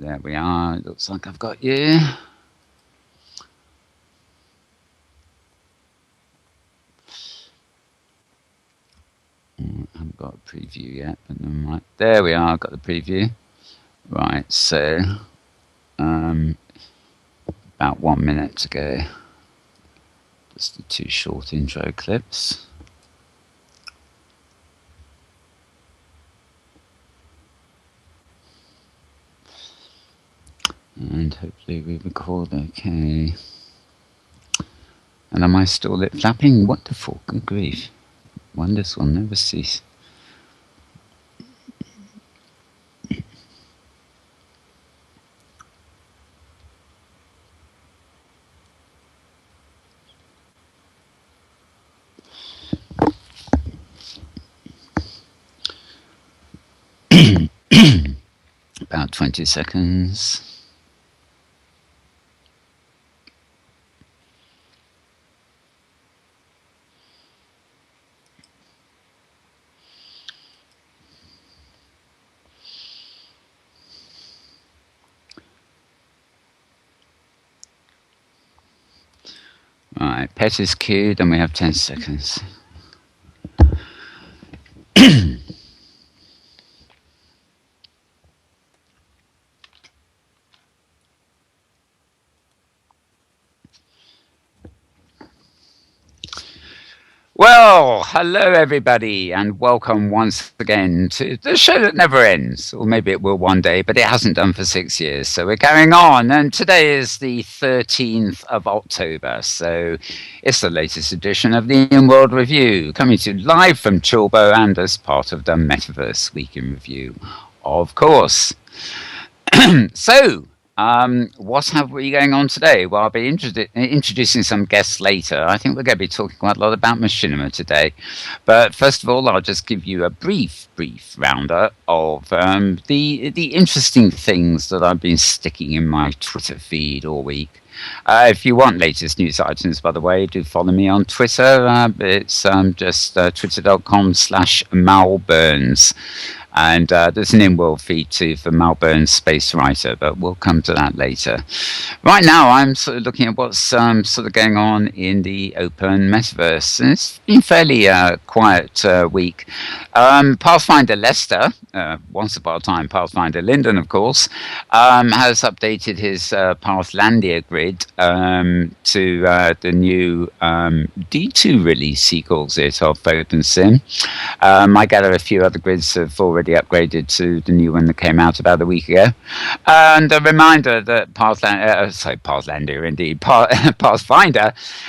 There we are. It looks like I've got you. I haven't got a preview yet, but never mind. There we are. I've got the preview. Right, so about 1 minute to go. Just the 2 short intro clips. And hopefully we record okay. And am I still lip flapping? Wonderful, good grief. Wonders will never cease. About 20 seconds. Right, pet is queued and we have 10 seconds. Well, hello everybody, and welcome once again to the show that never ends, or maybe it will one day, but it hasn't done for 6 years, so we're carrying on. And today is the 13th of October, so it's the latest edition of the Inworld Review, coming to you live from Chilbo and as part of the Metaverse Week in Review, of course. So, what have we going on today? Well, I'll be introducing some guests later. I think we're going to be talking quite a lot about Machinma today. But first of all, I'll just give you a brief roundup of the interesting things that I've been sticking in my Twitter feed all week. If you want latest news items, by the way, do follow me on Twitter. It's just twitter.com/Malburns. And there's an Inworld feed too for Malburn Space Writer, but we'll come to that later. Right now, I'm sort of looking at what's sort of going on in the open metaverse. And it's been fairly quiet week. Pathfinder Leicester, once upon a time Pathfinder Linden, of course, has updated his Pathlandia grid to the new D2 release, he calls it, of OpenSim. I gather a few other grids have already upgraded to the new one that came out about a week ago. And a reminder that Pathfinder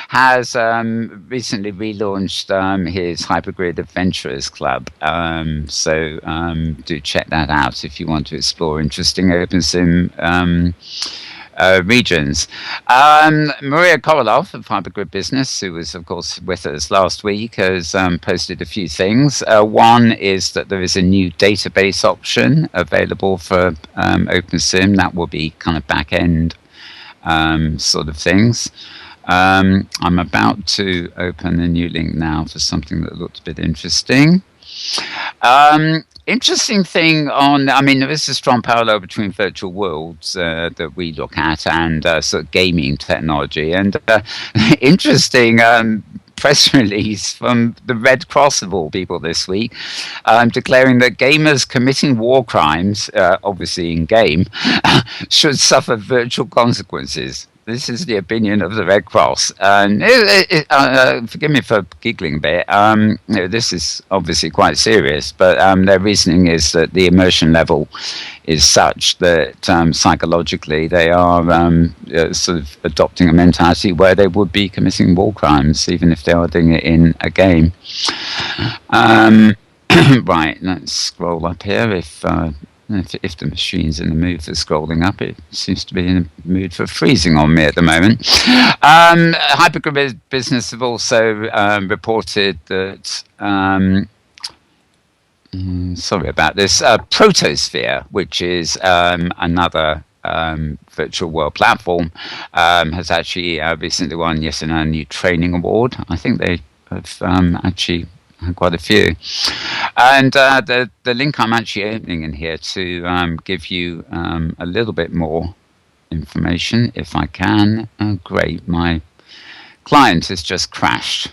has recently relaunched his Hypergrid Adventurers Club. So do check that out if you want to explore interesting OpenSim regions. Maria Korolov of Hypergrid Business, who was, of course, with us last week, has posted a few things. One is that there is a new database option available for OpenSim. That will be kind of back-end sort of things. I'm about to open a new link now for something that looked a bit interesting. Interesting thing there is a strong parallel between virtual worlds that we look at and sort of gaming technology. And interesting press release from the Red Cross of all people this week, declaring that gamers committing war crimes, obviously in game, should suffer virtual consequences. This is the opinion of the Red Cross. And forgive me for giggling a bit. This is obviously quite serious, but their reasoning is that the immersion level is such that psychologically they are sort of adopting a mentality where they would be committing war crimes, even if they are doing it in a game. Right, let's scroll up here. If the machine's in the mood for scrolling up, it seems to be in the mood for freezing on me at the moment. Hypergrid Business have also reported that, sorry about this, Protosphere, which is another virtual world platform, has actually recently won yet another new training award. I think they have actually quite a few. And the link I'm actually opening in here to give you a little bit more information, if I can. Oh, great, my client has just crashed.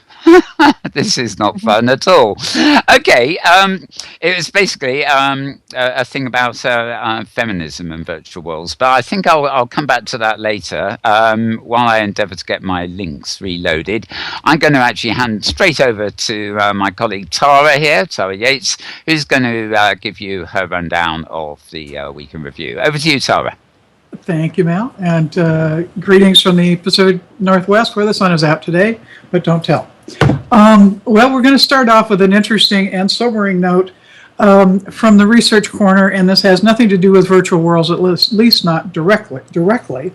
This is not fun at all. Okay, it was basically a thing about feminism and virtual worlds, but I think I'll come back to that later. While I endeavour to get my links reloaded, I'm going to actually hand straight over to my colleague Tara here, Tara Yates, who's going to give you her rundown of the week in review. Over to you, Tara. Thank you, Mal, and greetings from the Pacific Northwest, where the sun is out today, but don't tell. Well, we're going to start off with an interesting and sobering note from the Research Corner, and this has nothing to do with virtual worlds, at least not directly.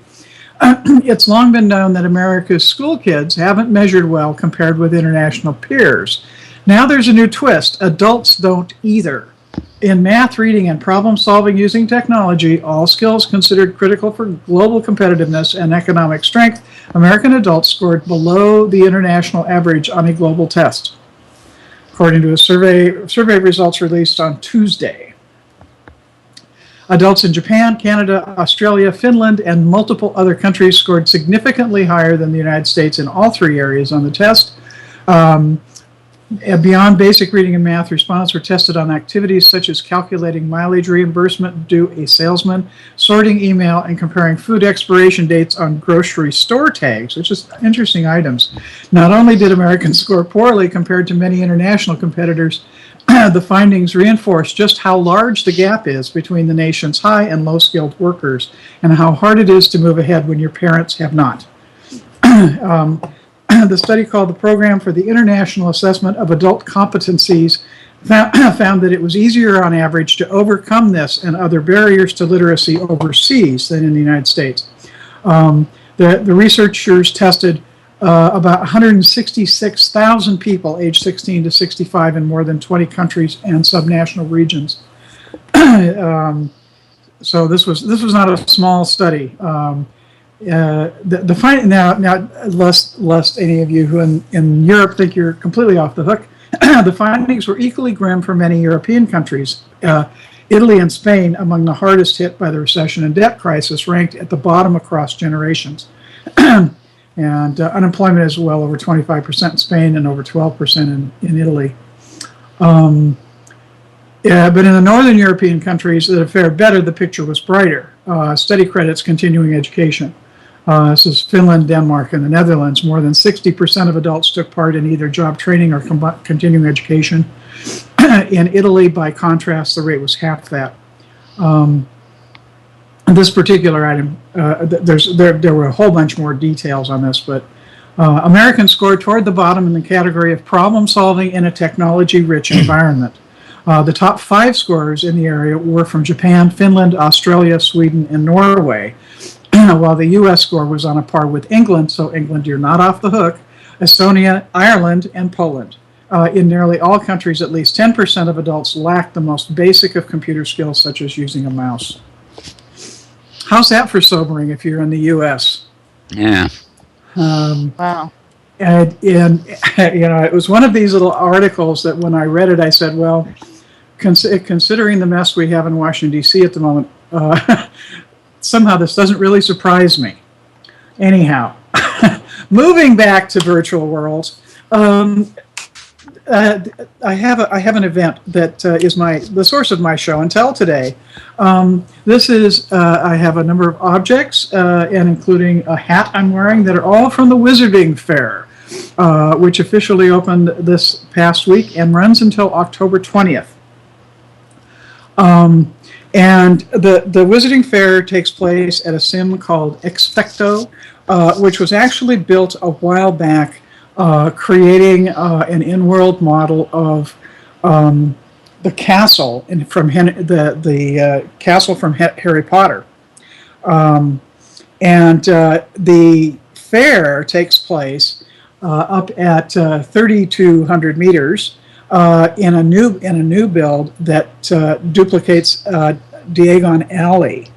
It's long been known that America's school kids haven't measured well compared with international peers. Now there's a new twist. Adults don't either. In math, reading, and problem solving using technology, all skills considered critical for global competitiveness and economic strength, American adults scored below the international average on a global test, according to a survey results released on Tuesday. Adults in Japan, Canada, Australia, Finland, and multiple other countries scored significantly higher than the United States in all three areas on the test. Beyond basic reading and math, respondents were tested on activities such as calculating mileage reimbursement due a salesman, sorting email, and comparing food expiration dates on grocery store tags, which is interesting items. Not only did Americans score poorly compared to many international competitors, the findings reinforce just how large the gap is between the nation's high and low-skilled workers and how hard it is to move ahead when your parents have not. The study, called the Program for the International Assessment of Adult Competencies, found that it was easier on average to overcome this and other barriers to literacy overseas than in the United States. The researchers tested about 166,000 people aged 16 to 65 in more than 20 countries and subnational regions. So this was not a small study. The finding now, lest any of you who in Europe think you're completely off the hook, the findings were equally grim for many European countries. Italy and Spain, among the hardest hit by the recession and debt crisis, ranked at the bottom across generations. And unemployment is well over 25% in Spain and over 12% in Italy. But in the northern European countries that have fared better, the picture was brighter. Study credits continuing education. This is Finland, Denmark, and the Netherlands. More than 60% of adults took part in either job training or continuing education. In Italy, by contrast, the rate was half that. This particular item, there were a whole bunch more details on this, but Americans scored toward the bottom in the category of problem solving in a technology-rich environment. The top 5 scorers in the area were from Japan, Finland, Australia, Sweden, and Norway, while the U.S. score was on a par with England, so England, you're not off the hook, Estonia, Ireland, and Poland. In nearly all countries, at least 10% of adults lacked the most basic of computer skills, such as using a mouse. How's that for sobering if you're in the U.S.? Yeah. Wow. And it was one of these little articles that when I read it, I said, well, considering the mess we have in Washington, D.C. at the moment, somehow this doesn't really surprise me. Anyhow, moving back to virtual worlds, I have an event that is the source of my show and tell today. This is I have a number of objects, and including a hat I'm wearing, that are all from the Wizarding Fair, which officially opened this past week and runs until October 20th. And the Wizarding Fair takes place at a sim called Expecto, which was actually built a while back, creating an Inworld model of the castle from the castle from Harry Potter. And the fair takes place up at 3,200 meters. In a new build that duplicates Diagon Alley,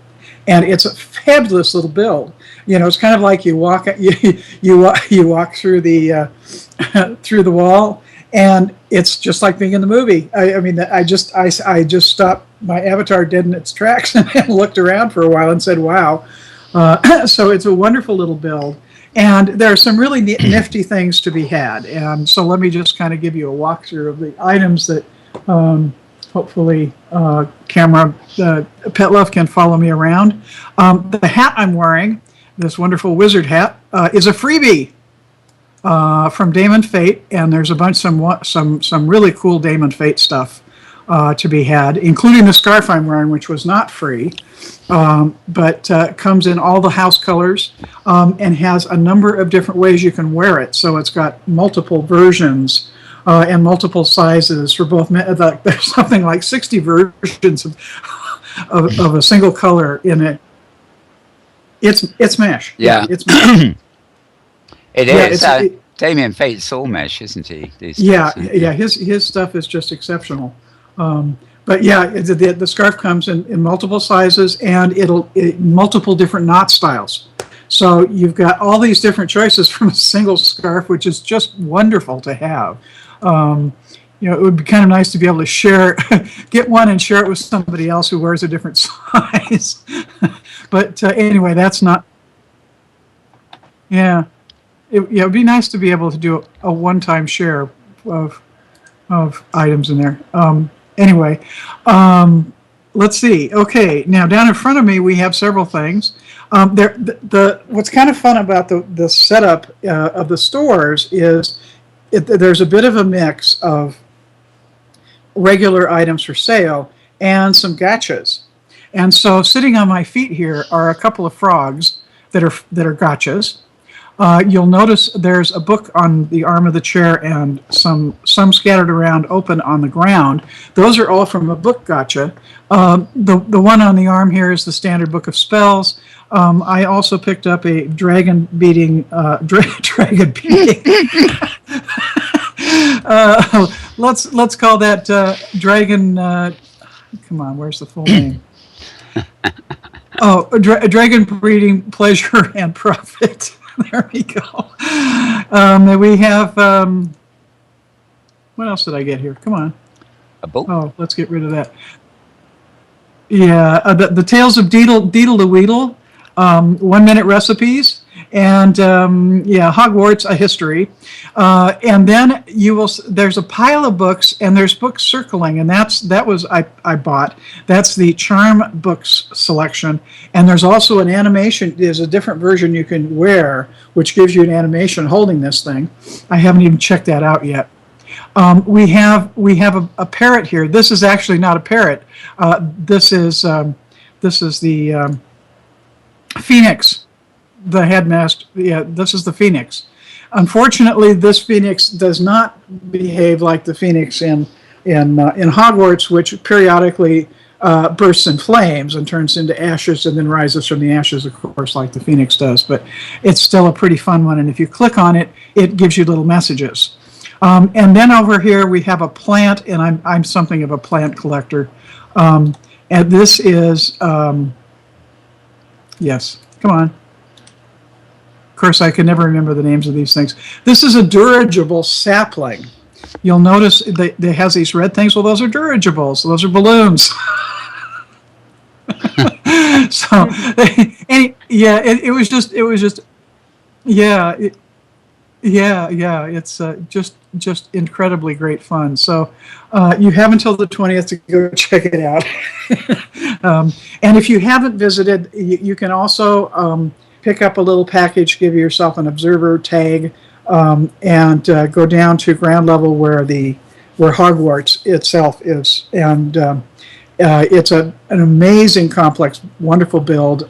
and it's a fabulous little build. It's kind of like you walk through the through the wall, And it's just like being in the movie. I mean, I just stopped my avatar dead in its tracks and looked around for a while and said, "Wow!" So it's a wonderful little build, and there are some really nifty things to be had. And so let me just kind of give you a walkthrough of the items that hopefully camera Petlove can follow me around. The hat I'm wearing, this wonderful wizard hat, is a freebie. From Damon Fate, and there's a bunch some really cool Damon Fate stuff to be had, including the scarf I'm wearing, which was not free, but comes in all the house colors and has a number of different ways you can wear it. So it's got multiple versions and multiple sizes for both men. There's something like 60 versions of a single color in it. It's mesh. Yeah, it's mesh. It is. Damien Fate's all mesh, isn't he? Yeah. His stuff is just exceptional. But yeah, the scarf comes in multiple sizes and multiple different knot styles. So you've got all these different choices from a single scarf, which is just wonderful to have. It would be kind of nice to be able to share, get one and share it with somebody else who wears a different size. But anyway, that's not. Yeah. It would be nice to be able to do a one-time share of items in there. Anyway, let's see. Okay, now down in front of me we have several things. What's kind of fun about the setup of the stores is there's a bit of a mix of regular items for sale and some gotchas. And so sitting on my feet here are a couple of frogs that are gotchas. You'll notice there's a book on the arm of the chair and some scattered around open on the ground. Those are all from a book gotcha. The one on the arm here is the standard book of spells. I also picked up a dragon beating. Dragon beating. Let's call that dragon. Come on, where's the full name? Oh, dragon breeding pleasure and profit. There we go. We have, what else did I get here? Come on. A boat? Oh, let's get rid of that. Yeah, the Tales of Deedle the Weedle, 1 minute recipes, and Hogwarts, a history. And then there's a pile of books, and there's books circling, and I bought. That's the Charm Books selection. And there's also an animation. There's a different version you can wear, which gives you an animation holding this thing. I haven't even checked that out yet. We have a parrot here. This is actually not a parrot. This is the Phoenix, the headmaster. Yeah, this is the Phoenix. Unfortunately, this Phoenix does not behave like the Phoenix in Hogwarts, which periodically bursts in flames and turns into ashes and then rises from the ashes, of course, like the Phoenix does. But it's still a pretty fun one, and if you click on it, it gives you little messages. And then over here we have a plant, and I'm something of a plant collector. And this is yes, come on. Of course, I can never remember the names of these things. This is a dirigible sapling. You'll notice that it has these red things. Well, those are dirigibles. Those are balloons. So, it was just, It's just incredibly great fun. So you have until the 20th to go check it out. And if you haven't visited, you can also pick up a little package, give yourself an observer tag, and go down to ground level where Hogwarts itself is. And it's an amazing, complex, wonderful build.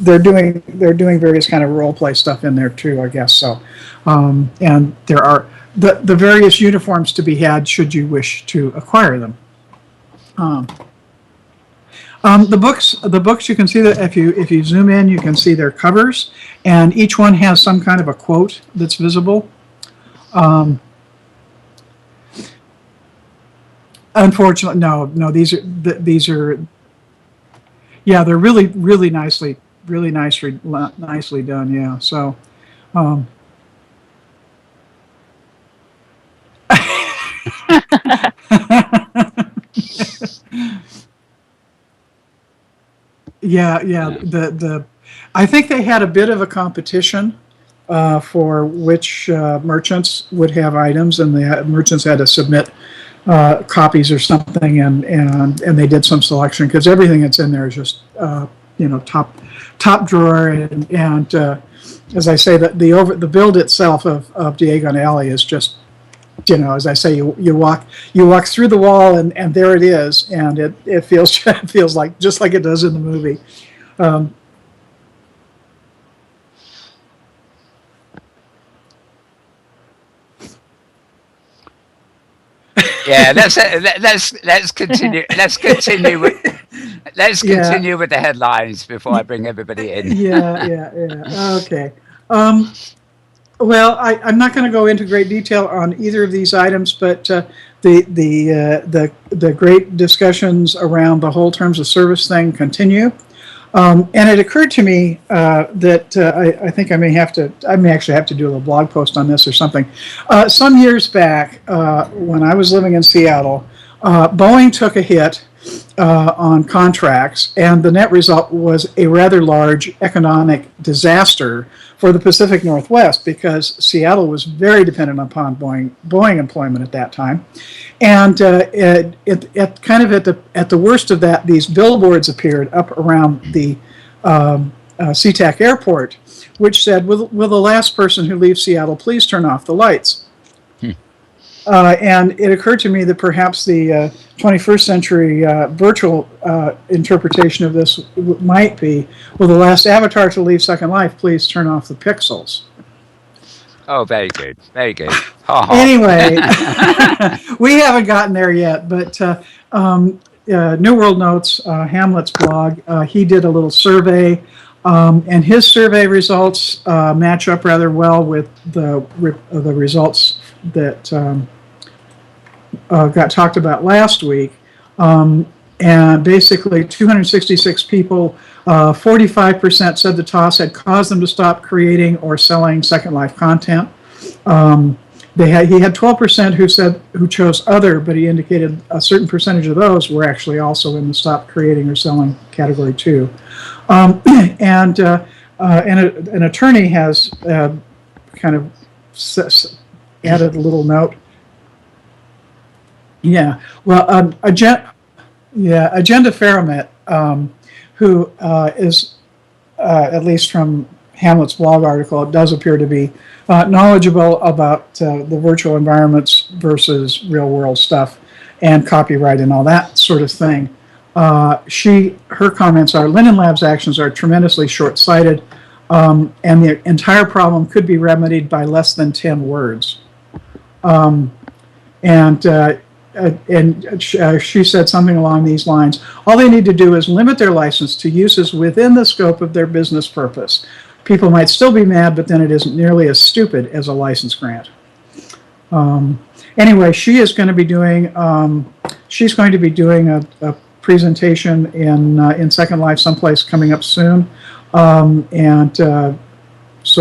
They're doing various kind of role play stuff in there too, I guess. So, and there are the various uniforms to be had should you wish to acquire them. The books you can see that if you zoom in, you can see their covers, and each one has some kind of a quote that's visible. Unfortunately, no. These are, yeah, they're really nicely done. Yeah. So, Yeah. I think they had a bit of a competition for which merchants would have items, and the merchants had to submit copies or something, and they did some selection because everything that's in there is just top drawer, and as I say, the build itself of Diagon Alley is just, as I say, you walk through the wall and there it is, and it feels like just like it does in the movie. Yeah, let's continue. Let's continue with the headlines before I bring everybody in. Yeah. Okay. Well, I'm not going to go into great detail on either of these items, but the great discussions around the whole terms of service thing continue. And it occurred to me that I think I may actually have to do a little blog post on this or something. Some years back, when I was living in Seattle, Boeing took a hit on contracts, and the net result was a rather large economic disaster for the Pacific Northwest, because Seattle was very dependent upon Boeing employment at that time. And at the worst of that, these billboards appeared up around the SeaTac airport, which said, "Will the last person who leaves Seattle please turn off the lights?" And it occurred to me that perhaps the 21st century virtual interpretation of this might be, "Will the last avatar to leave Second Life please turn off the pixels?" Oh, very good. Anyway, we haven't gotten there yet, but New World Notes, Hamlet's blog, he did a little survey, and his survey results match up rather well with the results that got talked about last week. And basically 266 people, 45% said the toss had caused them to stop creating or selling Second Life content. He had 12% who chose other, but he indicated a certain percentage of those were actually also in the stop creating or selling category too. And an attorney has kind of added a little note. Yeah, well, Agenda Faramet, who is, at least from Hamlet's blog article, it does appear to be knowledgeable about the virtual environments versus real-world stuff and copyright and all that sort of thing. Her comments are, Linden Lab's actions are tremendously short-sighted, and the entire problem could be remedied by less than 10 words. She said something along these lines: all they need to do is limit their license to uses within the scope of their business purpose. People might still be mad, but then it isn't nearly as stupid as a license grant. Anyway, she is going to be doing a presentation in Second Life someplace coming up soon, so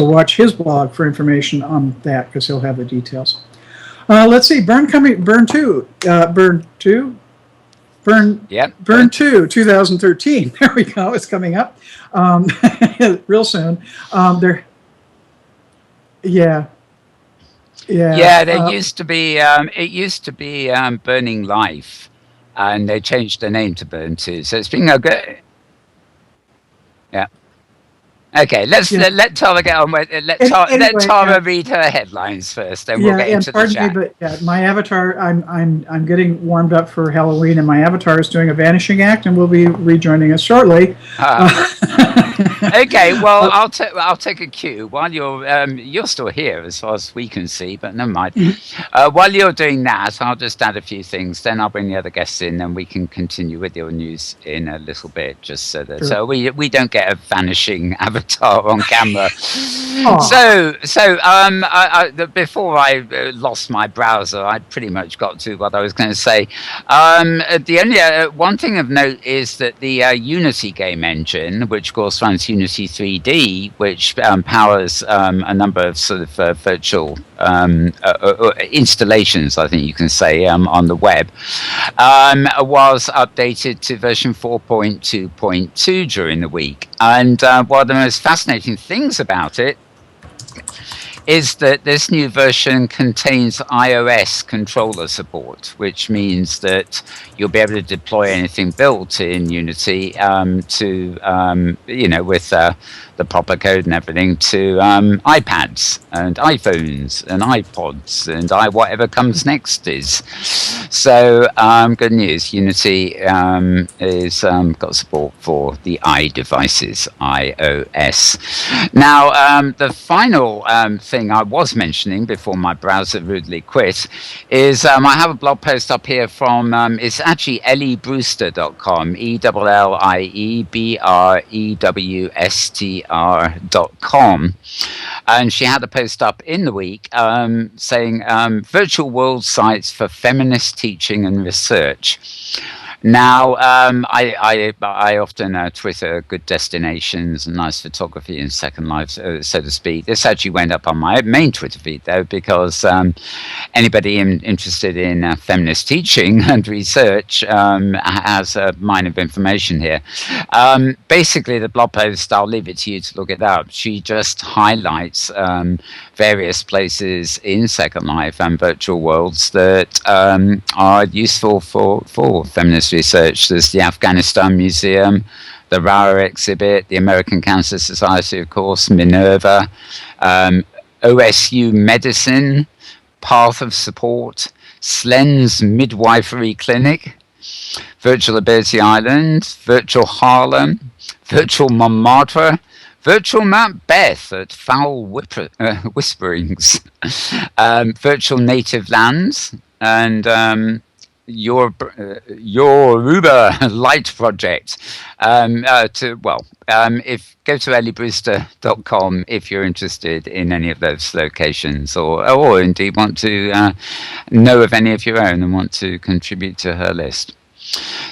watch his blog for information on that, because he'll have the details. Let's see, Burn 2, 2013. There we go. It's coming up real soon. There used to be. It used to be Burning Life, and they changed the name to Burn 2. So it's been a good. Yeah. Okay, let Tara get on with it. Let Tara read her headlines first, then we'll get into the chat. Me, but my avatar, I'm getting warmed up for Halloween, and my avatar is doing a vanishing act, and will be rejoining us shortly. Okay, well, I'll take a cue while you're still here as far as we can see, but never mind. While you're doing that, I'll just add a few things. Then I'll bring the other guests in, and we can continue with your news in a little bit, just so that we don't get a vanishing avatar on camera. So before I lost my browser, I pretty much got to what I was going to say. The only one thing of note is that the Unity game engine, which of course runs Unity 3D, which powers a number of sort of virtual installations, I think you can say, on the web, was updated to version 4.2.2 during the week. And one of the most fascinating things about it is that this new version contains iOS controller support, which means that you'll be able to deploy anything built in Unity with the proper code and everything to iPads and iPhones and iPods and whatever comes next is. So good news, Unity is got support for the iDevices, iOS. Now, the final thing I was mentioning before my browser rudely quit is I have a blog post up here from, it's actually elliebrewster.com, ELLIEBREWSTR.com. And she had a post up in the week saying virtual world sites for feminist teaching and research. Now, I often Twitter good destinations and nice photography in Second Life, so to speak. This actually went up on my main Twitter feed, though, because anybody interested in feminist teaching and research has a mine of information here. Basically, the blog post, I'll leave it to you to look it up. She just highlights various places in Second Life and virtual worlds that are useful for feminist research. There's the Afghanistan Museum, the Rara exhibit, the American Cancer Society, of course, Minerva, OSU Medicine, Path of Support, Slen's Midwifery Clinic, Virtual Ability Island, Virtual Harlem, Virtual Montmartre, Virtual Mount Beth at Foul Whisperings, Virtual Native Lands, and Your Yoruba Light Project. Go to elliebrewster.com if you're interested in any of those locations, or indeed want to know of any of your own and want to contribute to her list.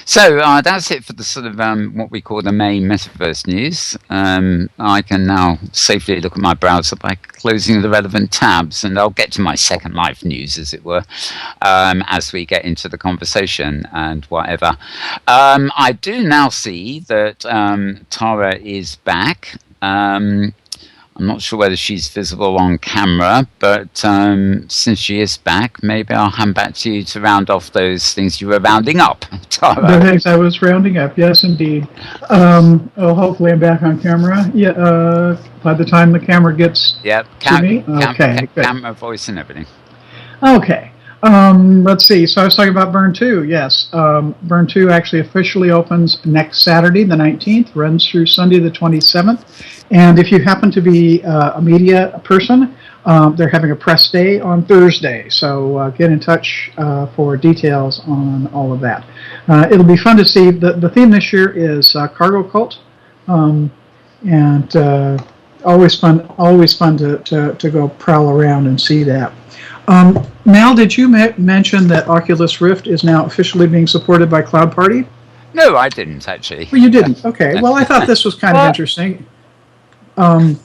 So that's it for the sort of what we call the main metaverse news. I can now safely look at my browser by closing the relevant tabs, and I'll get to my Second Life news, as it were, as we get into the conversation and whatever. I do now see that Tara is back. I'm not sure whether she's visible on camera, but since she is back, maybe I'll hand back to you to round off those things you were rounding up, Tara. The things I was rounding up, yes, indeed. Hopefully I'm back on camera. Yeah, by the time the camera gets to me. Camera, voice, and everything. Okay. Let's see. So I was talking about Burn 2. Yes. Burn 2 actually officially opens next Saturday, the 19th, runs through Sunday, the 27th. And if you happen to be a media person, they're having a press day on Thursday. So get in touch for details on all of that. It'll be fun to see. The theme this year is Cargo Cult. And always fun to go prowl around and see that. Mal, did you mention that Oculus Rift is now officially being supported by Cloud Party? No, I didn't, actually. Well, you didn't. Okay. Well, I thought this was kind of interesting. Oculus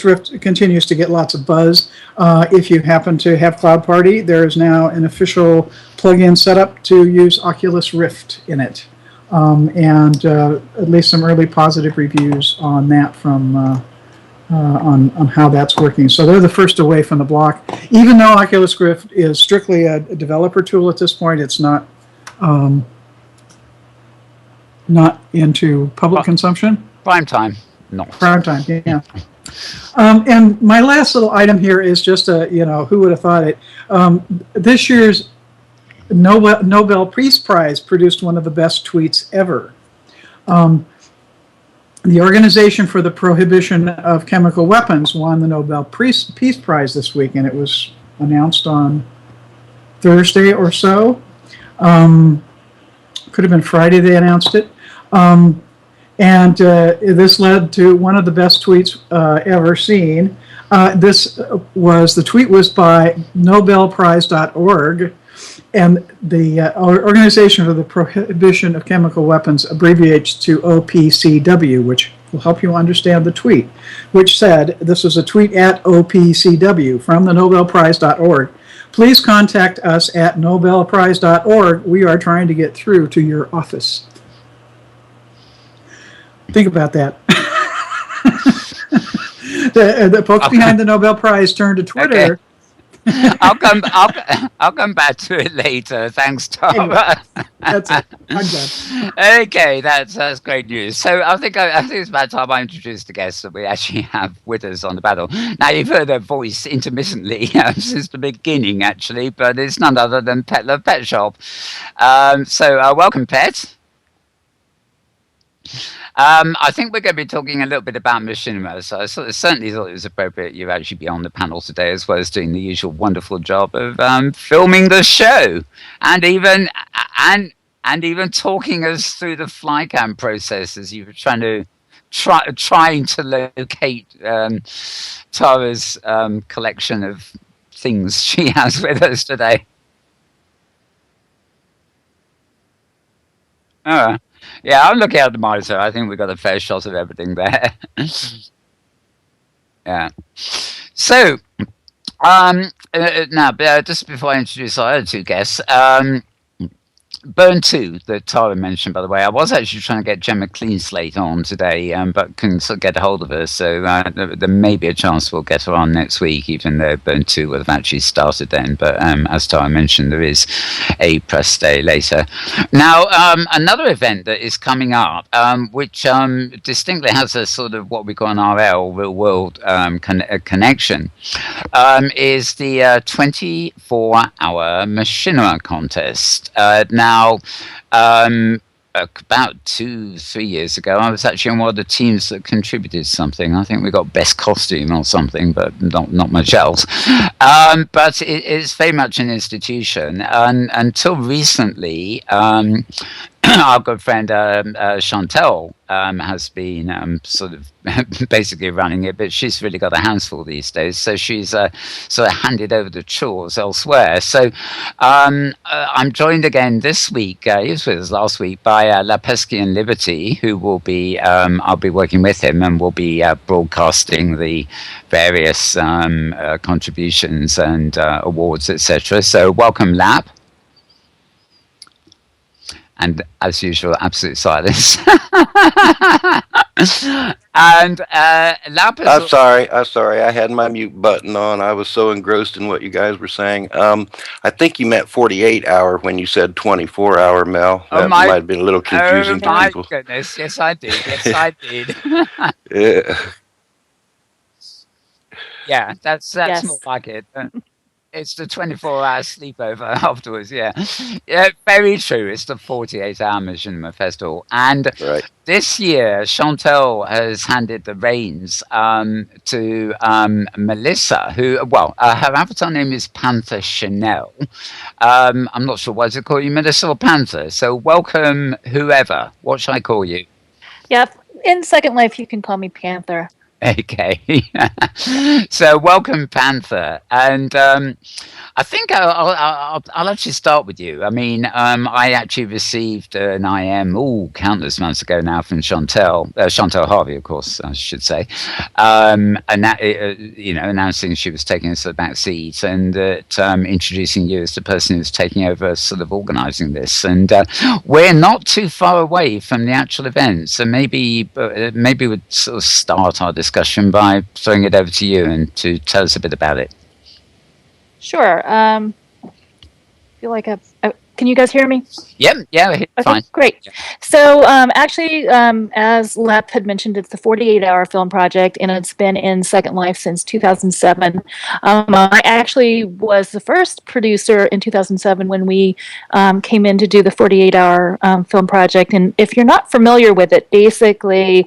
Rift continues to get lots of buzz. If you happen to have Cloud Party, there is now an official plugin set up to use Oculus Rift in it. And at least some early positive reviews on that from on how that's working. So they're the first away from the block. Even though Oculus Rift is strictly a developer tool at this point, it's not into public consumption. Prime time, not. Prime time, yeah. And my last little item here is just who would have thought it? This year's Nobel Peace Prize produced one of the best tweets ever. The Organization for the Prohibition of Chemical Weapons won the Nobel Peace Prize this week, and it was announced on Thursday or so. Could have been Friday they announced it. This led to one of the best tweets ever seen. The tweet was by nobelprize.org, And the Organization for the Prohibition of Chemical Weapons abbreviates to OPCW, which will help you understand the tweet, which said, this was a tweet at OPCW from the NobelPrize.org. Please contact us at NobelPrize.org. We are trying to get through to your office. Think about that. The folks behind the Nobel Prize turned to Twitter. Okay. I'll come back to it later. Thanks, Tara. That's it. I'm done. Okay, that's great news. So I think it's about time I introduced the guests that we actually have with us on the panel. Now you've heard her voice intermittently since the beginning, actually, but it's none other than Petlove Petshop. So welcome, Pet. I think we're going to be talking a little bit about Machinma, so I certainly thought it was appropriate you actually be on the panel today, as well as doing the usual wonderful job of filming the show, and even talking us through the flycam process as you were trying to locate Tara's collection of things she has with us today. Oh. Yeah, I'm looking at the monitor. I think we've got a fair shot of everything there. Yeah. So, now, just before I introduce our other two guests, Burn 2 that Tara mentioned, by the way, I was actually trying to get Gemma Cleanslate on today, but couldn't sort of get a hold of her, so there may be a chance we'll get her on next week, even though Burn 2 would have actually started then. But as Tara mentioned, there is a press day later. Now, another event that is coming up, which distinctly has a sort of what we call an RL, real world connection, is the 24-hour Machinma contest. Now, about 2-3 years ago, I was actually on one of the teams that contributed something. I think we got best costume or something, but not much else. But it's very much an institution. And until recently, our good friend Chantel has been sort of basically running it, but she's really got a handful these days, so she's sort of handed over the chores elsewhere. So I'm joined again this week, he was with us last week, by LaPiscean Liberty, who will be, I'll be working with him, and we'll be broadcasting the various contributions and awards, etc. So welcome, Lap. And as usual, absolute silence. And Lap is... I'm sorry. I had my mute button on. I was so engrossed in what you guys were saying. I think you meant 48-hour when you said 24-hour, Mel. That might have been a little confusing to people. Oh, my goodness. Yes, I did. Yes, I did. Yeah. Yeah, that's Yes. more like it. It's the 24-hour sleepover afterwards, yeah. Yeah, very true. It's the 48-hour Machinma Festival. And this year, Chantel has handed the reins to Melissa, who, well, her avatar name is Panther Chanel. I'm not sure, what to call you, Melissa or Panther? So welcome, whoever. What should I call you? Yep. In Second Life, you can call me Panther. Okay. So welcome, Panther. And I think I'll actually start with you. I mean, I actually received an IM countless months ago now from Chantel Harvey, of course, I should say, and that, announcing she was taking us to the back seat, and introducing you as the person who's taking over, sort of organising this. And we're not too far away from the actual event, so maybe we'd sort of start our discussion by throwing it over to you and to tell us a bit about it. Sure. I feel like can you guys hear me? Yep. Yeah. Okay, fine. Great. Yeah. So actually, as Lep had mentioned, it's the 48-hour film project, and it's been in Second Life since 2007. I actually was the first producer in 2007 when we came in to do the 48-hour film project. And if you're not familiar with it, basically,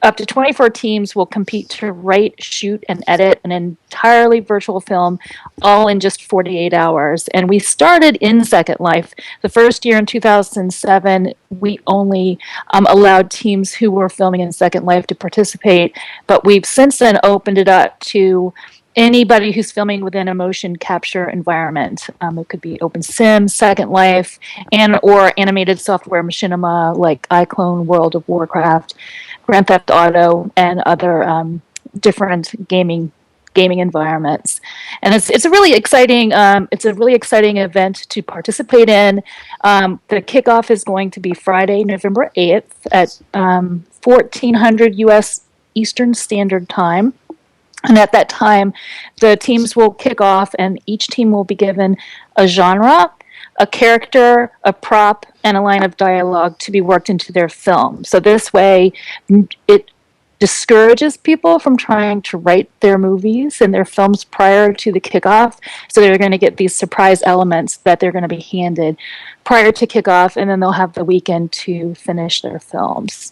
up to 24 teams will compete to write, shoot, and edit an entirely virtual film, all in just 48 hours. And we started in Second Life. The first year in 2007, we only allowed teams who were filming in Second Life to participate, but we've since then opened it up to anybody who's filming within a motion capture environment. It could be OpenSim, Second Life, and or animated software Machinima like iClone, World of Warcraft, Grand Theft Auto, and other different gaming environments. And it's a really exciting event to participate in. The kickoff is going to be Friday, November 8th at 1400 U.S. Eastern Standard Time. And at that time, the teams will kick off, and each team will be given a genre, a character, a prop, and a line of dialogue to be worked into their film. So this way, it discourages people from trying to write their movies and their films prior to the kickoff. So they're going to get these surprise elements that they're going to be handed prior to kickoff, and then they'll have the weekend to finish their films.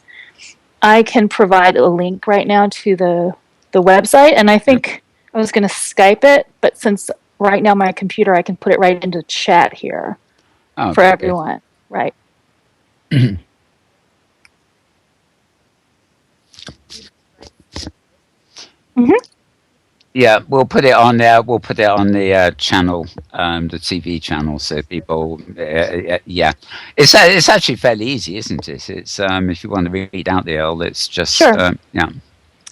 I can provide a link right now to the website, and I think I was going to Skype it, but since right now my computer, I can put it right into chat here for everyone. Right. Mm-hmm. Yeah, we'll put it on there. We'll put it on the channel, the TV channel, so people. Yeah, it's actually fairly easy, isn't it? It's if you want to read out the URL, it's just sure. Yeah.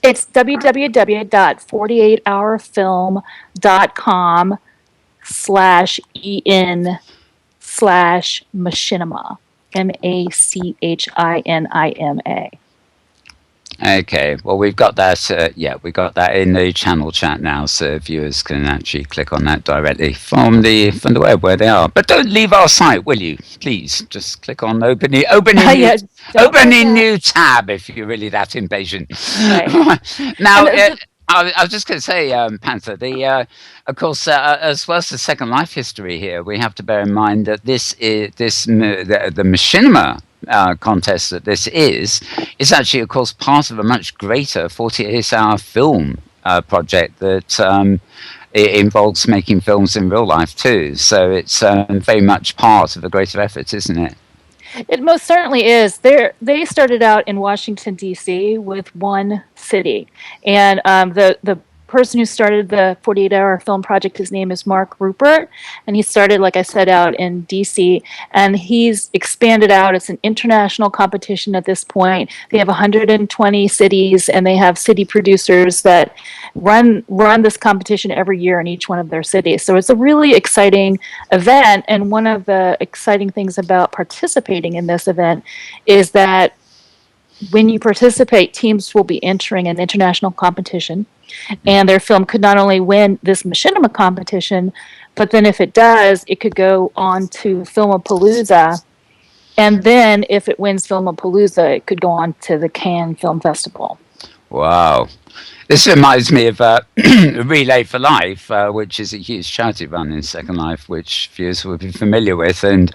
It's www.48hourfilm.com/en/machinima, MACHINIMA. Okay, well, we've got that. We got that in the channel chat now, so viewers can actually click on that directly from the web where they are. But don't leave our site, will you? Please, just click on open new tab if you're really that impatient. Right. Now, I was just going to say, Panther, of course, as well as the Second Life history here, we have to bear in mind that the Machinima contest that this is actually, of course, part of a much greater 48-hour film project that it involves making films in real life too. So it's very much part of a greater effort, isn't it? It most certainly is. They started out in Washington, D.C. with one city. And the person who started the 48-hour film project, his name is Mark Rupert. And he started, like I said, out in D.C. And he's expanded out. It's an international competition at this point. They have 120 cities, and they have city producers that run this competition every year in each one of their cities. So it's a really exciting event, and one of the exciting things about participating in this event is that when you participate, teams will be entering an international competition, and their film could not only win this Machinima competition, but then if it does, it could go on to Filmapalooza, and then if it wins Filmapalooza, it could go on to the Cannes Film Festival. Wow. This reminds me of Relay for Life, which is a huge charity run in Second Life, which viewers will be familiar with. And,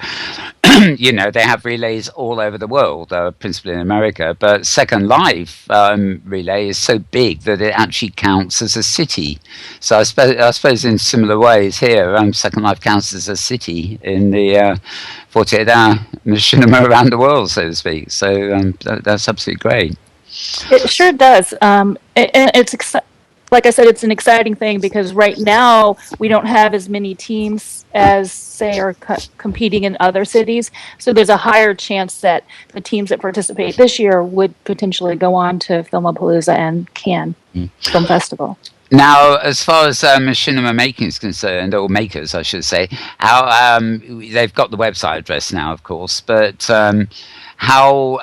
they have relays all over the world, principally in America. But Second Life relay is so big that it actually counts as a city. So I suppose in similar ways here, Second Life counts as a city in the 48-hour Machinima around the world, so to speak. So that's absolutely great. It sure does. And it's like I said, it's an exciting thing because right now we don't have as many teams as, say, are competing in other cities. So there's a higher chance that the teams that participate this year would potentially go on to Filmapalooza and Cannes Film Festival. Now, as far as Machinima making is concerned, or makers, I should say, how they've got the website address now, of course, but how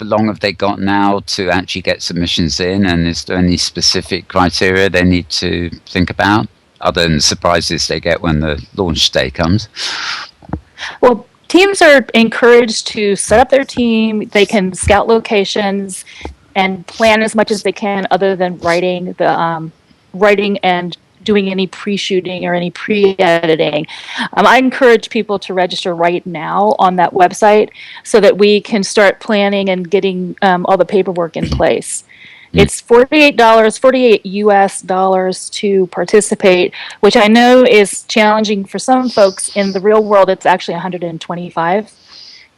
long have they got now to actually get submissions in, and is there any specific criteria they need to think about, other than the surprises they get when the launch day comes? Well, teams are encouraged to set up their team. They can scout locations and plan as much as they can, other than writing and doing any pre-shooting or any pre-editing. I encourage people to register right now on that website so that we can start planning and getting all the paperwork in place. It's $48 US dollars to participate, which I know is challenging for some folks. In the real world, it's actually $125.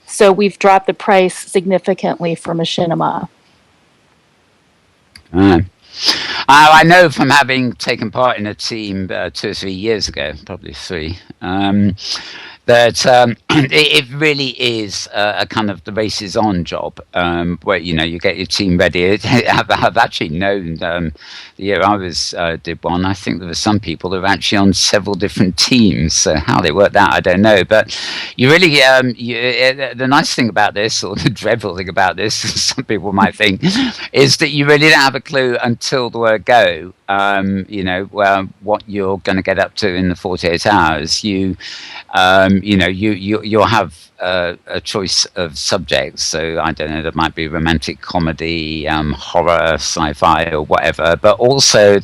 So we've dropped the price significantly for Machinima. I know from having taken part in a team 2 or 3 years ago, probably three, that it really is a kind of the race is on job, where you get your team ready. I've actually known the year I was did one. I think there were some people who were actually on several different teams. So how they worked that, I don't know. But you really, the nice thing about this, or the dreadful thing about this, some people might think, is that you really don't have a clue until the word go. What you're going to get up to in the 48 hours. You'll have a choice of subjects. So I don't know, there might be romantic comedy, horror, sci-fi, or whatever. But also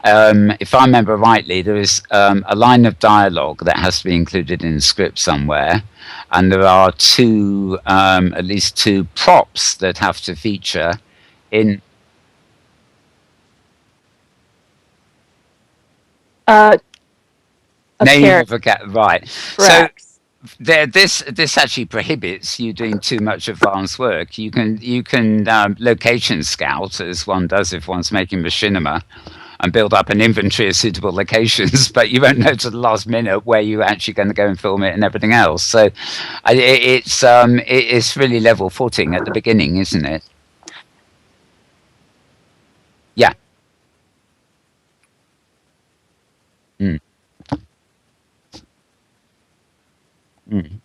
if I remember rightly, there is a line of dialogue that has to be included in the script somewhere, and there are at least two props that have to feature in. Name of a cat, right? Correct. So this actually prohibits you doing too much advanced work. You can location scout, as one does if one's making machinima, and build up an inventory of suitable locations, but you won't know to the last minute where you're actually going to go and film it and everything else. So it's really level footing at the beginning, isn't it? Yeah. Mm. Mm.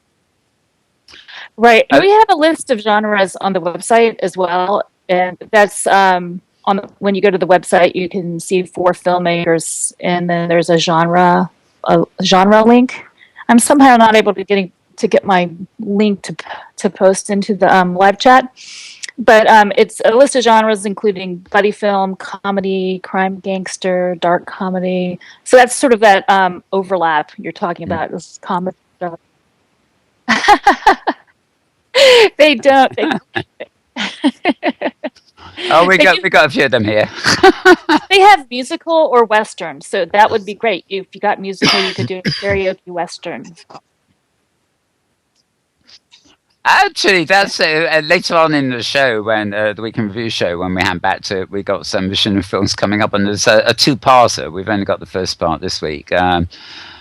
Right. And we have a list of genres on the website as well. And that's when you go to the website, you can see 4 filmmakers, and then there's a genre link. I'm somehow not able to get my link to post into the live chat. But it's a list of genres including buddy film, comedy, crime, gangster, dark comedy. So that's sort of that overlap you're talking about. This comedy stuff. They don't. Oh, we got a few of them here. They have musical or western, so that would be great. If you got musical, you could do a karaoke western. Actually, that's later on in the show, when the Weekend Review show, when we hand back to it, we got some Machinma films coming up, and there's a 2-parter. We've only got the first part this week.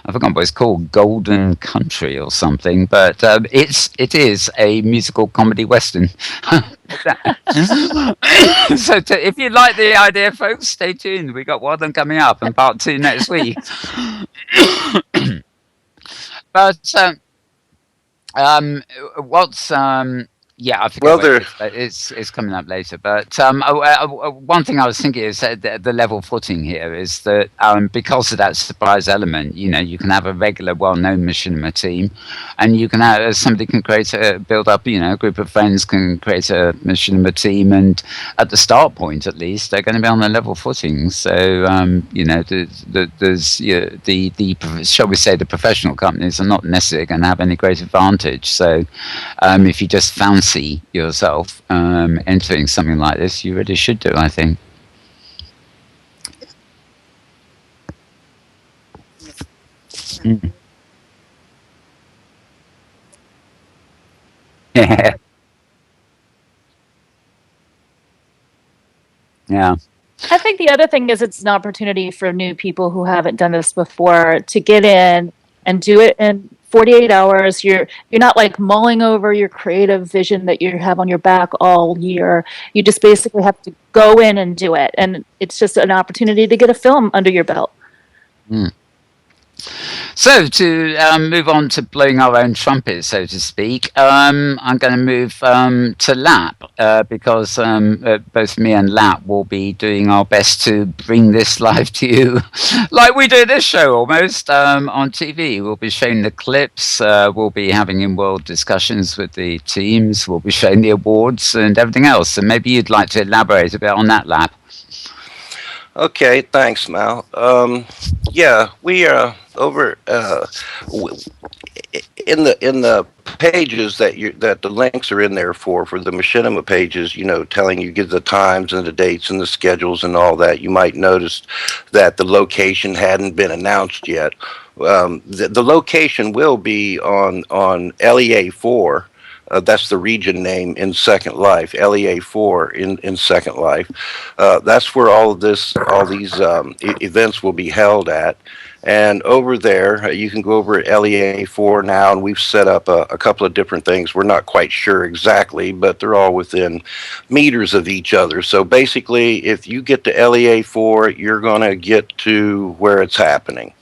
I forgot what it's called, Golden Country or something, but it is a musical comedy western. So if you like the idea, folks, stay tuned. We got one of them coming up, and part 2 next week. But I forget. It's coming up later. But one thing I was thinking is that the level footing here is that because of that surprise element, you can have a regular, well-known machinima team, and you can have somebody can build up, a group of friends can create a machinima team, and at the start point, at least, they're going to be on a level footing. So there's shall we say, the professional companies are not necessarily going to have any great advantage. So if you just fancy yourself entering something like this, you really should do, I think. Yeah. Yeah. I think the other thing is it's an opportunity for new people who haven't done this before to get in and do it in 48 hours. You're not like mulling over your creative vision that you have on your back all year. You just basically have to go in and do it, and it's just an opportunity to get a film under your belt. So to move on to blowing our own trumpet, so to speak, I'm going to move to Lap because both me and Lap will be doing our best to bring this live to you like we do this show almost on TV. We'll be showing the clips, we'll be having Inworld discussions with the teams, we'll be showing the awards and everything else. So maybe you'd like to elaborate a bit on that, Lap. Okay, thanks, Mal. We are over in the pages that the links are in there for the Machinima pages. Telling you give the times and the dates and the schedules and all that. You might notice that the location hadn't been announced yet. The location will be on LEA 4. That's the region name in Second Life, LEA4 in Second Life. That's where all these events will be held at. And over there, you can go over at LEA4 now, and we've set up a couple of different things. We're not quite sure exactly, but they're all within meters of each other. So basically, if you get to LEA4, you're going to get to where it's happening.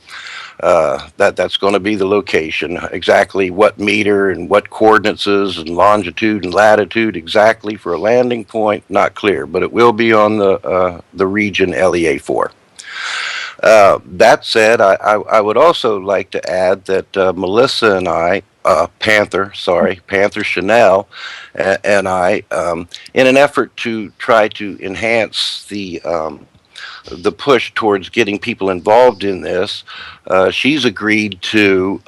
That's going to be the location. Exactly what meter and what coordinates and longitude and latitude exactly for a landing point, not clear, but it will be on the region LEA4. That said, I would also like to add that Melissa and I, Panther Chanel, and I, in an effort to try to enhance the push towards getting people involved in this, she's agreed to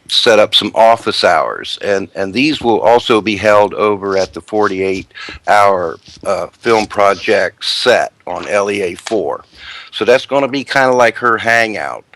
set up some office hours, and these will also be held over at the 48-hour film project set on LEA4. So that's going to be kind of like her hangout,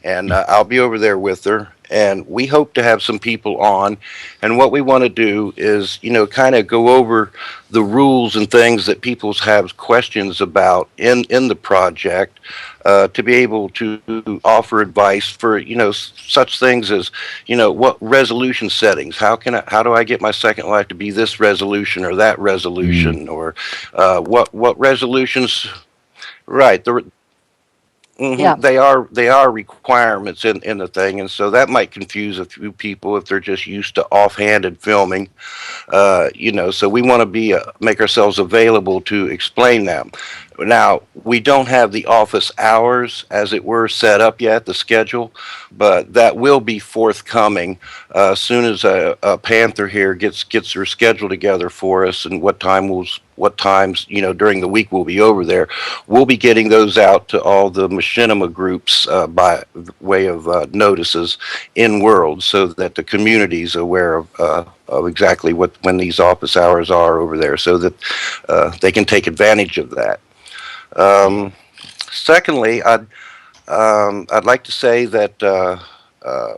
and I'll be over there with her. And we hope to have some people on. And what we want to do is, kind of go over the rules and things that people have questions about in the project, to be able to offer advice for, such things as, what resolution settings, how do I get my Second Life to be this resolution or that resolution, or what resolutions, right, Yeah. they are requirements in the thing, and so that might confuse a few people if they're just used to offhanded filming, So we want to make ourselves available to explain them. Now, we don't have the office hours, as it were, set up yet, the schedule, but that will be forthcoming as soon as Panther here gets her schedule together for us, and what times during the week we'll be over there. We'll be getting those out to all the Machinima groups by way of notices in World, so that the community's aware of exactly when these office hours are over there, so that they can take advantage of that. Secondly, I'd like to say that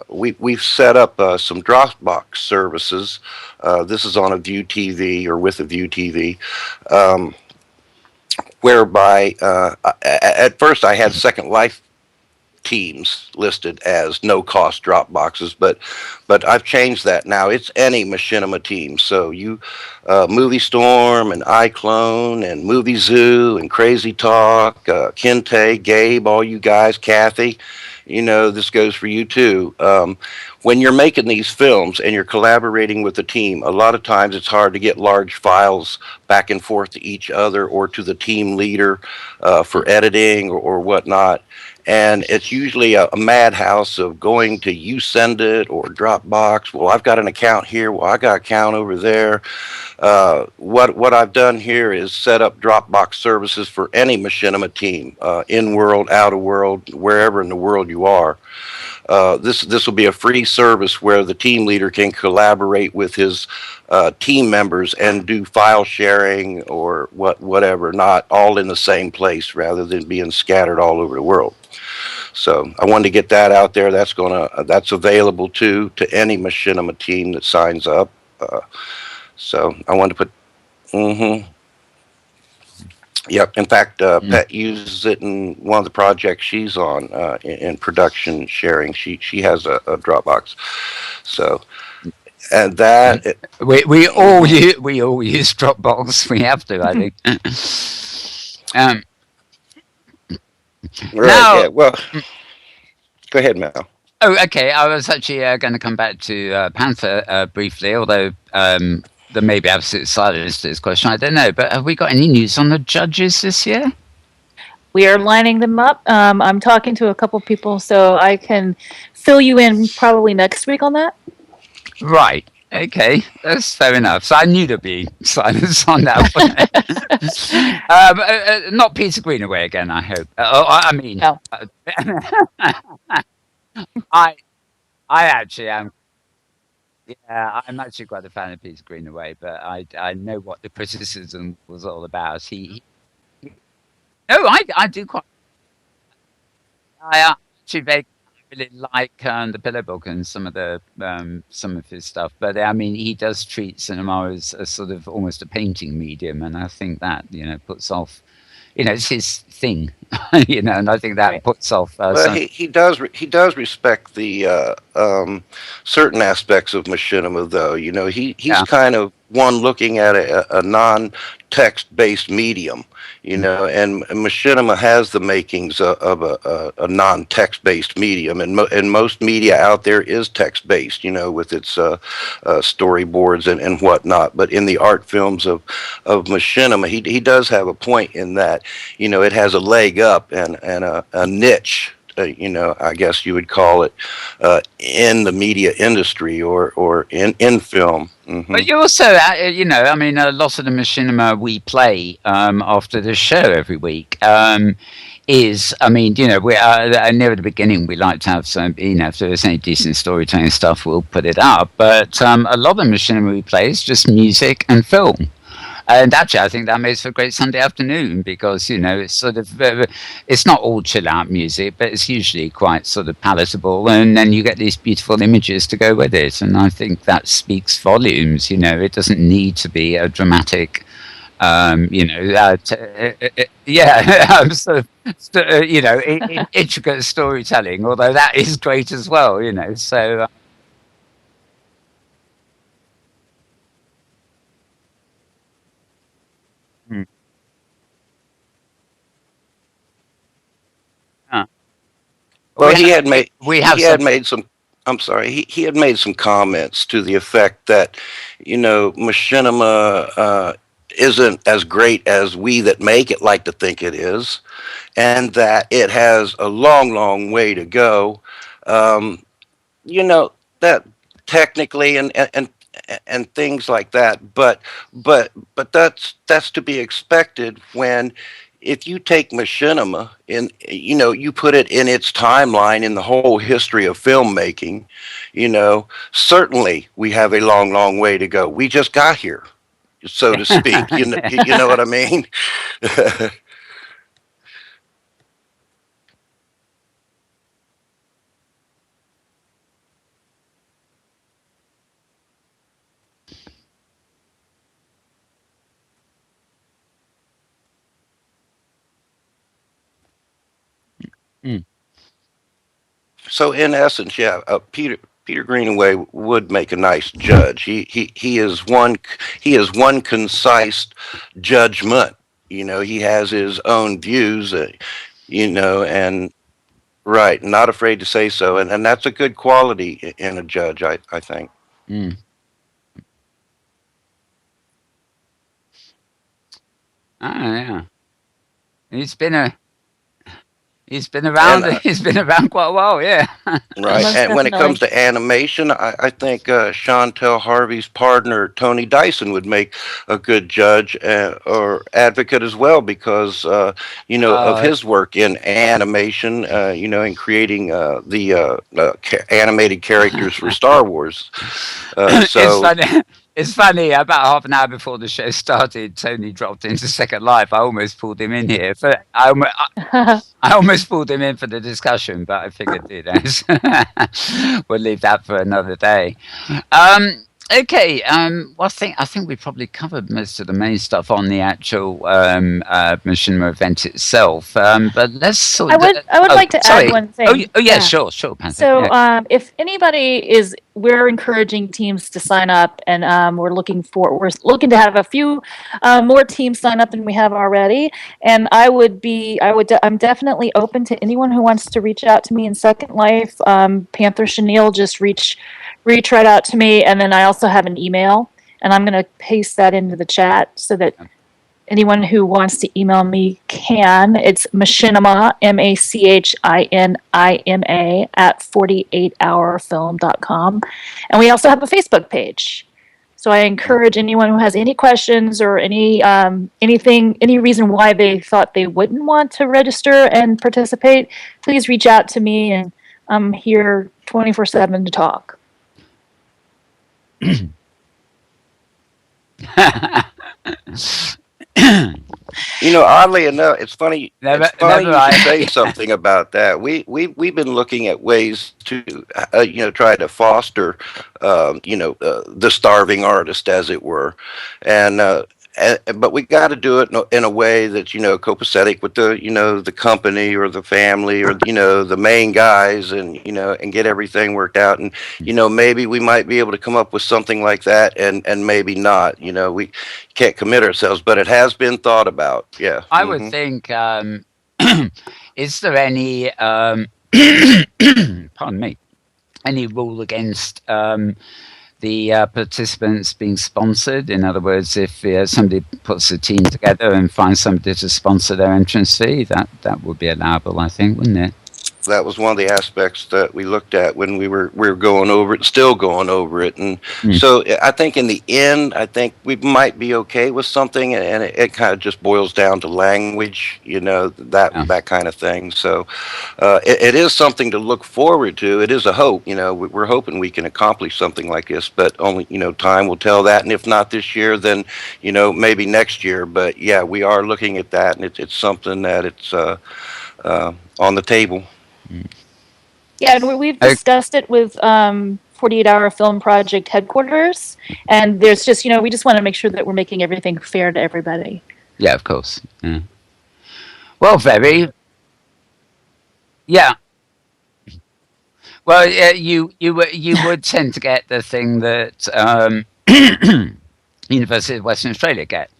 we've set up some Dropbox services. This is on a View TV or with a View TV, whereby at first I had Second Life teams listed as no-cost drop boxes, but I've changed that now. It's any Machinima team. So you, Movie Storm and iClone and Movie Zoo and Crazy Talk, Kente, Gabe, all you guys, Kathy, this goes for you too. When you're making these films and you're collaborating with the team, a lot of times it's hard to get large files back and forth to each other or to the team leader for editing or whatnot. And it's usually a madhouse of going to you send it or Dropbox. Well, I've got an account here. Well, I got an account over there. What I've done here is set up Dropbox services for any Machinima team, in world, out of world, wherever in the world you are. This will be a free service where the team leader can collaborate with his team members and do file sharing or whatever, not all in the same place rather than being scattered all over the world. So I wanted to get that out there. That's available to any Machinima team that signs up. So I wanted to put. Yep. In fact, Pet uses it in one of the projects she's on in production sharing. She has a Dropbox. So, and that we all use Dropbox. We have to, I think. Right. Now, yeah. Well, go ahead, Mel. Oh, okay. I was actually going to come back to Panther briefly, although there may be absolute silence to this question. I don't know. But have we got any news on the judges this year? We are lining them up. I'm talking to a couple people, so I can fill you in probably next week on that. Right. Okay. That's fair enough. So I knew there'd be silence on that one. Not Peter Greenaway again, I hope. I mean, No. I actually am. Yeah, I'm actually quite a fan of Peter Greenaway, but I know what the criticism was all about. I do quite. I actually very really like the Pillow Book and some of his stuff, but I mean, he does treat cinema as a sort of almost a painting medium, and I think that puts off. It's his thing, and I think that puts off. Well, he does respect the certain aspects of machinima, though. He's Yeah. kind of one looking at a non-text based medium. And machinima has the makings of a non-text based medium, and most media out there is text based. With its storyboards and whatnot. But in the art films of machinima, he does have a point in that it has a leg up and a niche. I guess you would call it in the media industry or in film. Mm-hmm. But you also, I mean, a lot of the machinima we play after the show every week is, I mean, we near the beginning we like to have some, if there's any decent storytelling stuff, we'll put it up. But a lot of the machinima we play is just music and film. And actually, I think that makes for a great Sunday afternoon because, it's sort of, it's not all chill out music, but it's usually quite sort of palatable. And then you get these beautiful images to go with it. And I think that speaks volumes. It doesn't need to be a dramatic, intricate storytelling, although that is great as well, so. Well, he had made some. I'm sorry. He had made some comments to the effect that, machinima isn't as great as we that make it like to think it is, and that it has a long, long way to go. That technically and things like that, but that's to be expected when. If you take machinima and you put it in its timeline in the whole history of filmmaking, certainly we have a long, long way to go. We just got here, so to speak. You know what I mean? Mm. So in essence, yeah, Peter Greenaway would make a nice judge. He is one concise judgment. He has his own views. And right, not afraid to say so, and that's a good quality in a judge, I think. Mm. Oh yeah, he's been a He's been around. He's been around quite a while, yeah. Right, and when it comes to animation, I think Chantel Harvey's partner Tony Dyson would make a good judge or advocate as well, because of his work in animation, in creating the animated characters for Star Wars. So. It's funny, about half an hour before the show started, Tony dropped into Second Life. I almost pulled him in here. I almost pulled him in for the discussion, but I figured, we'll leave that for another day. Okay, well, I think we probably covered most of the main stuff on the actual Machinma event itself. But let's sort of... I would like to add one thing. Oh yeah, sure, Panther. So, if anybody we're encouraging teams to sign up, and we're looking to have a few more teams sign up than we have already. And I'm definitely open to anyone who wants to reach out to me in Second Life. Panther Chenille just reach right out to me, and then I also have an email, and I'm going to paste that into the chat so that anyone who wants to email me can. It's Machinima, MACHINIMA @48hourfilm.com, and we also have a Facebook page. So I encourage anyone who has any questions or any reason why they thought they wouldn't want to register and participate, please reach out to me, and I'm here 24/7 to talk. Oddly enough, it's funny. Never, It's funny never you should mind. say something about that. We've been looking at ways to, try to foster, the starving artist, as it were, and. But we got to do it in a way that's copacetic with the company or the family or the main guys, and get everything worked out. And maybe we might be able to come up with something like that, and maybe not. We can't commit ourselves, but it has been thought about. Yeah. I would think, is there any, pardon me, any rule against the participants being sponsored? In other words, if somebody puts a team together and finds somebody to sponsor their entrance fee, that would be allowable, I think, wouldn't it? That was one of the aspects that we looked at when we were going over it, still going over it. And so I think in the end, I think we might be okay with something, and it kind of just boils down to language, that kind of thing. So it is something to look forward to. It is a hope. We're hoping we can accomplish something like this, but only time will tell that. And if not this year, then maybe next year. But yeah, we are looking at that, and it's something that it's on the table. Yeah, and we've discussed it with 48 Hour Film Project headquarters, and there's just, we just want to make sure that we're making everything fair to everybody. Yeah, of course. Yeah. Well, yeah. Well, yeah, you would tend to get the thing that University of Western Australia get.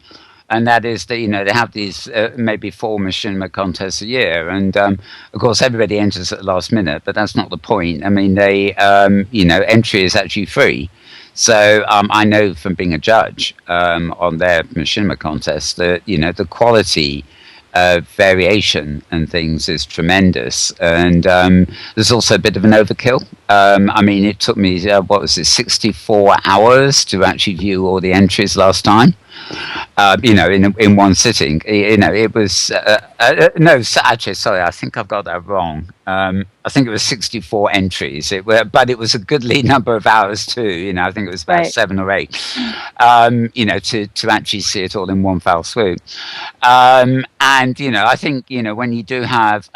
And that is that, they have these maybe 4 Machinma contests a year. And, of course, everybody enters at the last minute, but that's not the point. I mean, entry is actually free. So I know from being a judge on their Machinma contest that, the quality variation and things is tremendous. And there's also a bit of an overkill. I mean, it took me, 64 hours to actually view all the entries last time. In one sitting. It was no. Actually, sorry, I think I've got that wrong. I think it was 64 entries. But it was a goodly number of hours too. I think it was about 7 or 8. To actually see it all in one foul swoop. And I think when you do have,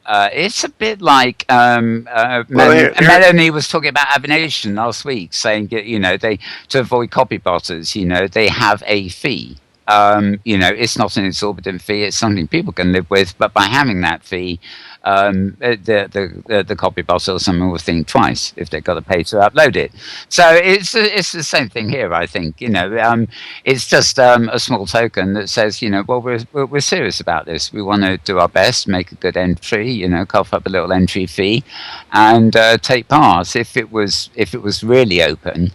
it's a bit like Melanie was talking about Avination last week, saying that they, to avoid copy botters, they have a fee. It's not an exorbitant fee; it's something people can live with. But by having that fee, the copy boss or someone will think twice if they've got to pay to upload it. So it's the same thing here. I think it's just a small token that says well, we're serious about this. We want to do our best, make a good entry, cough up a little entry fee, and take part. If it was really open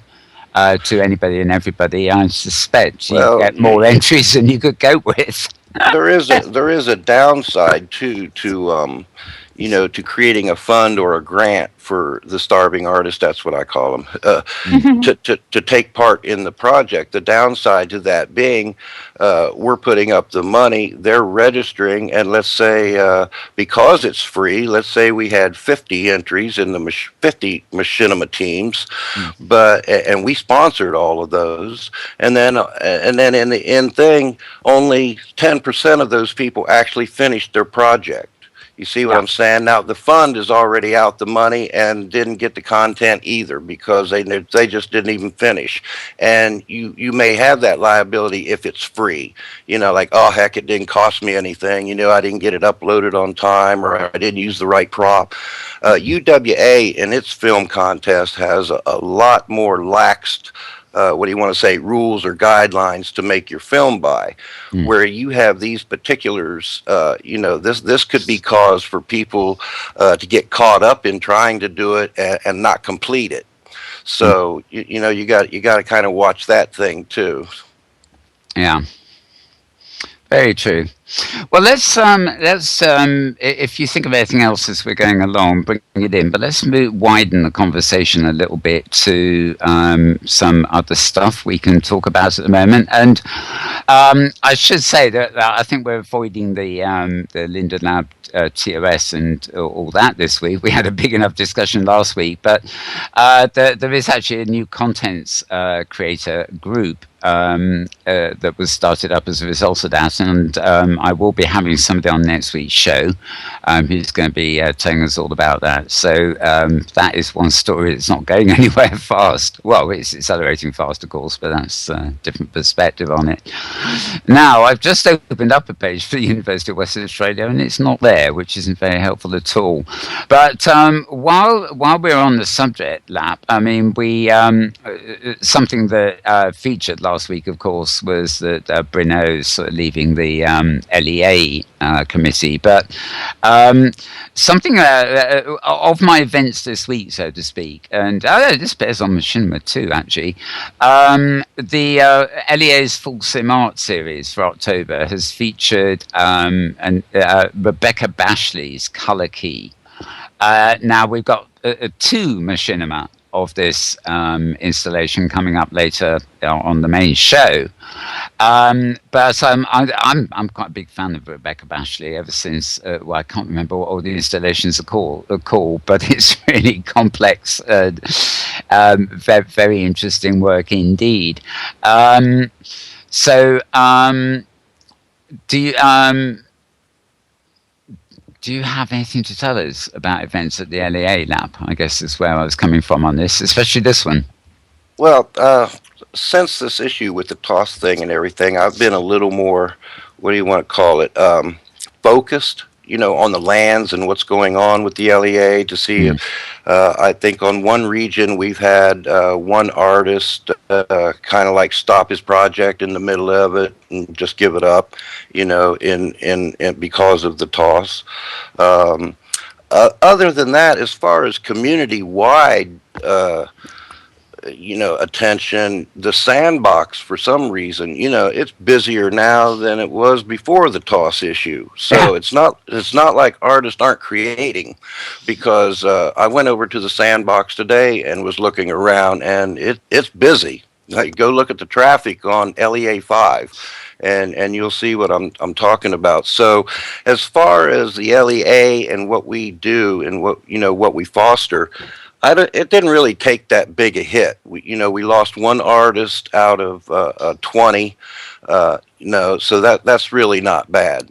to anybody and everybody, I suspect you get more entries than you could go with. there is a downside to creating a fund or a grant for the starving artist. That's what I call them, to take part in the project. The downside to that being, we're putting up the money, they're registering, and let's say because it's free, let's say we had 50 entries in the 50 Machinima teams, and we sponsored all of those, and then in the end thing, only 10% of those people actually finished their project. You see what I'm saying? Now, the fund is already out the money and didn't get the content either because they just didn't even finish. And you may have that liability if it's free. Like, oh, heck, it didn't cost me anything. I didn't get it uploaded on time, or I didn't use the right prop. UWA in its film contest has a lot more laxed rules or guidelines to make your film by, where you have these particulars. This could be cause for people to get caught up in trying to do it and not complete it. So you got to kind of watch that thing too. Yeah. Very true. Well, let's if you think of anything else as we're going along, bring it in. But let's widen the conversation a little bit to some other stuff we can talk about at the moment. And I should say that I think we're avoiding the Linden Lab TOS and all that this week. We had a big enough discussion last week, but there is actually a new contents creator group that was started up as a result of that, and I will be having somebody on next week's show who's going to be telling us all about that. So that is one story that's not going anywhere fast. Well, it's accelerating fast, of course, but that's a different perspective on it. Now, I've just opened up a page for the University of Western Australia, and it's not there, which isn't very helpful at all. But while we're on the subject, Lap, I mean, we something that featured last week, of course, was that Brino's sort of leaving the LEA committee. But something of my events this week, so to speak, and this bears on Machinma too, actually. The LEA's Full Sim Art series for October has featured Rebecca Bashley's Color Key. Now we've got two Machinima of this installation coming up later on the main show. But I'm quite a big fan of Rebecca Bashley ever since, well, I can't remember what all the installations are called, but it's really complex, very, very interesting work indeed. Do you have anything to tell us about events at the LEA Lab? I guess is where I was coming from on this, especially this one. Well, since this issue with the toss thing and everything, I've been a little more, what do you want to call it, focused, on the lands and what's going on with the LEA to see if, I think on one region we've had one artist kind of like stop his project in the middle of it and just give it up, in because of the toss. Other than that, as far as community-wide attention, the sandbox for some reason, it's busier now than it was before the toss issue. So it's not like artists aren't creating, because I went over to the sandbox today and was looking around, and it's busy. Like, go look at the traffic on LEA 5. And you'll see what I'm talking about. So, as far as the LEA and what we do and what we foster, it didn't really take that big a hit. We lost one artist out of 20. So that's really not bad.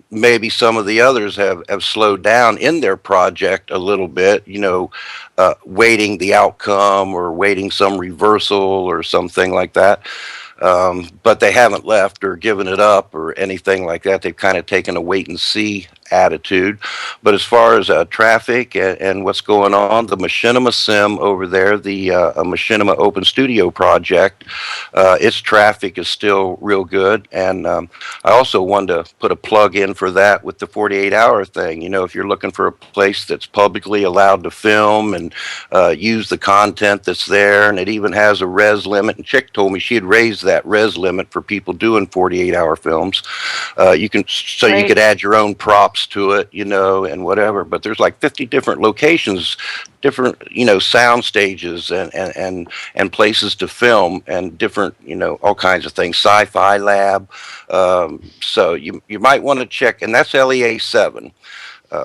Maybe some of the others have slowed down in their project a little bit, waiting the outcome or waiting some reversal or something like that. But they haven't left or given it up or anything like that. They've kind of taken a wait and see attitude. But as far as traffic and what's going on, the Machinima Sim over there, the Machinima Open Studio project, its traffic is still real good. And I also wanted to put a plug in for that with the 48-hour thing. If you're looking for a place that's publicly allowed to film and use the content that's there, and it even has a res limit. And Chick told me she had raised that res limit for people doing 48-hour films. You could add your own props to it, and whatever. But there's like 50 different locations, different, sound stages and places to film, and different, all kinds of things. Sci-Fi Lab. So you might want to check, and that's LEA 7.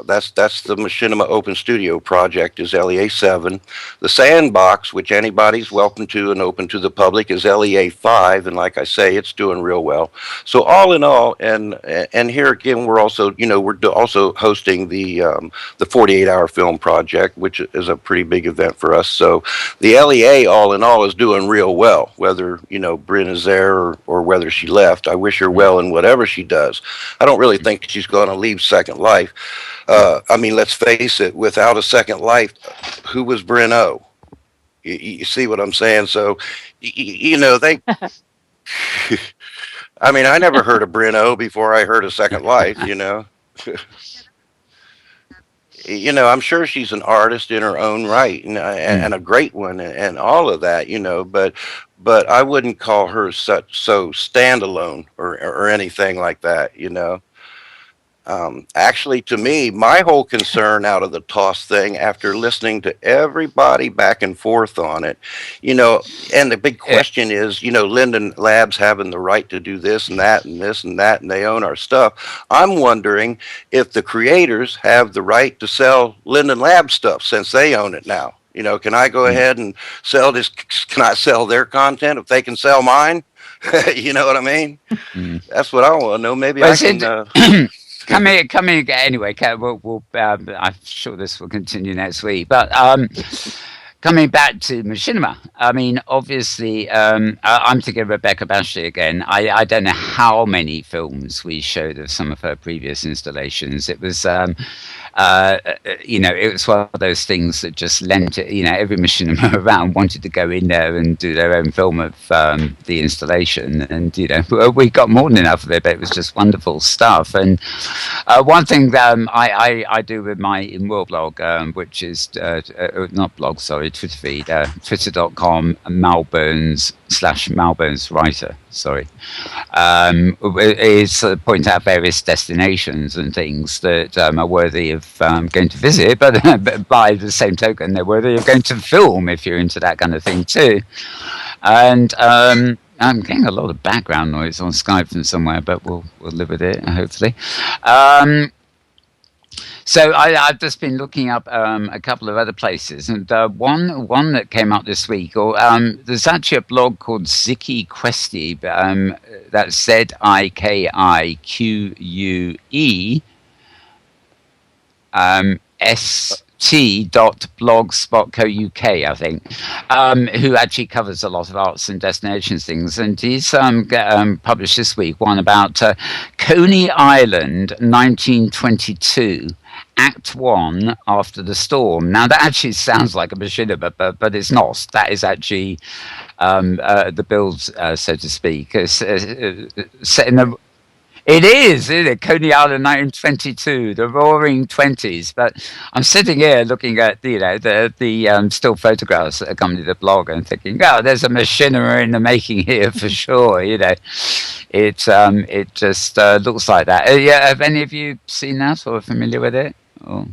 That's the Machinima Open Studio project is LEA 7. The Sandbox, which anybody's welcome to and open to the public, is LEA 5, and like I say, it's doing real well. So all in all, and here again, we're also hosting the 48-hour film project, which is a pretty big event for us. So the LEA, all in all, is doing real well. Whether Bryn is there or whether she left, I wish her well in whatever she does. I don't really think she's going to leave Second Life. Let's face it, without a Second Life, who was Brino? You see what I'm saying? So, they... I never heard of Brino before I heard of Second Life, I'm sure she's an artist in her own right, and a great one, and all of that, but I wouldn't call her so standalone or anything like that, Actually, to me, my whole concern out of the toss thing, after listening to everybody back and forth on it, and the big question is, Linden Labs having the right to do this and that and this and that, and they own our stuff. I'm wondering if the creators have the right to sell Linden Labs stuff since they own it now. You know, can I go ahead and sell this? Can I sell their content if they can sell mine? You know what I mean? That's what I want to know. Maybe Well, I can. coming anyway. I'm sure this will continue next week. But coming back to Machinima, I mean, obviously, I'm thinking of Rebecca Bashley again. I don't know how many films we showed of some of her previous installations. It was, it was one of those things that just lent it. You know, every Machinima around wanted to go in there and do their own film of the installation, and we got more than enough of it. But it was just wonderful stuff. And one thing that I do with my Inworld blog, which is not blog, sorry, Twitter feed, twitter.com Malburns/Malburns writer, sorry, is point out various destinations and things that are worthy of going to visit, but by the same token, they're worthy of going to film if you're into that kind of thing too. And I'm getting a lot of background noise on Skype from somewhere, but we'll live with it, hopefully. So I've just been looking up a couple of other places, and one that came up this week, there's actually a blog called Ziki Questy, that's ZIKIQUE st.blogspot.co.uk, I think, who actually covers a lot of arts and destinations things, and he's published this week one about Coney Island 1922 Act 1 After the Storm. Now that actually sounds like a machinima, but it's not. That is actually the build, so to speak. It's set in the... It is, isn't it? Coney Island 1922, the Roaring Twenties. But I'm sitting here looking at the still photographs that accompany the blog and thinking, oh, there's a machinima in the making here for sure. It just looks like that. Yeah, have any of you seen that or are familiar with it? Oh.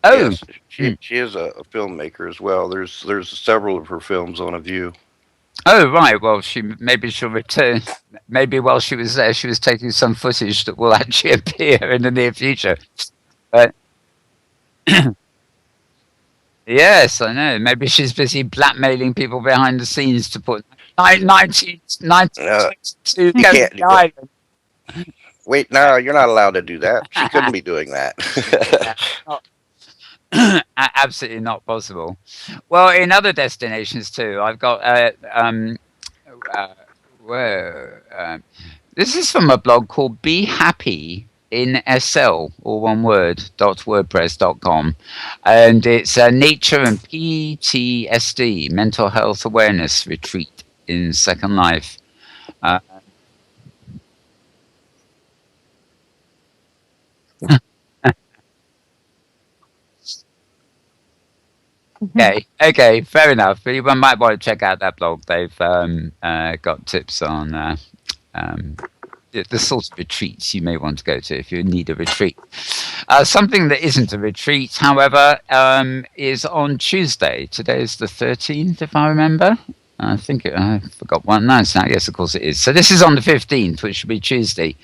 Oh, yes, she is a filmmaker as well. There's several of her films on a view. Oh right, well maybe she'll return. Maybe while she was there, she was taking some footage that will actually appear in the near future. But yes, I know. Maybe she's busy blackmailing people behind the scenes to put 1922 Island. Wait, no, you're not allowed to do that. She couldn't be doing that. Absolutely not possible. Well, in other destinations too, I've got this is from a blog called Be Happy in SL, or one word, .wordpress.com, and it's a nature and PTSD mental health awareness retreat in Second Life. Okay, fair enough. But you might want to check out that blog. They've got tips on the sorts of retreats you may want to go to if you need a retreat. Something that isn't a retreat, however, is on Tuesday. Today is the 13th, if I remember. I think I forgot one. No, yes, of course it is. So this is on the 15th, which will be Tuesday.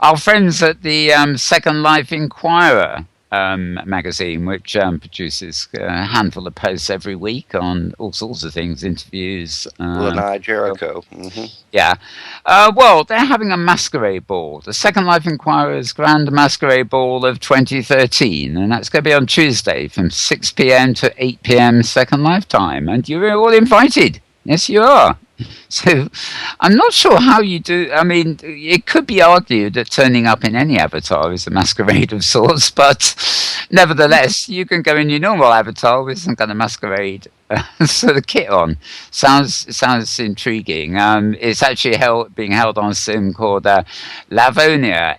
Our friends at the Second Life Inquirer magazine, which produces a handful of posts every week on all sorts of things, interviews. Lanai Jericho. Yeah. Well, they're having a masquerade ball, the Second Life Inquirer's Grand Masquerade Ball of 2013, and that's going to be on Tuesday from 6 p.m. to 8 p.m. Second Life time, and you're all invited. Yes, you are. So I'm not sure how you do. I mean, it could be argued that turning up in any avatar is a masquerade of sorts, but nevertheless, you can go in your normal avatar with some kind of masquerade sort of kit on. Sounds intriguing. It's actually being held on a sim called Lavonia, Lavonia,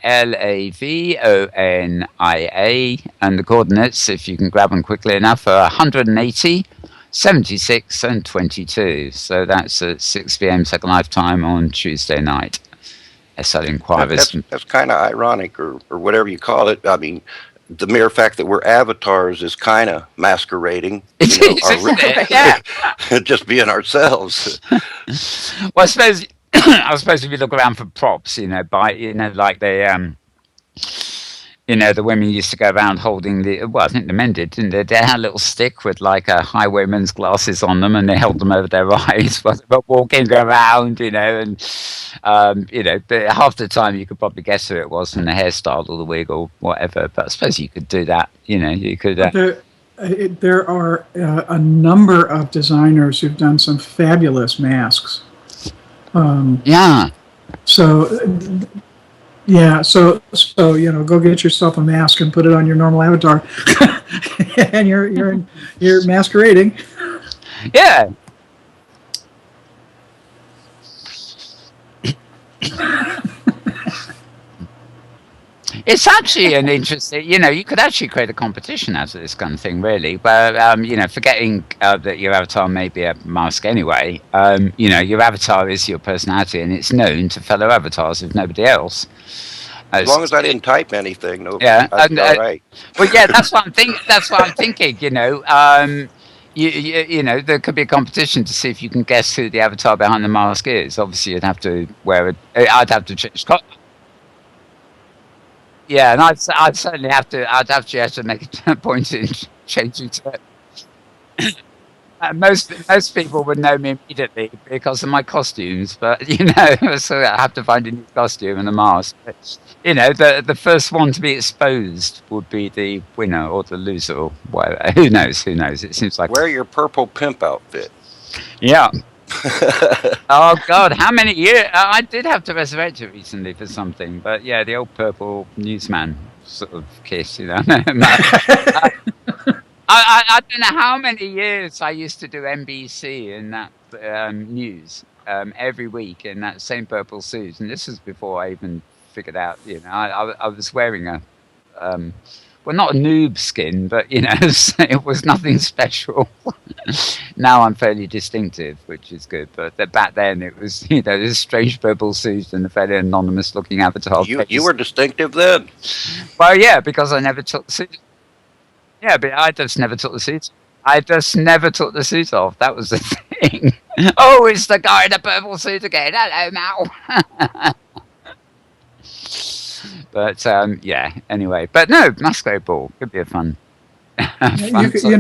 and the coordinates, if you can grab them quickly enough, are 180. 76 and 22. So that's at 6 p.m. Second Life time on Tuesday night. SL Inquirers. That's kind of ironic, or whatever you call it. I mean, the mere fact that we're avatars is kind of masquerading. It is, isn't it? Yeah. Just being ourselves. Well, I suppose I suppose if you look around for props, like the women used to go around holding I think the men did, didn't they? They had a little stick with like a highwayman's glasses on them, and they held them over their eyes while they were walking around, and but half the time you could probably guess who it was from the hairstyle or the wig or whatever. But I suppose you could do that. You could. There are a number of designers who've done some fabulous masks. Yeah. So, go get yourself a mask and put it on your normal avatar, and you're masquerading. Yeah. It's actually an interesting, you could actually create a competition out of this kind of thing, really. But, forgetting that your avatar may be a mask anyway, your avatar is your personality and it's known to fellow avatars if nobody else. As long as I didn't type anything, no. Yeah. I'd be all right. Well, yeah, that's what I'm thinking. That's what I'm thinking, there could be a competition to see if you can guess who the avatar behind the mask is. Obviously, you'd have to I'd have to change. Yeah, and I'd certainly have to. I'd actually have to make a point in changing to it. Most people would know me immediately because of my costumes, but so I have to find a new costume and a mask. But, the first one to be exposed would be the winner or the loser or whatever. Who knows? Who knows? It seems like wear your purple pimp outfit. Yeah. Oh God, how many years? I did have to resurrect it recently for something, but yeah, the old purple newsman sort of kiss, I don't know how many years I used to do NBC in that news every week in that same purple suit, and this was before I even figured out. I was wearing a not a noob skin, but it was nothing special. Now I'm fairly distinctive, which is good. But back then it was, this strange purple suit and a fairly anonymous looking avatar. You were distinctive then? Well, yeah, because I never took the suit. Yeah, but I just never took the suit. I just never took the suit off. That was the thing. Oh, it's the guy in the purple suit again. Hello, Mal. But anyway. But no, Masquerade Ball could be a fun.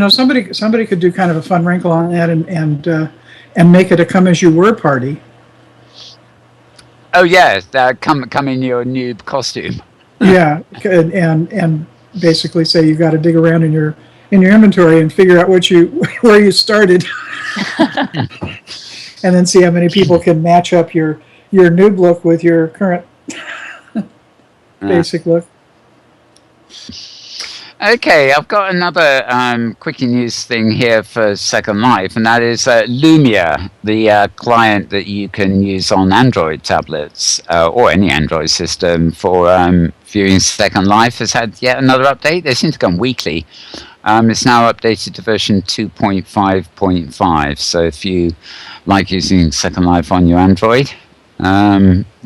Somebody could do kind of a fun wrinkle on that and make it a come as you were party. Oh yeah, come in your noob costume. Yeah, and basically say you've got to dig around in your inventory and figure out where you started, and then see how many people can match up your noob look with your current basic look. Okay, I've got another quickie news thing here for Second Life, and that is Lumia, the client that you can use on Android tablets or any Android system for viewing Second Life, has had yet another update. They seem to come weekly. It's now updated to version 2.5.5, so if you like using Second Life on your Android,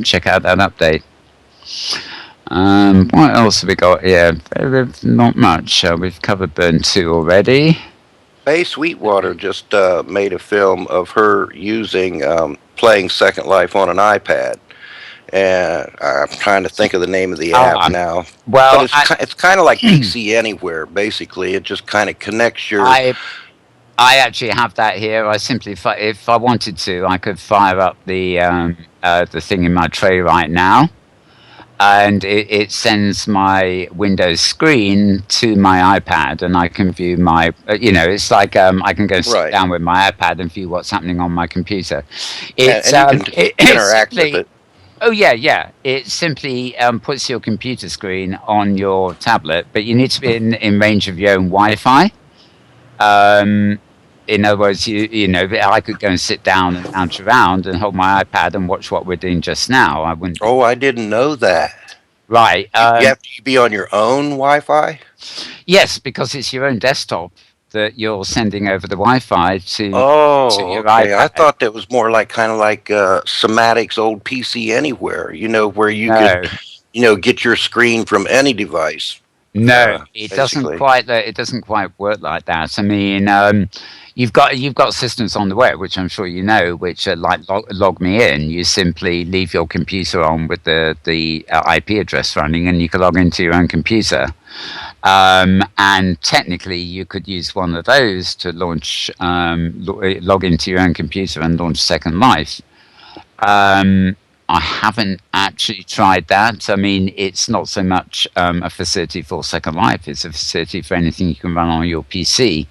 check out that update. What else have we got here? Not much. We've covered Burn 2 already. Faye Sweetwater just made a film of her playing Second Life on an iPad. And I'm trying to think of the name of the app now. Well, but it's kind of like PC Anywhere, basically. It just kind of connects your... I actually have that here. I simply, if I wanted to, I could fire up the thing in my tray right now. And it sends my Windows screen to my iPad, and I can view my, it's like I can go sit down with my iPad and view what's happening on my computer. It's, and you can interact with it. Oh, yeah. It simply puts your computer screen on your tablet, but you need to be in range of your own Wi-Fi. In other words, I could go and sit down and lounge around and hold my iPad and watch what we're doing just now. I wouldn't. Oh, I didn't know that. Right. You have to be on your own Wi-Fi? Yes, because it's your own desktop that you're sending over the Wi-Fi to your okay. iPad. I thought that was more like Somatic's old PC Anywhere, where you could, get your screen from any device. No, it doesn't basically. quite. It doesn't quite work like that. I mean, you've got systems on the web, which I'm sure you know, which are like log me in. You simply leave your computer on with the IP address running, and you can log into your own computer. And technically, you could use one of those to launch, log into your own computer and launch Second Life. I haven't actually tried that. I mean, it's not so much a facility for Second Life; it's a facility for anything you can run on your PC.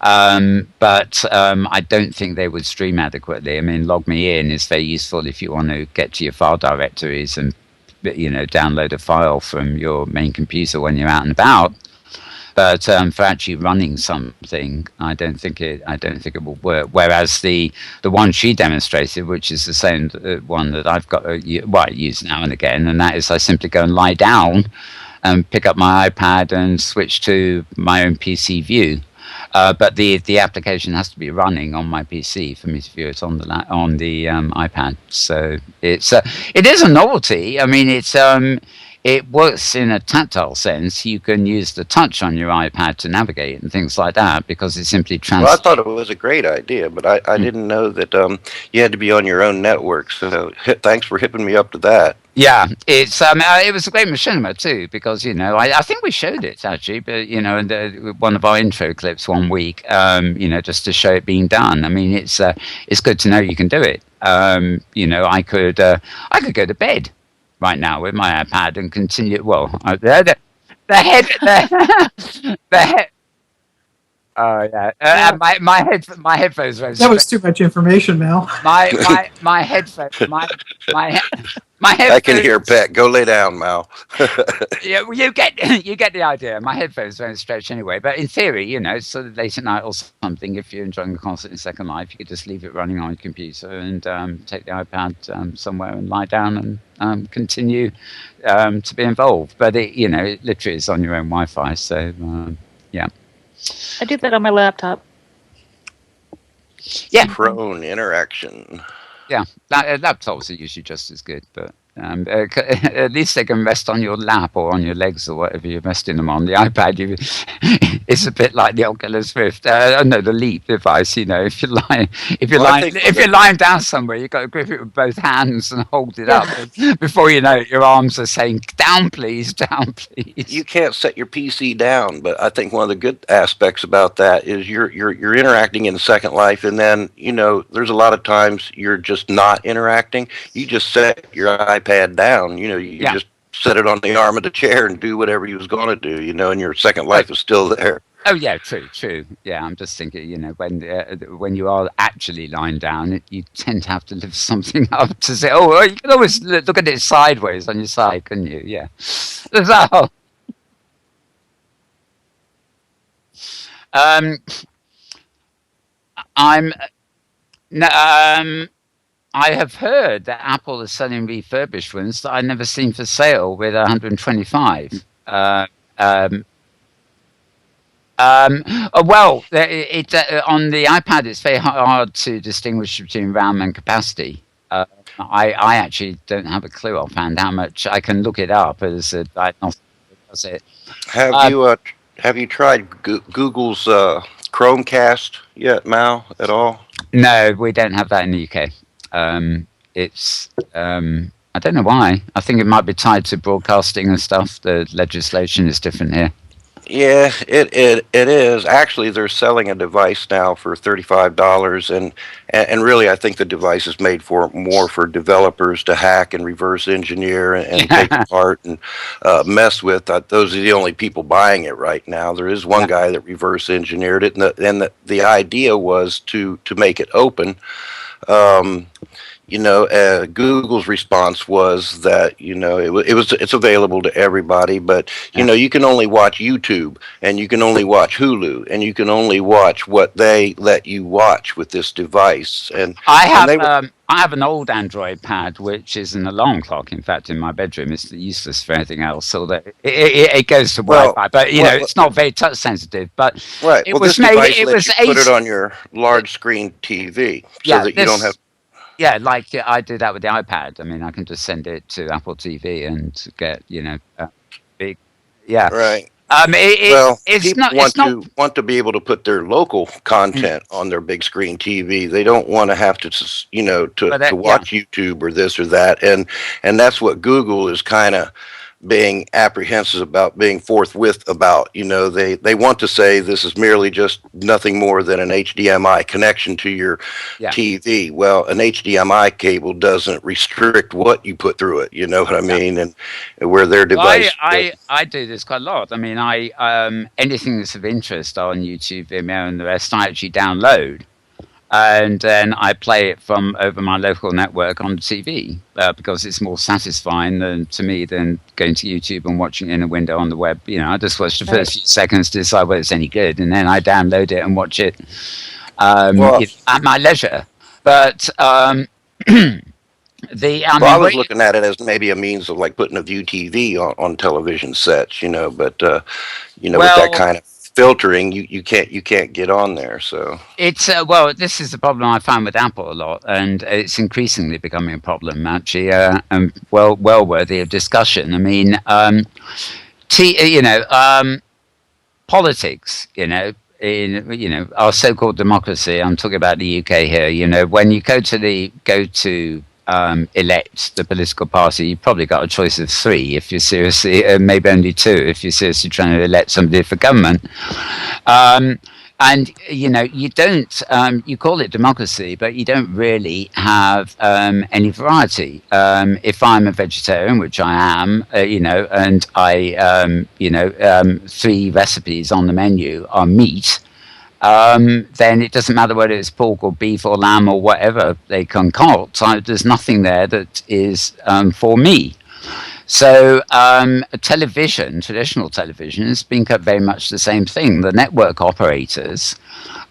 But I don't think they would stream adequately. I mean, Log Me In is very useful if you want to get to your file directories and download a file from your main computer when you're out and about. But for actually running something, I don't think it will work. Whereas the one she demonstrated, which is the same one that I've got, I use now and again, and that is I simply go and lie down and pick up my iPad and switch to my own PC view. But the application has to be running on my PC for me to view it on the iPad. So it is a novelty. I mean, it works in a tactile sense. You can use the touch on your iPad to navigate and things like that because it simply Well, I thought it was a great idea, but I didn't know that you had to be on your own network. So thanks for hipping me up to that. Yeah, it was a great machinima too because I think we showed it actually, but in one of our intro clips one week, just to show it being done. I mean, it's good to know you can do it. I could go to bed right now with my iPad and continue. Well, the head. Oh yeah, my headphones. That was too much information, Mel. My headphones. My headphones. I can hear Pet. Go lay down, Mal. Yeah, well, you get the idea. My headphones don't stretch anyway, but in theory, it's sort of late at night or something. If you're enjoying the concert in Second Life, you could just leave it running on your computer and take the iPad somewhere and lie down and continue to be involved. But it literally is on your own Wi-Fi. So yeah. I do that on my laptop. Yeah. Prone interaction. Yeah, laptops are usually just as good, but at least they can rest on your lap or on your legs or whatever you're resting them on. The iPad, it's a bit like the Oculus Rift. No, the Leap device. If you're lying down somewhere, you've got to grip it with both hands and hold it up. Before you know it, your arms are saying, "Down, please, down, please." You can't set your PC down, but I think one of the good aspects about that is you're interacting in Second Life, and then there's a lot of times you're just not interacting. You just set your iPad down. You just set it on the arm of the chair and do whatever you was going to do. And your Second Life is still there. Oh yeah, true. Yeah, I'm just thinking, when you are actually lying down, you tend to have to lift something up to say, oh, you can always look at it sideways on your side, couldn't you? Yeah. So, I have heard that Apple is selling refurbished ones that I've never seen for sale with 125. Well, on the iPad, it's very hard to distinguish between RAM and capacity. I actually don't have a clue offhand how much. I can look it up as a diagnostic. Does it? Have you tried Google's Chromecast yet, Mal, at all? No, we don't have that in the UK. It's I don't know why. I think it might be tied to broadcasting and stuff. The legislation is different here. Yeah, it is. Actually, they're selling a device now for $35, and really, I think the device is made more for developers to hack and reverse engineer and take apart and mess with. Those are the only people buying it right now. There is one guy that reverse engineered it, and the idea was to make it open. Google's response was that it's available to everybody, but you can only watch YouTube and you can only watch Hulu and you can only watch what they let you watch with this device. And I have an old Android pad which is an alarm clock. In fact, in my bedroom, it's useless for anything else. So that it goes to Wi-Fi, but it's not very touch sensitive. But right, this device lets you put it on your large screen TV so that you don't have. Yeah, like I do that with the iPad. I mean, I can just send it to Apple TV and get, big. Yeah. Right. It, Well, it's people not. It's not. want to be able to put their local Mm, content on their big screen TV. They don't want to have to, but to yeah. watch YouTube or this or that. And that's what Google is kind of being apprehensive about, being forthwith about. They want to say this is merely just nothing more than an HDMI connection to your Yeah. TV. Well, an HDMI cable doesn't restrict what you put through it. You know what I Yeah. mean? And where their Well, device. I do this quite a lot. I mean, I anything that's of interest on YouTube, Vimeo, and the rest, I actually download, and then I play it from over my local network on the TV because it's more satisfying to me than going to YouTube and watching it in a window on the web. I just watch the Right. first few seconds to decide whether it's any good, and then I download it and watch it Well, at my leisure. But I Well, I mean, was looking at it as maybe a means of like putting a View TV on television sets, but with that well, kind of filtering, you can't get on there. So it's well, this is the problem I find with Apple a lot, and it's increasingly becoming a problem actually, and well worthy of discussion. I mean, politics, in our so-called democracy. I'm talking about the UK here. When you go to elect the political party, you've probably got a choice of three if you're seriously, maybe only two if you're seriously trying to elect somebody for government. And you don't. You call it democracy, but you don't really have any variety. If I'm a vegetarian, which I am, and three recipes on the menu are meat, then it doesn't matter whether it's pork or beef or lamb or whatever they concoct. There's nothing there that is for me. So traditional television, has been very much the same thing. The network operators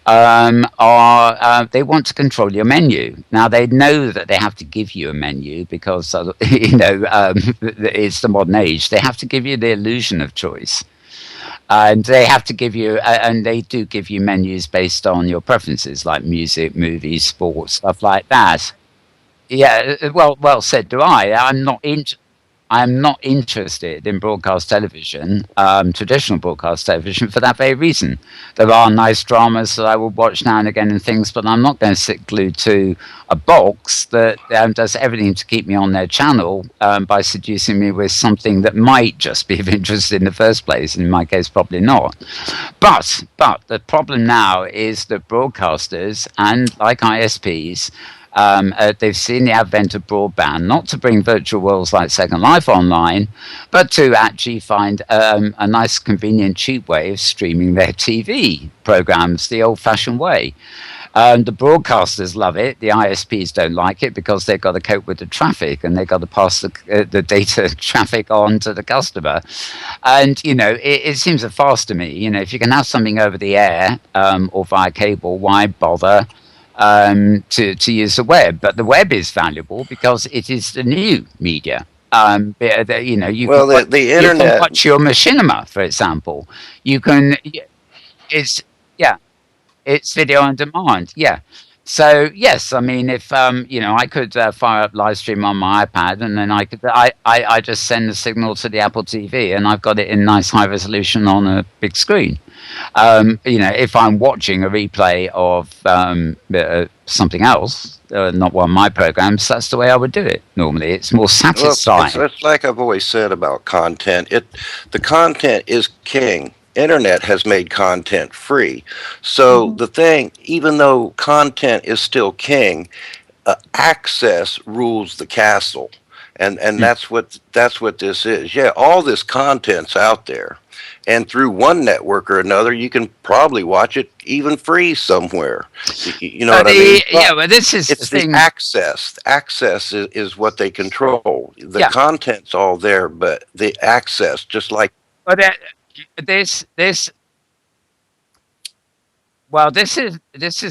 they want to control your menu. Now they know that they have to give you a menu because it's the modern age. They have to give you the illusion of choice. And they have to give you, and they do give you menus based on your preferences, like music, movies, sports, stuff like that. Yeah, well said. Do I? I'm not interested in broadcast television, traditional broadcast television, for that very reason. There are nice dramas that I will watch now and again and things, but I'm not going to sit glued to a box that does everything to keep me on their channel by seducing me with something that might just be of interest in the first place. In my case, probably not. But the problem now is that broadcasters and like ISPs, they've seen the advent of broadband, not to bring virtual worlds like Second Life online, but to actually find a nice, convenient, cheap way of streaming their TV programs the old-fashioned way. The broadcasters love it. The ISPs don't like it because they've got to cope with the traffic and they've got to pass the data traffic on to the customer. And, it seems a farce to me. If you can have something over the air or via cable, why bother to use the web? But the web is valuable because it is the new media. the You can internet. watch your Machinima, for example. You can, it's yeah, it's video on demand. Yeah. So yes, I mean, if I could fire up live stream on my iPad, and then I just send the signal to the Apple TV, and I've got it in nice high resolution on a big screen. If I'm watching a replay of something else, not one of my programs, that's the way I would do it. Normally, it's more Well, satisfying. it's like I've always said about content. The content is king. Internet has made content free. So Mhm. the thing, even though content is still king, access rules the castle, and that's what this is. Yeah, all this content's out there, and through one network or another, you can probably watch it even free somewhere. You know what I mean? But this is the It's the thing. access. Access is what they control. The Yeah, content's all there, but the access, just like but this well, this is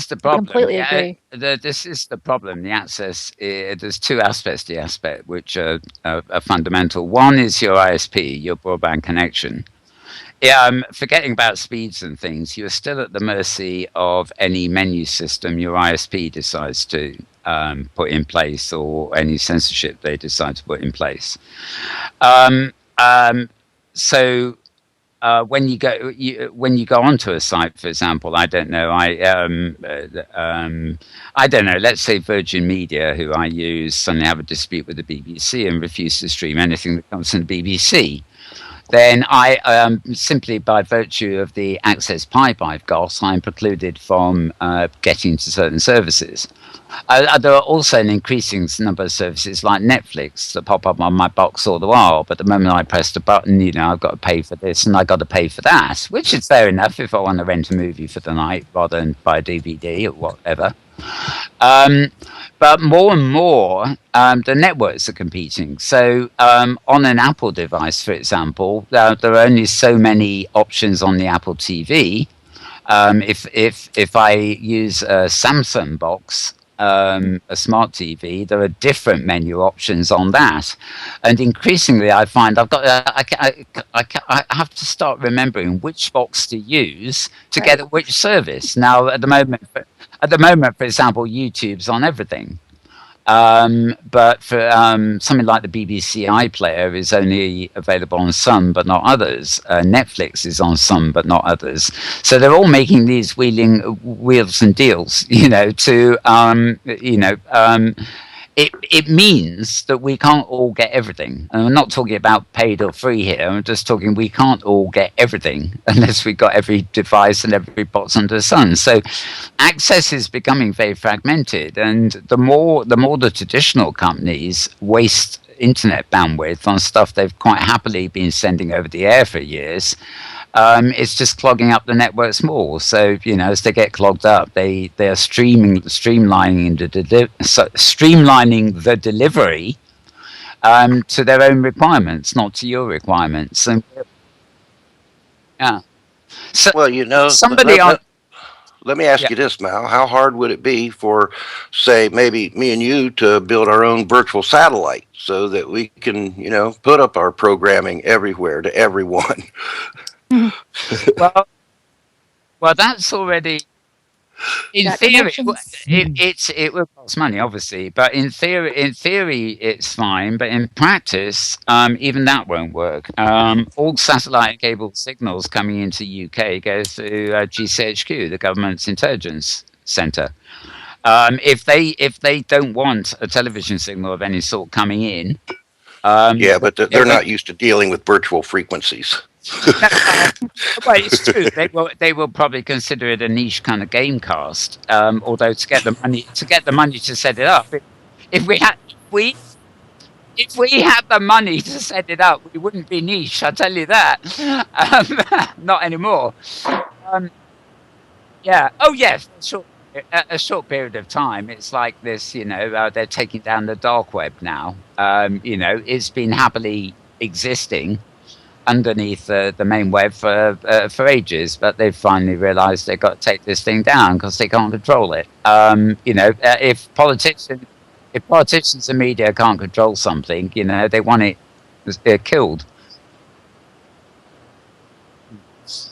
the I problem. completely agree. This is the problem. The access. There's two aspects to the aspect which are fundamental. One is your ISP, your broadband connection. Yeah, forgetting about speeds and things. You're still at the mercy of any menu system your ISP decides to put in place, or any censorship they decide to put in place. Um, um, so when you go onto a site, for example, I don't know, I don't know. Let's say Virgin Media, who I use, suddenly have a dispute with the BBC and refuse to stream anything that comes from the BBC. Then I simply by virtue of the access pipe I've got, I'm precluded from getting to certain services. There are also an increasing number of services like Netflix that pop up on my box all the while. But the moment I press the button, I've got to pay for this and I've got to pay for that, which is fair enough if I want to rent a movie for the night rather than buy a DVD or whatever. But more and more, the networks are competing. So on an Apple device, for example, there are only so many options on the Apple TV. If I use a Samsung box, a smart TV, there are different menu options on that, and increasingly I find I've got I have to start remembering which box to use to get which service. Now at the moment, for example, YouTube's on everything. But for something like the BBC iPlayer is only available on some but not others. Netflix is on some but not others. So they're all making these wheels and deals, to it means that we can't all get everything. And I'm not talking about paid or free here. I'm just talking we can't all get everything unless we've got every device and every box under the sun. So access is becoming very fragmented. And the more the traditional companies waste internet bandwidth on stuff they've quite happily been sending over the air for years, it's just clogging up the networks more. So as they get clogged up, they are streamlining the delivery to their own requirements, not to your requirements. And yeah, so well, somebody let me ask you this, Mal. How hard would it be for, say, maybe me and you to build our own virtual satellite so that we can, put up our programming everywhere to everyone? well, that's already in theory. It will cost money, obviously, but in theory, it's fine. But in practice, even that won't work. All satellite cable signals coming into UK go through GCHQ, the government's intelligence centre. If they don't want a television signal of any sort coming in, but they're not used to dealing with virtual frequencies. Well, it's true. They will probably consider it a niche kind of game cast. Although to get the money to set it up, if we had the money to set it up, we wouldn't be niche. I tell you that. Not anymore. Yeah. Oh yes. Sure. A short period of time. It's like this. They're taking down the dark web now. It's been happily existing underneath the main web for ages, but they've finally realised they've got to take this thing down because they can't control it. If politicians and media can't control something, they want it killed.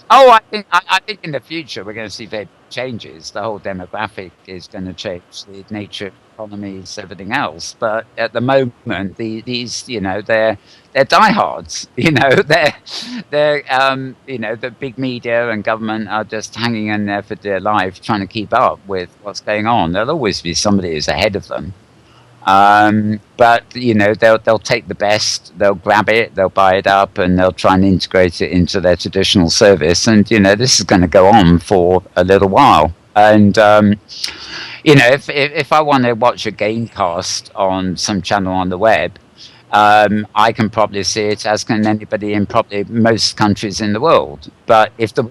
Oh, I think in the future we're going to see big changes. The whole demographic is going to change, the nature of economies, everything else. But at the moment, these they're diehards. They're the big media and government are just hanging in there for dear life, trying to keep up with what's going on. There'll always be somebody who's ahead of them. But they'll take the best, they'll grab it, they'll buy it up, and they'll try and integrate it into their traditional service. And this is going to go on for a little while. And if I want to watch a gamecast on some channel on the web, I can probably see it, as can anybody in probably most countries in the world. But if there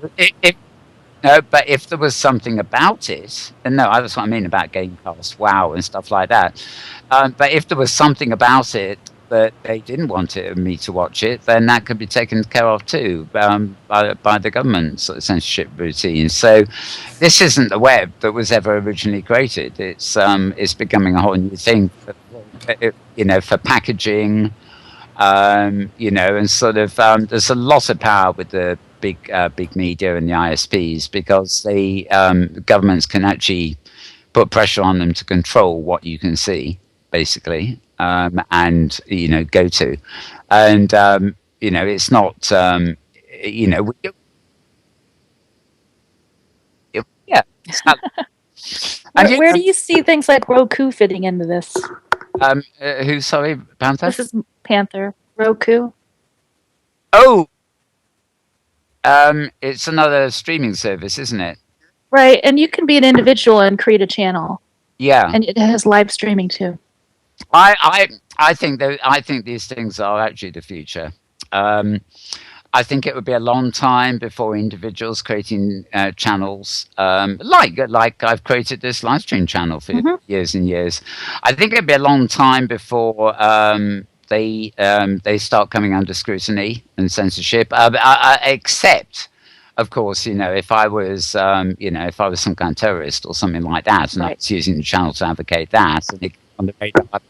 was something about it, and that's what I mean about Gamecast, WoW, and stuff like that. But if there was something about it that they didn't want me to watch it, then that could be taken care of too by the government sort of censorship routine. So this isn't the web that was ever originally created. It's becoming a whole new thing, for packaging, and sort of there's a lot of power with the big media and the ISPs because the governments can actually put pressure on them to control what you can see, basically, and go to, and it's not you know, yeah. Where do you see things like Roku fitting into this? Who? Sorry, Panther. This is Panther. Roku. Oh, it's another streaming service, isn't it? Right, and you can be an individual and create a channel. Yeah, and it has live streaming too. I think these things are actually the future. I think it would be a long time before individuals creating channels like I've created this live stream channel for years and years. I think it'd be a long time before they start coming under scrutiny and censorship. Except, of course, if I was some kind of terrorist or something like that, and I was using the channel to advocate that, and it on the radar,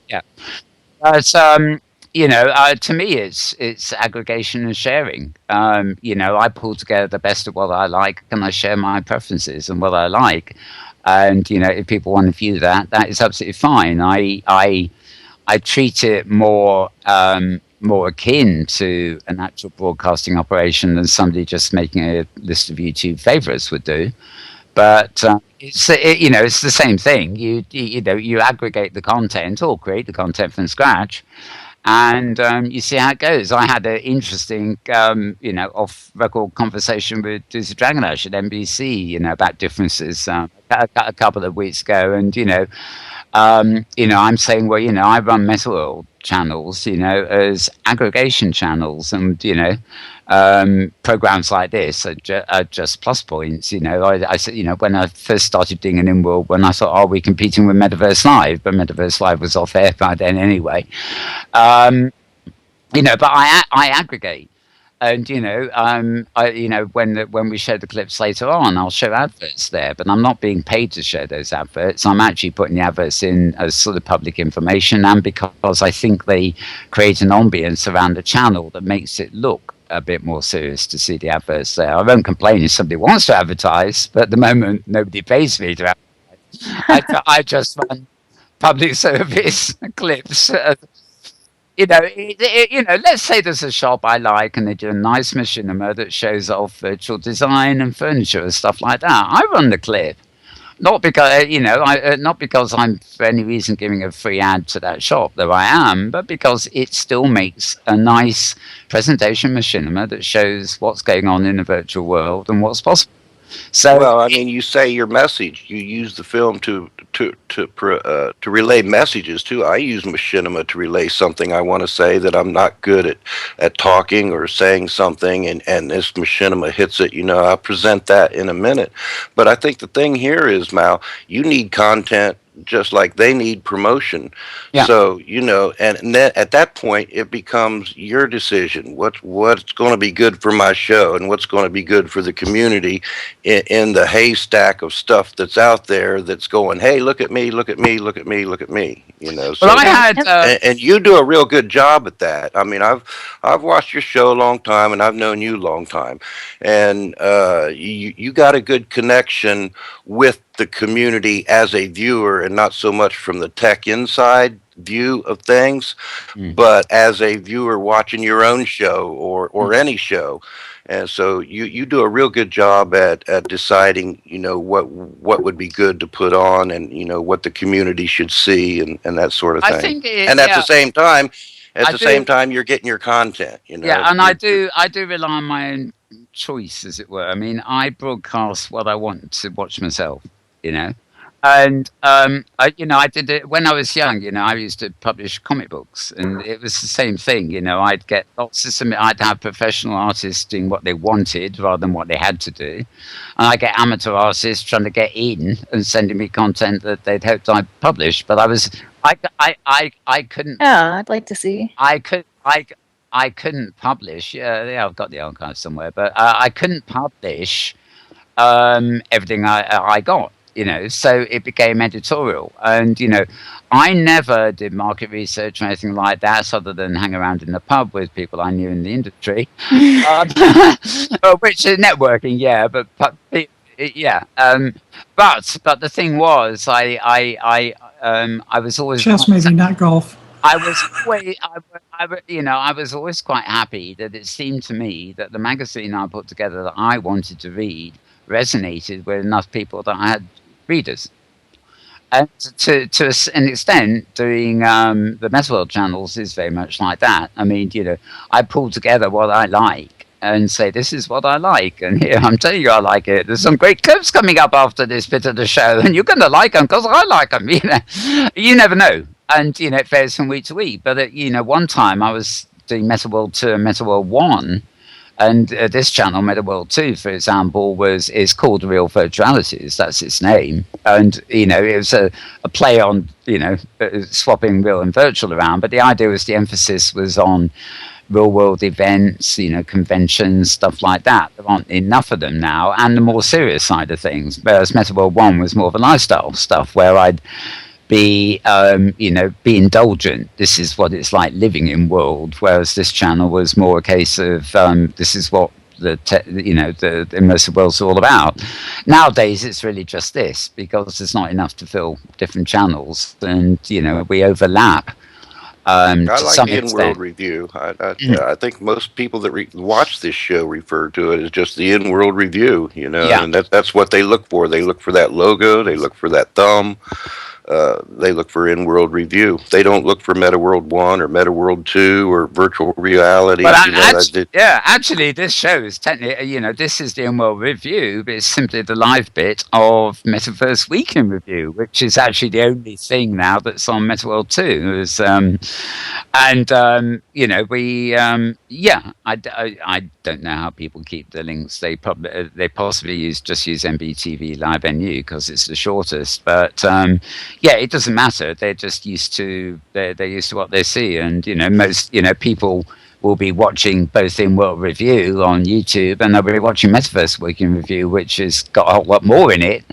yeah. But to me, it's aggregation and sharing. I pull together the best of what I like, and I share my preferences and what I like. And if people want to view that is absolutely fine. I treat it more akin to an actual broadcasting operation than somebody just making a list of YouTube favorites would do. But it's the same thing. You aggregate the content or create the content from scratch, and you see how it goes. I had an interesting, off-record conversation with Dizzy Dragonash at NBC, about differences a couple of weeks ago, and I'm saying, well, I run Metal World channels, as aggregation channels, and programs like this are just plus points. I said, when I first started doing an Inworld, when I thought, we're competing with Metaverse Live, but Metaverse Live was off air by then anyway. But I aggregate. And when we show the clips later on, I'll show adverts there, but I'm not being paid to show those adverts. I'm actually putting the adverts in as sort of public information, and because I think they create an ambience around the channel that makes it look a bit more serious to see the adverts there. I won't complain if somebody wants to advertise, but at the moment nobody pays me to advertise. I just run public service clips. Let's say there's a shop I like and they do a nice machinima that shows off virtual design and furniture and stuff like that. I run the clip, not because not because I'm for any reason giving a free ad to that shop, though I am, but because it still makes a nice presentation machinima that shows what's going on in the virtual world and what's possible. So, well, I mean, you say your message. You use the film to relay messages too. I use machinima to relay something I want to say that I'm not good at talking or saying something, and this machinima hits it. I'll present that in a minute. But I think the thing here is, Mal, you need content just like they need promotion. Yeah. So, and then at that point it becomes your decision. What's going to be good for my show and what's going to be good for the community in the haystack of stuff that's out there that's going, hey, look at me, look at me, look at me, look at me. So, well, I had and you do a real good job at that. I mean, I've watched your show a long time, and I've known you a long time, and you got a good connection with the community as a viewer, and not so much from the tech inside view of things, but as a viewer watching your own show or any show. And so you do a real good job at deciding, what would be good to put on, and what the community should see, and that sort of thing. I think the same time, same time, you're getting your content. Yeah, and I do rely on my own choice, as it were. I mean, I broadcast what I want to watch myself. And I did it when I was young. I used to publish comic books, and it was the same thing. I'd get I'd have professional artists doing what they wanted rather than what they had to do, and I get amateur artists trying to get in and sending me content that they'd hoped I'd publish. But I couldn't. Yeah, I'd like to see. I couldn't publish. Yeah, I've got the archive somewhere, but I couldn't publish everything I got. So it became editorial, and I never did market research or anything like that, other than hang around in the pub with people I knew in the industry, which is networking, yeah. But the thing was, I was always chess, maybe not golf. I was always, I was always quite happy that it seemed to me that the magazine I put together that I wanted to read resonated with enough people that I had readers. And to an extent, doing the Metalworld channels is very much like that. I mean, I pull together what I like and say, this is what I like. And here, I'm telling you, I like it. There's some great clips coming up after this bit of the show, and you're going to like them because I like them. You never know. And, it varies from week to week. But, one time I was doing Metalworld 2 and Metalworld 1. And this channel, MetaWorld 2, for example, is called Real Virtualities. That's its name. And, it was a play on, swapping real and virtual around. But the idea was the emphasis was on real world events, conventions, stuff like that. There aren't enough of them now. And the more serious side of things. Whereas MetaWorld 1 was more of a lifestyle stuff where I'd be indulgent. This is what it's like living in world. Whereas this channel was more a case of this is what the immersive world's all about. Nowadays, it's really just this because there's not enough to fill different channels, and we overlap. I To like some the extent. Inworld review. I think most people that watch this show refer to it as just the Inworld review. Yeah. And that's what they look for. They look for that logo. They look for that thumb. They look for in-world review. They don't look for MetaWorld 1 or MetaWorld 2 or virtual reality. But actually, this show is technically, this is the in-world review, but it's simply the live bit of Metaverse Week in Review, which is actually the only thing now that's on MetaWorld 2. I don't know how people keep the links. They possibly use MBTV Live NU because it's the shortest, but it doesn't matter. They're just used to they're used to what they see, and most people will be watching both in World Review on YouTube, and they'll be watching Metaverse Week in Review, which has got a whole lot more in it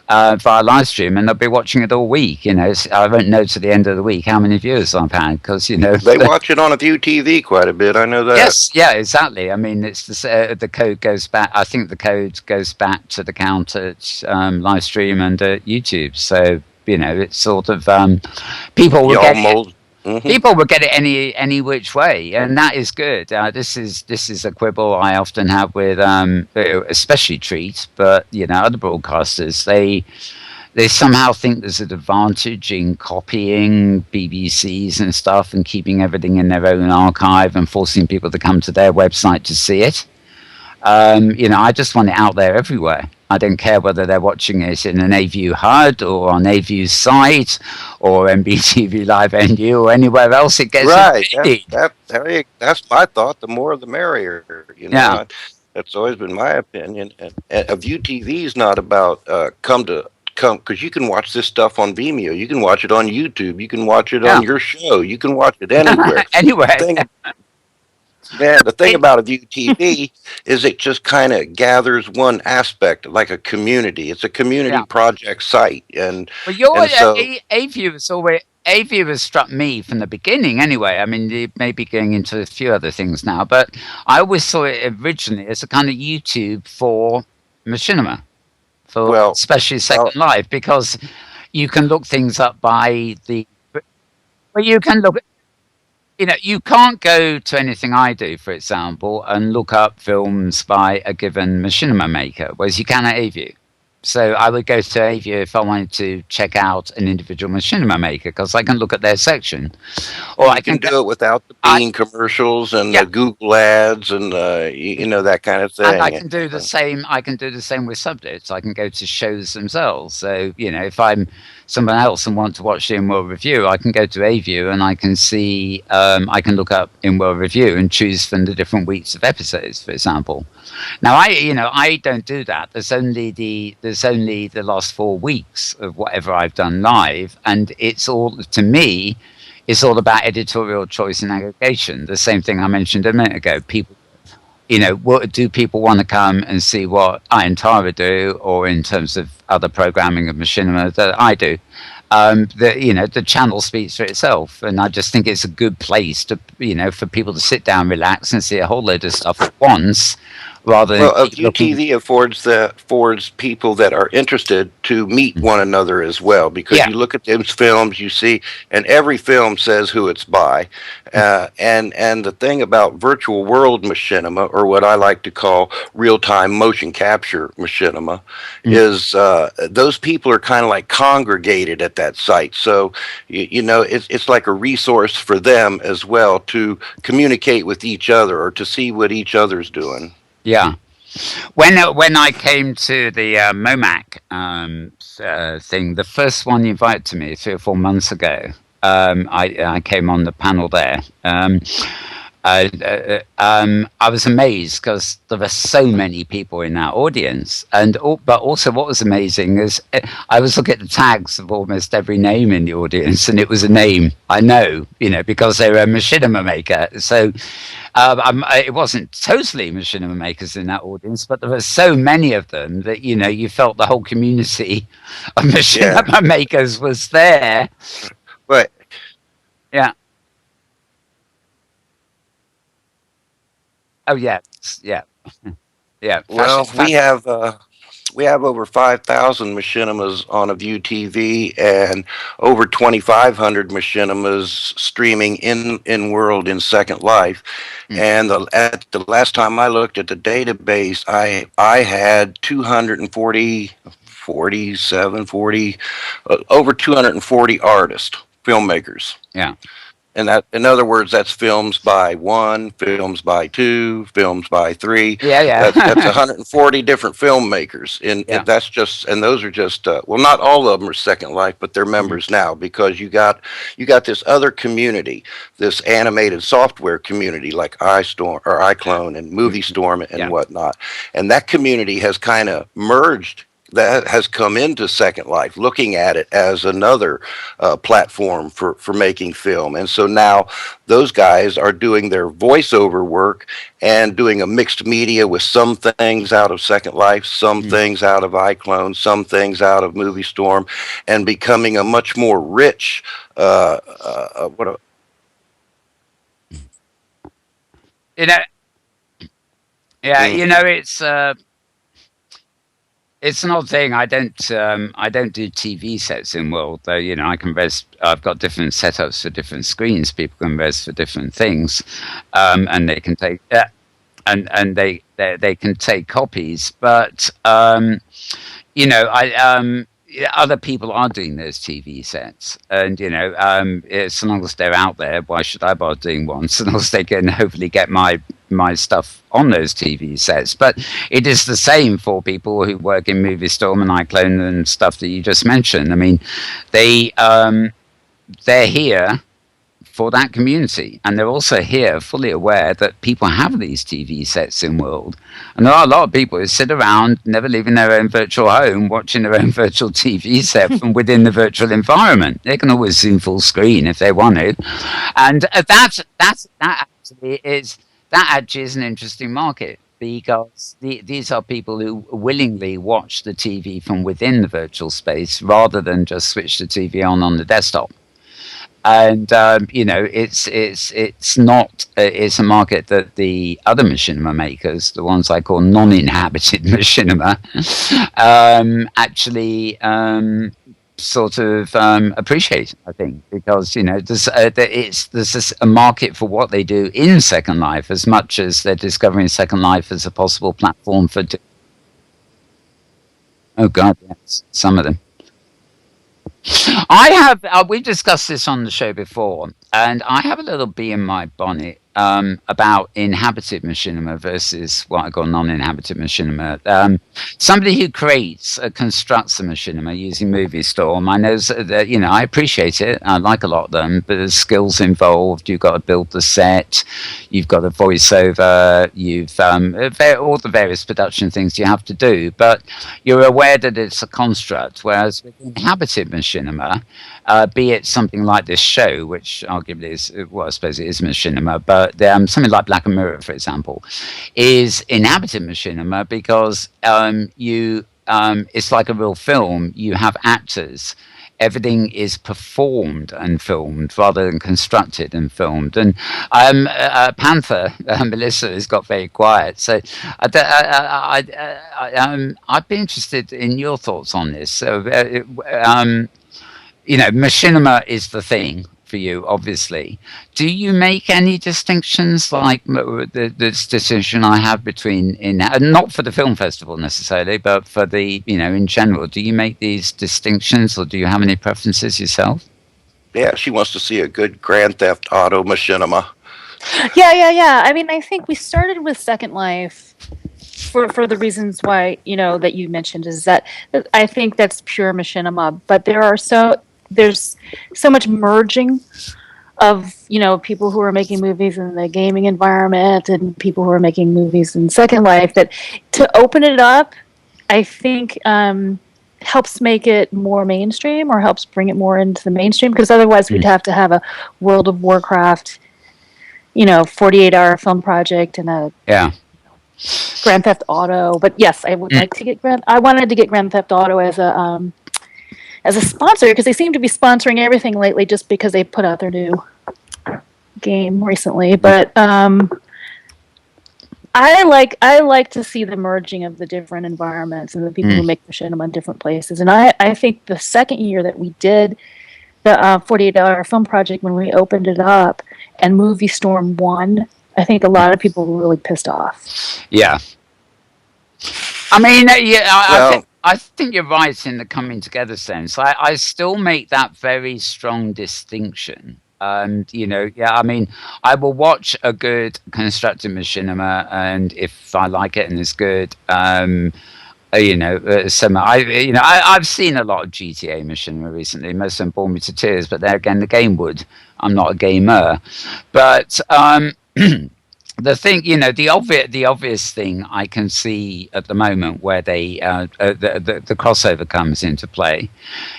via live stream, and they'll be watching it all week. I won't know to the end of the week how many viewers I've had because they watch it on a View TV quite a bit. I know that. Yes, yeah, exactly. I mean, it's the code goes back. I think the code goes back to the count at live stream and YouTube. So it's sort of people will get it. Mm-hmm. People will get it any which way, and that is good. This is a quibble I often have with especially Treat, but other broadcasters. They somehow think there's an advantage in copying BBCs and stuff and keeping everything in their own archive and forcing people to come to their website to see it. I just want it out there everywhere. I don't care whether they're watching it in an AView HUD or on AView's site or MBTV Live NU or anywhere else it gets. Right. That's my thought. The more the merrier. Yeah. That's always been my opinion. And View TV is not about come because you can watch this stuff on Vimeo. You can watch it on YouTube. You can watch it on your show. You can watch it anywhere. Anyway. The thing about a View TV is it just kind of gathers one aspect, like a community. It's a community project site, AView has struck me from the beginning. Anyway, I mean, they may be going into a few other things now, but I always saw it originally as a kind of YouTube for machinima, especially Second Life, because you can look things up by you can look. You can't go to anything I do, for example, and look up films by a given machinima maker, whereas you can at AView. So I would go to AView if I wanted to check out an individual machinima maker, because I can look at their section. Or I can do it without the Bean commercials and the Google ads and that kind of thing. And I can do the same. I can do the same with subjects. I can go to shows themselves. So if I'm someone else and want to watch the In-World Review, I can go to AView and I can see. I can look up In-World Review and choose from the different weeks of episodes, for example. Now I don't do that. There's only the last 4 weeks of whatever I've done live, and it's all, to me, it's all about editorial choice and aggregation. The same thing I mentioned a minute ago. People, do people want to come and see what I and Tara do, or in terms of other programming of machinima that I do? The channel speaks for itself, and I just think it's a good place to, for people to sit down, relax, and see a whole load of stuff at once, rather than Well, a keep looking. ViewTV affords people that are interested to meet one another as well, because Yeah. you look at those films, you see, and every film says who it's by, and the thing about virtual world machinima, or what I like to call real time motion capture machinima, Mm. is those people are kind of like congregated at that site. So you know, it's like a resource for them as well to communicate with each other or to see what each other's doing. Yeah. When I came to the MOMAC thing, the first one you invited to me 3 or 4 months ago, I came on the panel there. I was amazed because there were so many people in that audience, but also what was amazing is I was looking at the tags of almost every name in the audience, and it was a name I know, because they were a machinima maker. So it wasn't totally machinima makers in that audience, but there were so many of them that you felt the whole community of machinima makers was there. But Yeah. Oh yeah. Yeah. Yeah. well, we have over 5,000 machinimas on a View TV and over 2,500 machinimas streaming in world in Second Life. Mm. And at the last time I looked at the database, I had 240, 47, 40, over 240 artists, filmmakers. Yeah. And that, in other words, that's films by one, films by two, films by three. Yeah. That's 140 different filmmakers, and that's just, and those are just, well, not all of them are Second Life, but they're members now, because you got this other community, this animated software community like iStorm or iClone and Movie Storm and whatnot, and that community has kind of merged. That has come into Second Life, looking at it as another platform for making film. And so now those guys are doing their voiceover work and doing a mixed media with some things out of Second Life, some things out of iClone, some things out of Movie Storm, and becoming a much more rich, it's an odd thing. I don't do TV sets in World, though. I can res. I've got different setups for different screens. People can res for different things, and they can take and they can take copies. But other people are doing those TV sets, and as long as they're out there, why should I bother doing one? So long as they can hopefully get my stuff on those TV sets. But it is the same for people who work in Movie Storm and iClone and stuff that you just mentioned. I mean, they're here for that community, and they're also here fully aware that people have these TV sets in World, and there are a lot of people who sit around never leaving their own virtual home watching their own virtual TV set from within the virtual environment. They can always zoom full screen if they want to, and that actually is an interesting market, because these are people who willingly watch the TV from within the virtual space rather than just switch the TV on the desktop. And it's not. It's a market that the other machinima makers, the ones I call non-inhabited machinima, actually sort of appreciate. I think, because there's a market for what they do in Second Life as much as they're discovering Second Life as a possible platform for. Oh God, yes, some of them. I have. We've discussed this on the show before, and I have a little bee in my bonnet about inhabited machinima versus what I call non-inhabited machinima. Somebody who constructs a machinima using Movie Storm, I know that I appreciate it. I like a lot of them, but there's skills involved. You've got to build the set, you've got a voiceover, you've all the various production things you have to do. But you're aware that it's a construct, whereas with inhabited machinima, be it something like this show, which arguably is, well, I suppose it is machinima, but something like Black Mirror, for example, is inhabited machinima because it's like a real film. You have actors everything is performed and filmed rather than constructed and filmed. And Panther, Melissa, has got very quiet. So I'd be interested in your thoughts on this. So, machinima is the thing for you, obviously. Do you make any distinctions like this decision I have between, not for the film festival necessarily, but for the, in general? Do you make these distinctions, or do you have any preferences yourself? Yeah, she wants to see a good Grand Theft Auto machinima. Yeah. I mean, I think we started with Second Life for the reasons why, that you mentioned, is that I think that's pure machinima, but there's so much merging of people who are making movies in the gaming environment and people who are making movies in Second Life, that to open it up, I think helps make it more mainstream, or helps bring it more into the mainstream, because otherwise we'd have to have a World of Warcraft 48-hour film project and a Grand Theft Auto. But yes, I would like to get I wanted to get Grand Theft Auto as a sponsor, because they seem to be sponsoring everything lately just because they put out their new game recently. But I like to see the merging of the different environments and the people who make machinima in different places. And I think the second year that we did the 48-hour film project, when we opened it up and Movie Storm won, I think a lot of people were really pissed off. Yeah. I mean, I think you're right in the coming together sense. I still make that very strong distinction. And, I mean, I will watch a good constructed machinima, and if I like it and it's good, I've seen a lot of GTA machinima recently. Most of them bore me to tears, but there again, the game would. I'm not a gamer. But the thing, the obvious thing I can see at the moment where they the crossover comes into play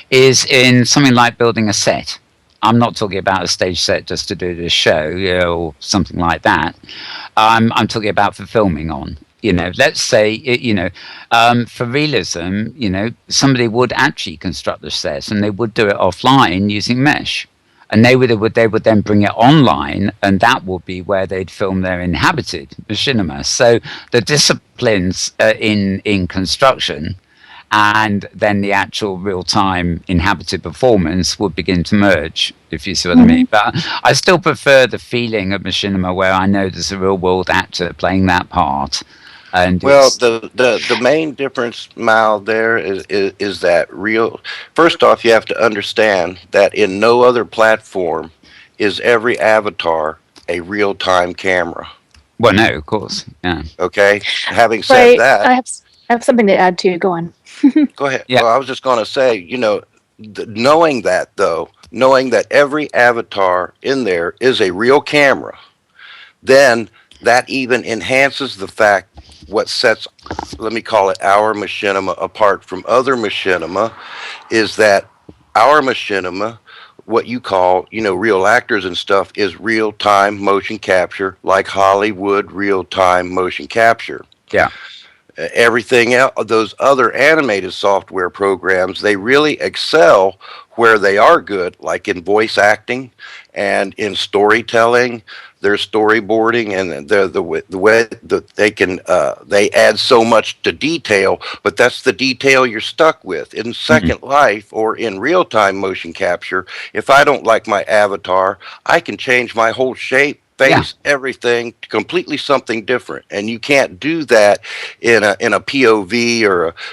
is in something like building a set. I'm not talking about a stage set just to do this show, or something like that. I'm talking about for filming on. Let's say, for realism, somebody would actually construct the set, and they would do it offline using mesh. And they would then bring it online, and that would be where they'd film their inhabited machinima. So the disciplines in construction and then the actual real-time inhabited performance would begin to merge, if you see what I mean. But I still prefer the feeling of machinima where I know there's a real-world actor playing that part. And the main difference, Mal, there is that real. First off, you have to understand that in no other platform is every avatar a real-time camera. Well, no, of course, yeah. Okay. Having said that, I have something to add too. Go on. Go ahead. Yeah. Well, I was just going to say, knowing that every avatar in there is a real camera, then that even enhances the fact what sets, let me call it, our machinima apart from other machinima, is that our machinima, what you call, real actors and stuff, is real-time motion capture, like Hollywood real-time motion capture. Yeah. Everything else, those other animated software programs, they really excel where they are good, like in voice acting and in storytelling. Their storyboarding and the way that they add so much to detail, but that's the detail you're stuck with. In Second Life or in real-time motion capture, if I don't like my avatar, I can change my whole shape, face, everything, completely something different. And you can't do that in a POV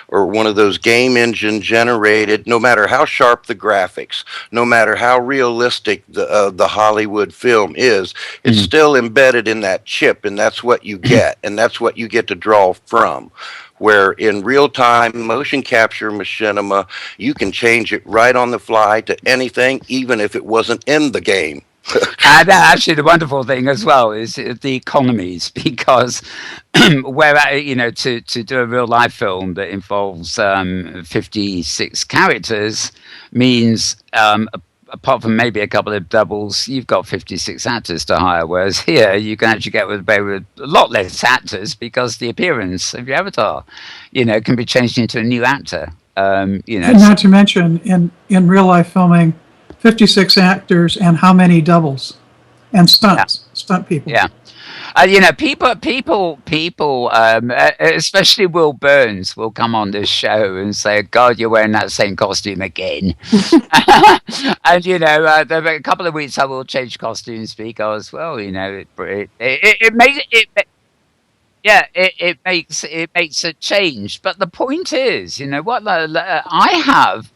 or one of those game engine generated, no matter how sharp the graphics, no matter how realistic the Hollywood film is, it's still embedded in that chip, and that's what you get, and that's what you get to draw from. Where in real-time motion capture machinima, you can change it right on the fly to anything, even if it wasn't in the game. And actually, the wonderful thing as well is the economies, because where to do a real life film that involves 56 characters means apart from maybe a couple of doubles, you've got 56 actors to hire. Whereas here, you can actually get with a lot less actors, because the appearance of your avatar, can be changed into a new actor. You know, And not to mention, in real life filming, 56 actors and how many doubles and stunt people. yeah. You know, people, especially Will Burns will come on this show and say, "God, you're wearing that same costume again." And you know, a couple of weeks I will change costumes because, well, you know, it makes it. Yeah, it makes a change. But the point is, you know what? I have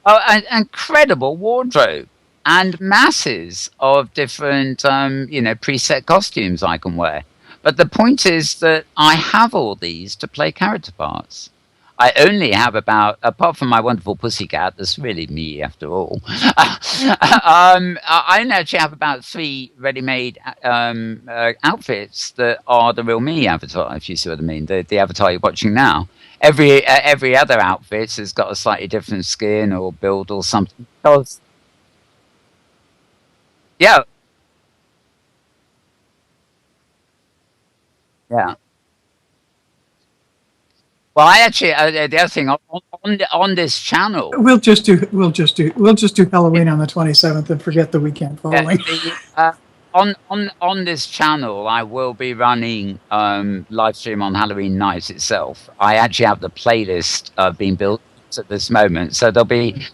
an incredible wardrobe and masses of different, you know, preset costumes I can wear. But the point is that I have all these to play character parts. I only have about, apart from my wonderful pussycat, that's really me after all. I only actually have about 3 ready-made outfits that are the real me avatar, if you see what I mean, the avatar you're watching now. Every other outfit has got a slightly different skin or build or something. Because, yeah, yeah. Well, I actually the other thing on this channel. We'll just do Halloween on the 27th and forget the weekend following. On this channel, I will be running live stream on Halloween night itself. I actually have the playlist being built at this moment, so there'll be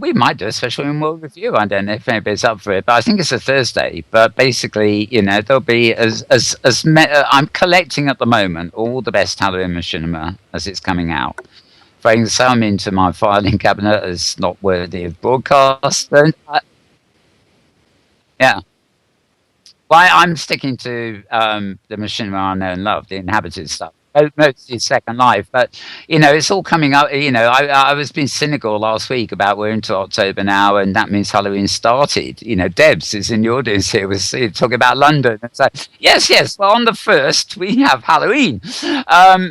we might do a special Inworld review. I don't know if anybody's up for it, but I think it's a Thursday. But basically, you know, there'll be I'm collecting at the moment all the best Halloween Machinima as it's coming out. Throwing some into my filing cabinet as not worthy of broadcast. And, yeah. Well, I'm sticking to the Machinima I know and love, the inhabited stuff. Mostly Second Life, but you know, it's all coming up. You know, I was being cynical last week about we're into October now, and that means Halloween started. You know, Debs is in the audience here, was talking about London. And so, yes. Well, on the 1st we have Halloween.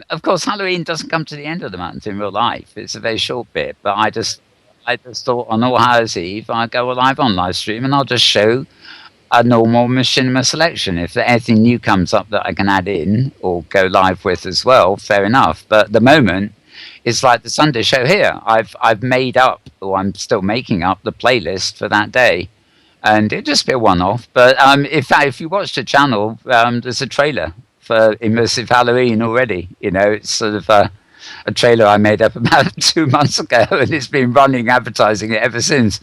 Of course, Halloween doesn't come to the end of the month in real life. It's a very short bit, but I just thought on All Hallows Eve I go live on live stream and I'll just show a normal Machinima selection. If anything new comes up that I can add in or go live with as well, fair enough. But at the moment, it's like the Sunday show here. I've made up, or I'm still making up, the playlist for that day, and it'll just be a one-off. But if you watch the channel, there's a trailer for Immersive Halloween already. You know, it's sort of a trailer I made up about 2 months ago, and it's been running advertising it ever since.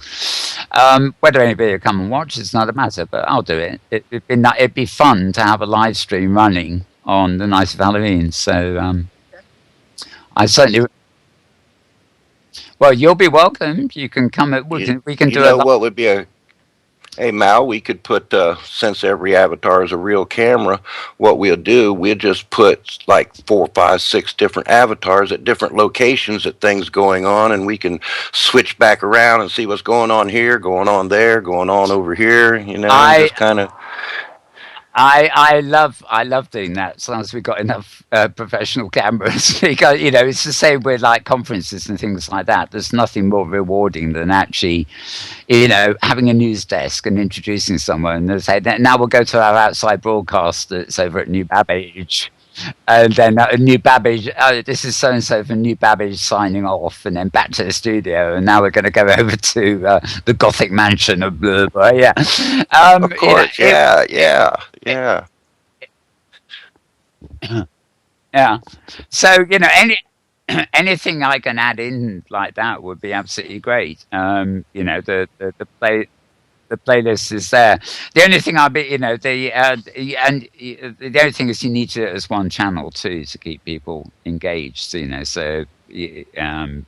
Whether anybody will come and watch, it's not a matter, but I'll do it. It'd be fun to have a live stream running on the night of Halloween. So I certainly. Well, you'll be welcome. You can come. We can do it. What would be a Hey, Mal, we could put, since every avatar is a real camera, what we'll just put like 4, 5, 6 different avatars at different locations at things going on, and we can switch back around and see what's going on here, going on there, going on over here, you know, just kind of. I love doing that as long as we've got enough professional cameras. Because, you know, it's the same with like conferences and things like that. There's nothing more rewarding than actually, you know, having a news desk and introducing someone and say, now we'll go to our outside broadcast that's over at New Babbage. And then New Babbage, this is so-and-so from New Babbage signing off, and then back to the studio, and now we're going to go over to the Gothic mansion of blah, blah, yeah. Of course, yeah. Yeah. So, you know, anything I can add in like that would be absolutely great. You know, the playlist is there. The only thing the only thing is you need to do it as one channel too to keep people engaged. You know, so you know,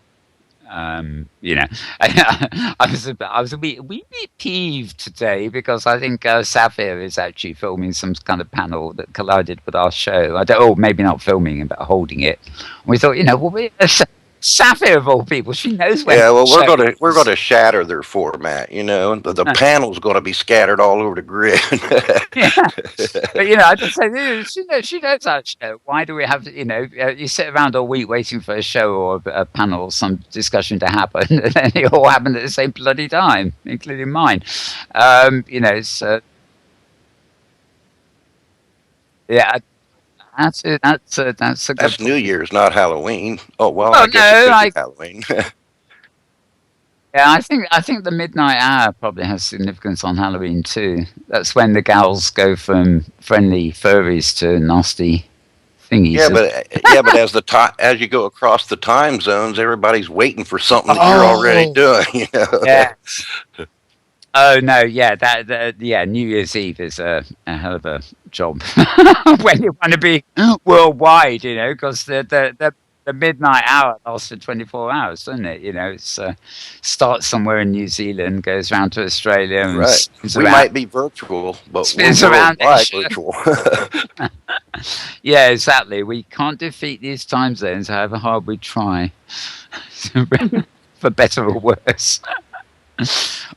I was a wee bit peeved today because I think Sapphire is actually filming some kind of panel that collided with our show. Maybe not filming, but holding it. And we thought, you know, Sapphire of all people, she knows when. Yeah, well, we're gonna shatter their format. You know, the panel's gonna be scattered all over the grid. Yeah. But you know, I just say she knows our show. Why do we have you sit around all week waiting for a show or a panel or some discussion to happen, and then it all happened at the same bloody time, including mine. You know, it's yeah. That's it. That's a good That's New Year's, not Halloween. Oh well, Oh I guess it no, could be Halloween. yeah, I think the midnight hour probably has significance on Halloween too. That's when the gals go from friendly furries to nasty thingies. but as you go across the time zones, everybody's waiting for something that you're already doing. You know? Yeah. Oh no, yeah, New Year's Eve is a hell of a job when you want to be worldwide, you know, because the midnight hour lasts for 24 hours, doesn't it? You know, it's starts somewhere in New Zealand, goes round to Australia, and right. We might be virtual, but spins we're around worldwide virtual. Yeah, exactly. We can't defeat these time zones, however hard we try, for better or worse.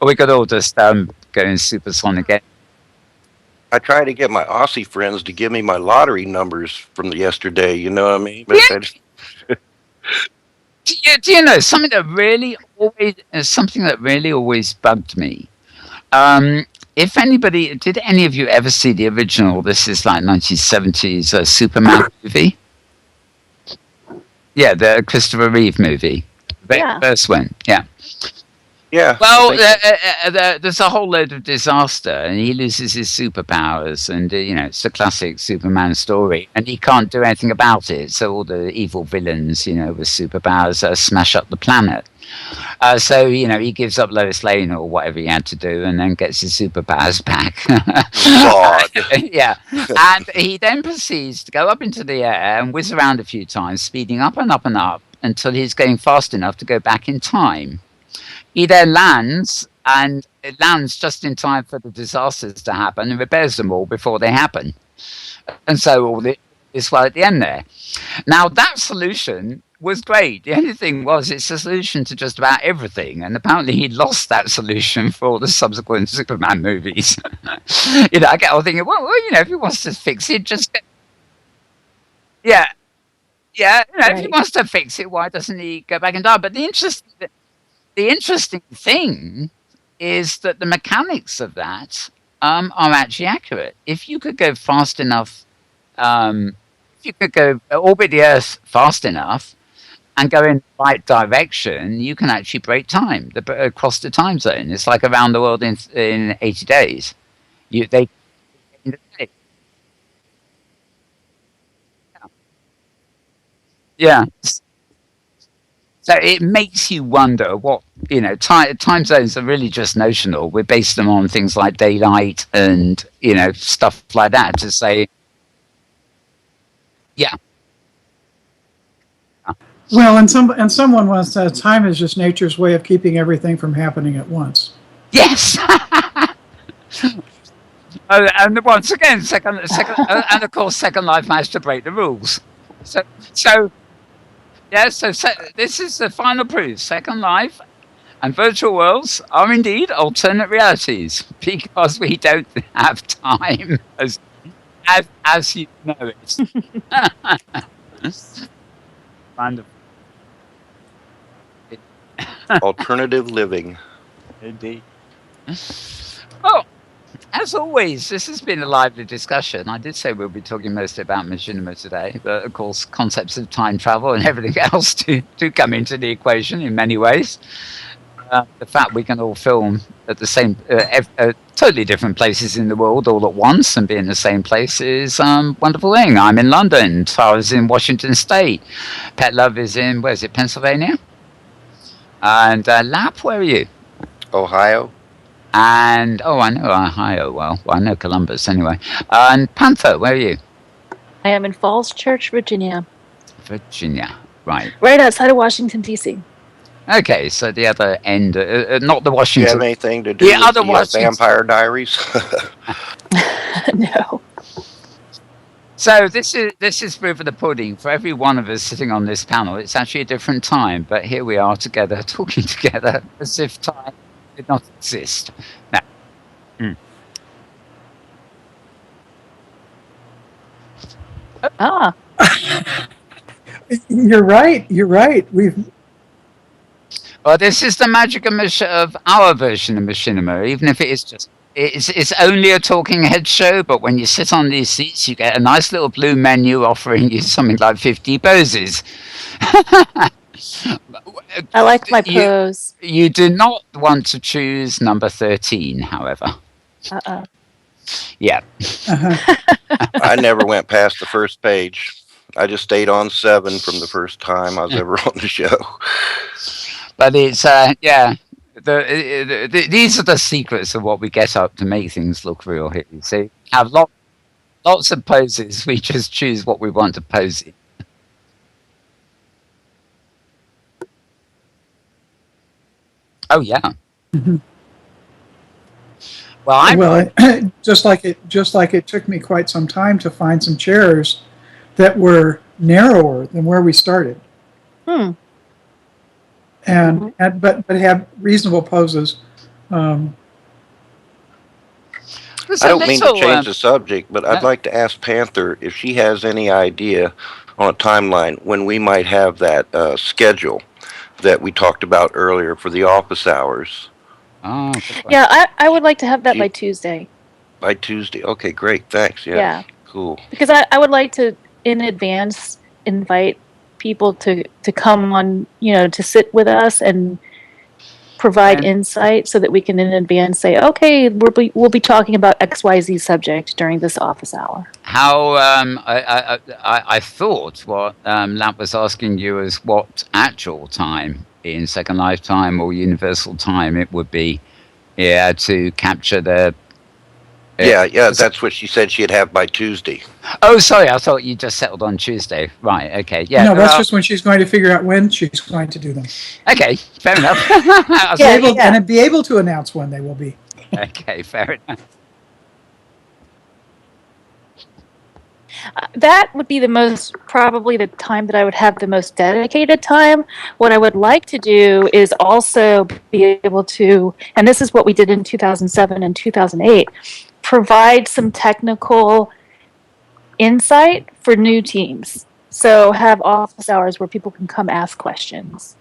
Or we could all just go in supersonic. I try to get my Aussie friends to give me my lottery numbers from yesterday. You know what I mean? But Yeah. Do you know something that really always bugged me? If anybody did, any of you ever see the original? This is like 1970s Superman movie. Yeah, the Christopher Reeve movie, the first one. Yeah. Yeah. Well, there's a whole load of disaster, and he loses his superpowers, and it's the classic Superman story, and he can't do anything about it. So all the evil villains, with superpowers, smash up the planet. So he gives up Lois Lane or whatever he had to do, and then gets his superpowers back. Yeah, and he then proceeds to go up into the air and whiz around a few times, speeding up and up and up until he's going fast enough to go back in time. He then lands, and it lands just in time for the disasters to happen and repairs them all before they happen. And so all is well at the end there. Now, that solution was great. The only thing was it's a solution to just about everything. And apparently he lost that solution for all the subsequent Superman movies. I get all thinking, well, if he wants to fix it, just... Yeah. Yeah, if he wants to fix it, why doesn't he go back in time? But the interesting thing is that the mechanics of that are actually accurate. If you could go fast enough, if you could go orbit the Earth fast enough and go in the right direction, you can actually break time across the time zone. It's like around the world in 80 days. Yeah. So it makes you wonder what, time zones are really just notional. We base them on things like daylight and, stuff like that to say, yeah. Well, and someone once said time is just nature's way of keeping everything from happening at once. Yes. And once again, second, and of course, Second Life managed to break the rules. So this is the final proof. Second Life and virtual worlds are indeed alternate realities because we don't have time as you know it. Wonderful. Alternative living. Indeed. Oh, as always, this has been a lively discussion. I did say we'll be talking mostly about Machinma today, but of course concepts of time travel and everything else do come into the equation in many ways. The fact we can all film at the same, totally different places in the world all at once and be in the same place is a wonderful thing. I'm in London, Tara's in Washington State, Petlove is in, where is it, Pennsylvania? And Lap, where are you? Ohio. And, I know Ohio well. I know Columbus anyway. And Panther, where are you? I am in Falls Church, Virginia. Virginia, right. Right outside of Washington, D.C. Okay, so the other end, not the Washington... Do you have anything to do with the Vampire Diaries? No. So this is proof of the pudding. For every one of us sitting on this panel, it's actually a different time. But here we are together, talking together, as if time did not exist. Now, You're right. Well, this is the magic of our version of Machinima, even if it is just it's only a talking head show, but when you sit on these seats, you get a nice little blue menu offering you something like 50 poses. I like my You pose. you do not want to choose number 13, however. Uh-uh. Yeah. I never went past the first page. I just stayed on 7 from the first time I was ever on the show. But it's yeah. These are the secrets of what we get up to make things look real here. You see, have lots of poses. We just choose what we want to pose in. Oh yeah. Well, Well, just like it took me quite some time to find some chairs that were narrower than where we started, Hmm. and but have reasonable poses. there's I a don't mean to little. change the subject, but I'd No. like to ask Panther if she has any idea on a timeline when we might have that schedule that we talked about earlier for the office hours. Oh, good one. Yeah, I would like to have that Do by you, Tuesday. by Tuesday? Okay, great. Thanks. Yeah, Yeah, cool. because I would like to in advance invite people to come on, to sit with us and provide And insight so that we can in advance say, okay, we'll be talking about XYZ subject during this office hour. how I thought what Lamp was asking you is what actual time in Second Life time or Universal time it would be, yeah, to capture the. Yeah, that's what she said she'd have by Tuesday. Oh, sorry, I thought you just settled on Tuesday. Right, okay, yeah. No, that's just when she's going to figure out when she's going to do them. Okay, fair enough. And be able to announce when they will be. Okay, fair enough. That would be probably the time that I would have the most dedicated time. What I would like to do is also be able to, and this is what we did in 2007 and 2008, provide some technical insight for new teams. So have office hours where people can come ask questions.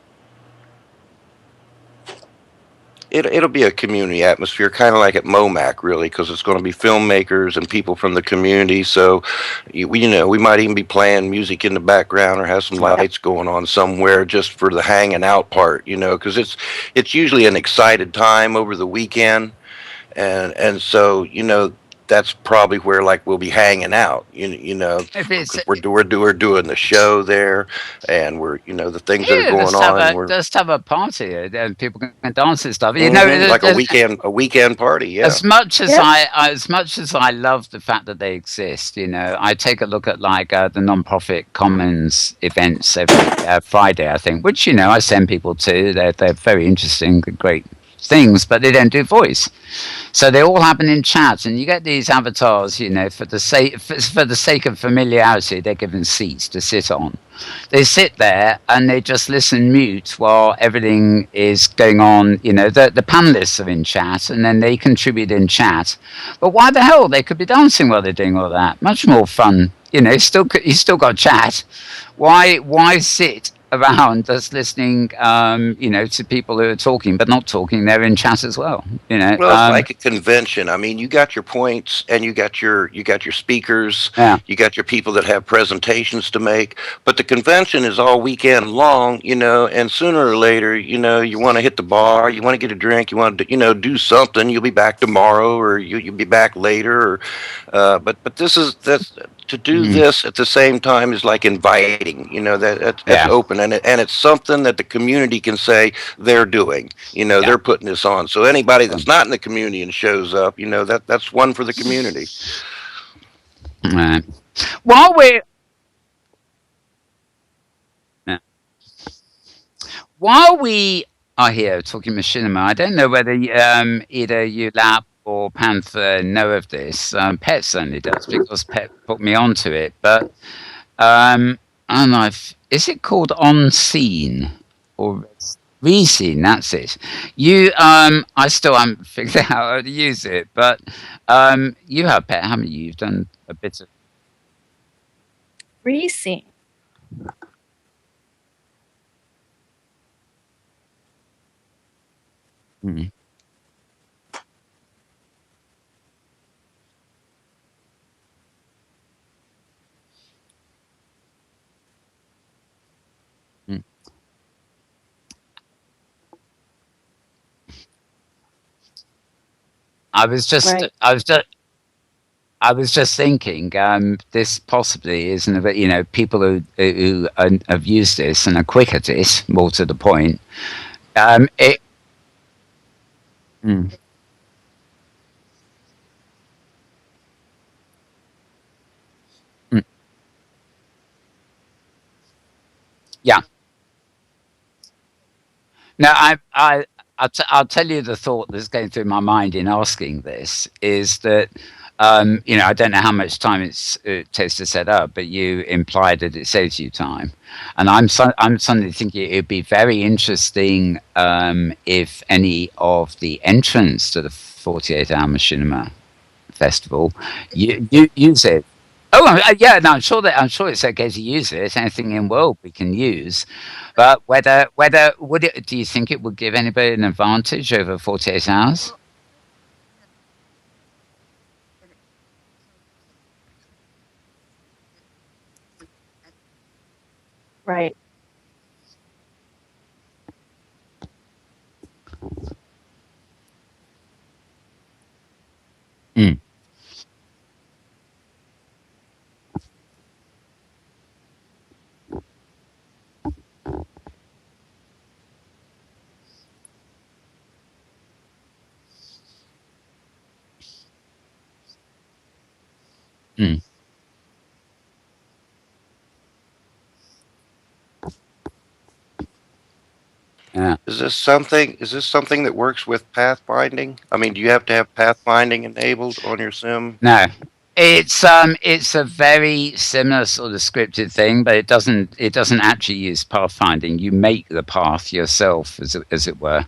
It'll be a community atmosphere, kind of like at MoMAC, really, because it's going to be filmmakers and people from the community. So, we might even be playing music in the background or have some lights going on somewhere just for the hanging out part, because it's usually an excited time over the weekend, and so that's probably where like we'll be hanging out, If it's because we're doing the show there, and we're the things that are yeah, going on. We're just have a party and people can dance and stuff. like a weekend party. Yeah. As much as I love the fact that they exist, I take a look at like the non-profit commons events every Friday, I think, which I send people to. They're very interesting, great things, but they don't do voice. So they all happen in chat, and you get these avatars. For the sake of familiarity, they're given seats to sit on. They sit there and they just listen mute while everything is going on. The panelists are in chat, and then they contribute in chat. But why the hell? They could be dancing while they're doing all that. Much more fun. You still got chat. Why sit around just listening, to people who are talking but not talking? They're in chat as well. Well, it's like a convention. I mean, you got your points, and you got your speakers. Yeah. You got your people that have presentations to make. But the convention is all weekend long, and sooner or later, you want to hit the bar, you want to get a drink, you want to, do something. You'll be back tomorrow, or you'll be back later. Or, but that's. To do this at the same time is like inviting, that's open, and it's something that the community can say they're doing, they're putting this on. So anybody that's not in the community and shows up, that's one for the community. Right. While we're yeah. While we are here talking machinima, I don't know whether either you, Lap, or Panther know of this. Pet certainly does, because Pet put me onto it. But I don't know is it called On Scene or Rescene? That's it. I still haven't figured out how to use it, but you have, Pet, haven't you? You've done a bit of Rescene. I was just, Right. I was just, I was just thinking, this possibly isn't a, people who have used this and are quick at it, more to the point. It, mm, mm, yeah. No, I'll tell you the thought that's going through my mind in asking this is that, I don't know how much time it takes to set up, but you implied that it saves you time, and I'm suddenly thinking it'd be very interesting if any of the entrants to the 48-hour Machinima festival you use it. Oh, yeah, no, I'm sure it's okay to use it. Anything in world we can use, but whether would it? Do you think it would give anybody an advantage over 48 hours? Right. Mm, mm, yeah. Is this something that works with pathfinding? I mean, do you have to have pathfinding enabled on your sim? No, it's a very similar sort of scripted thing, but it doesn't actually use pathfinding. You make the path yourself, as it were.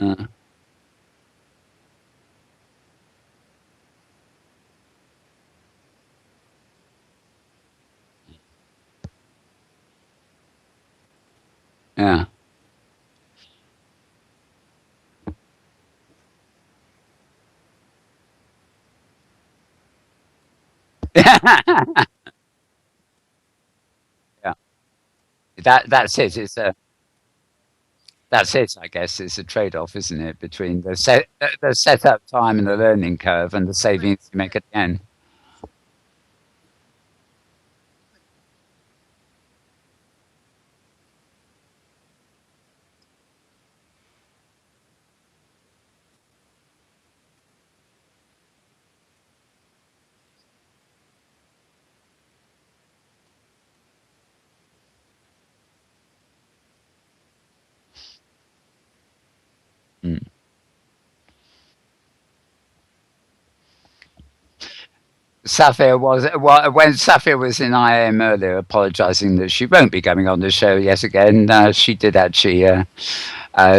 Uh, yeah. Yeah. That's it. That's it, I guess. It's a trade-off, isn't it, between the setup time and the learning curve and the savings you make at the end. Mm. Safir was when Safir was in IAM earlier, apologising that she won't be coming on the show yet again. She did actually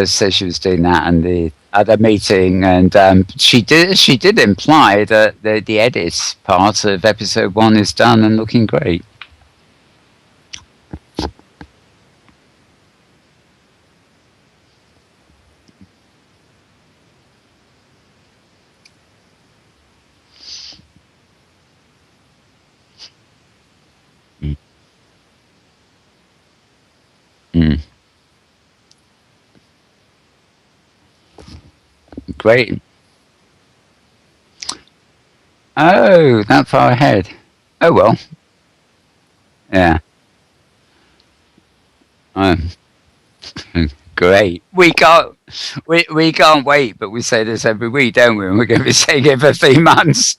say she was doing that and the other meeting, and she did imply that the edit part of episode 1 is done and looking great. Mm. Mm. Great. Oh, that far ahead. Oh well. Yeah. Um, Great. We can't wait, but we say this every week, don't we? And we're going to be saying it for 3 months.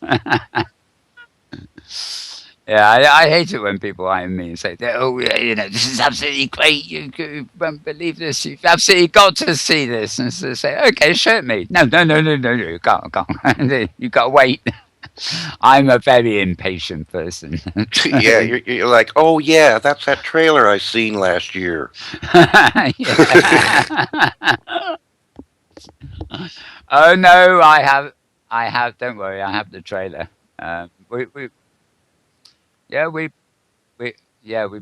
Yeah, I hate it when people hire me and say, "Oh, yeah, this is absolutely great. You won't believe this. You've absolutely got to see this." And so say, "Okay, show it me." No, no, no, no, no, no. You can't. You got to wait. I'm a very impatient person. Yeah, you're like, oh yeah, that's that trailer I seen last year. Yeah. Oh no, I have. Don't worry, I have the trailer. We yeah, we yeah, we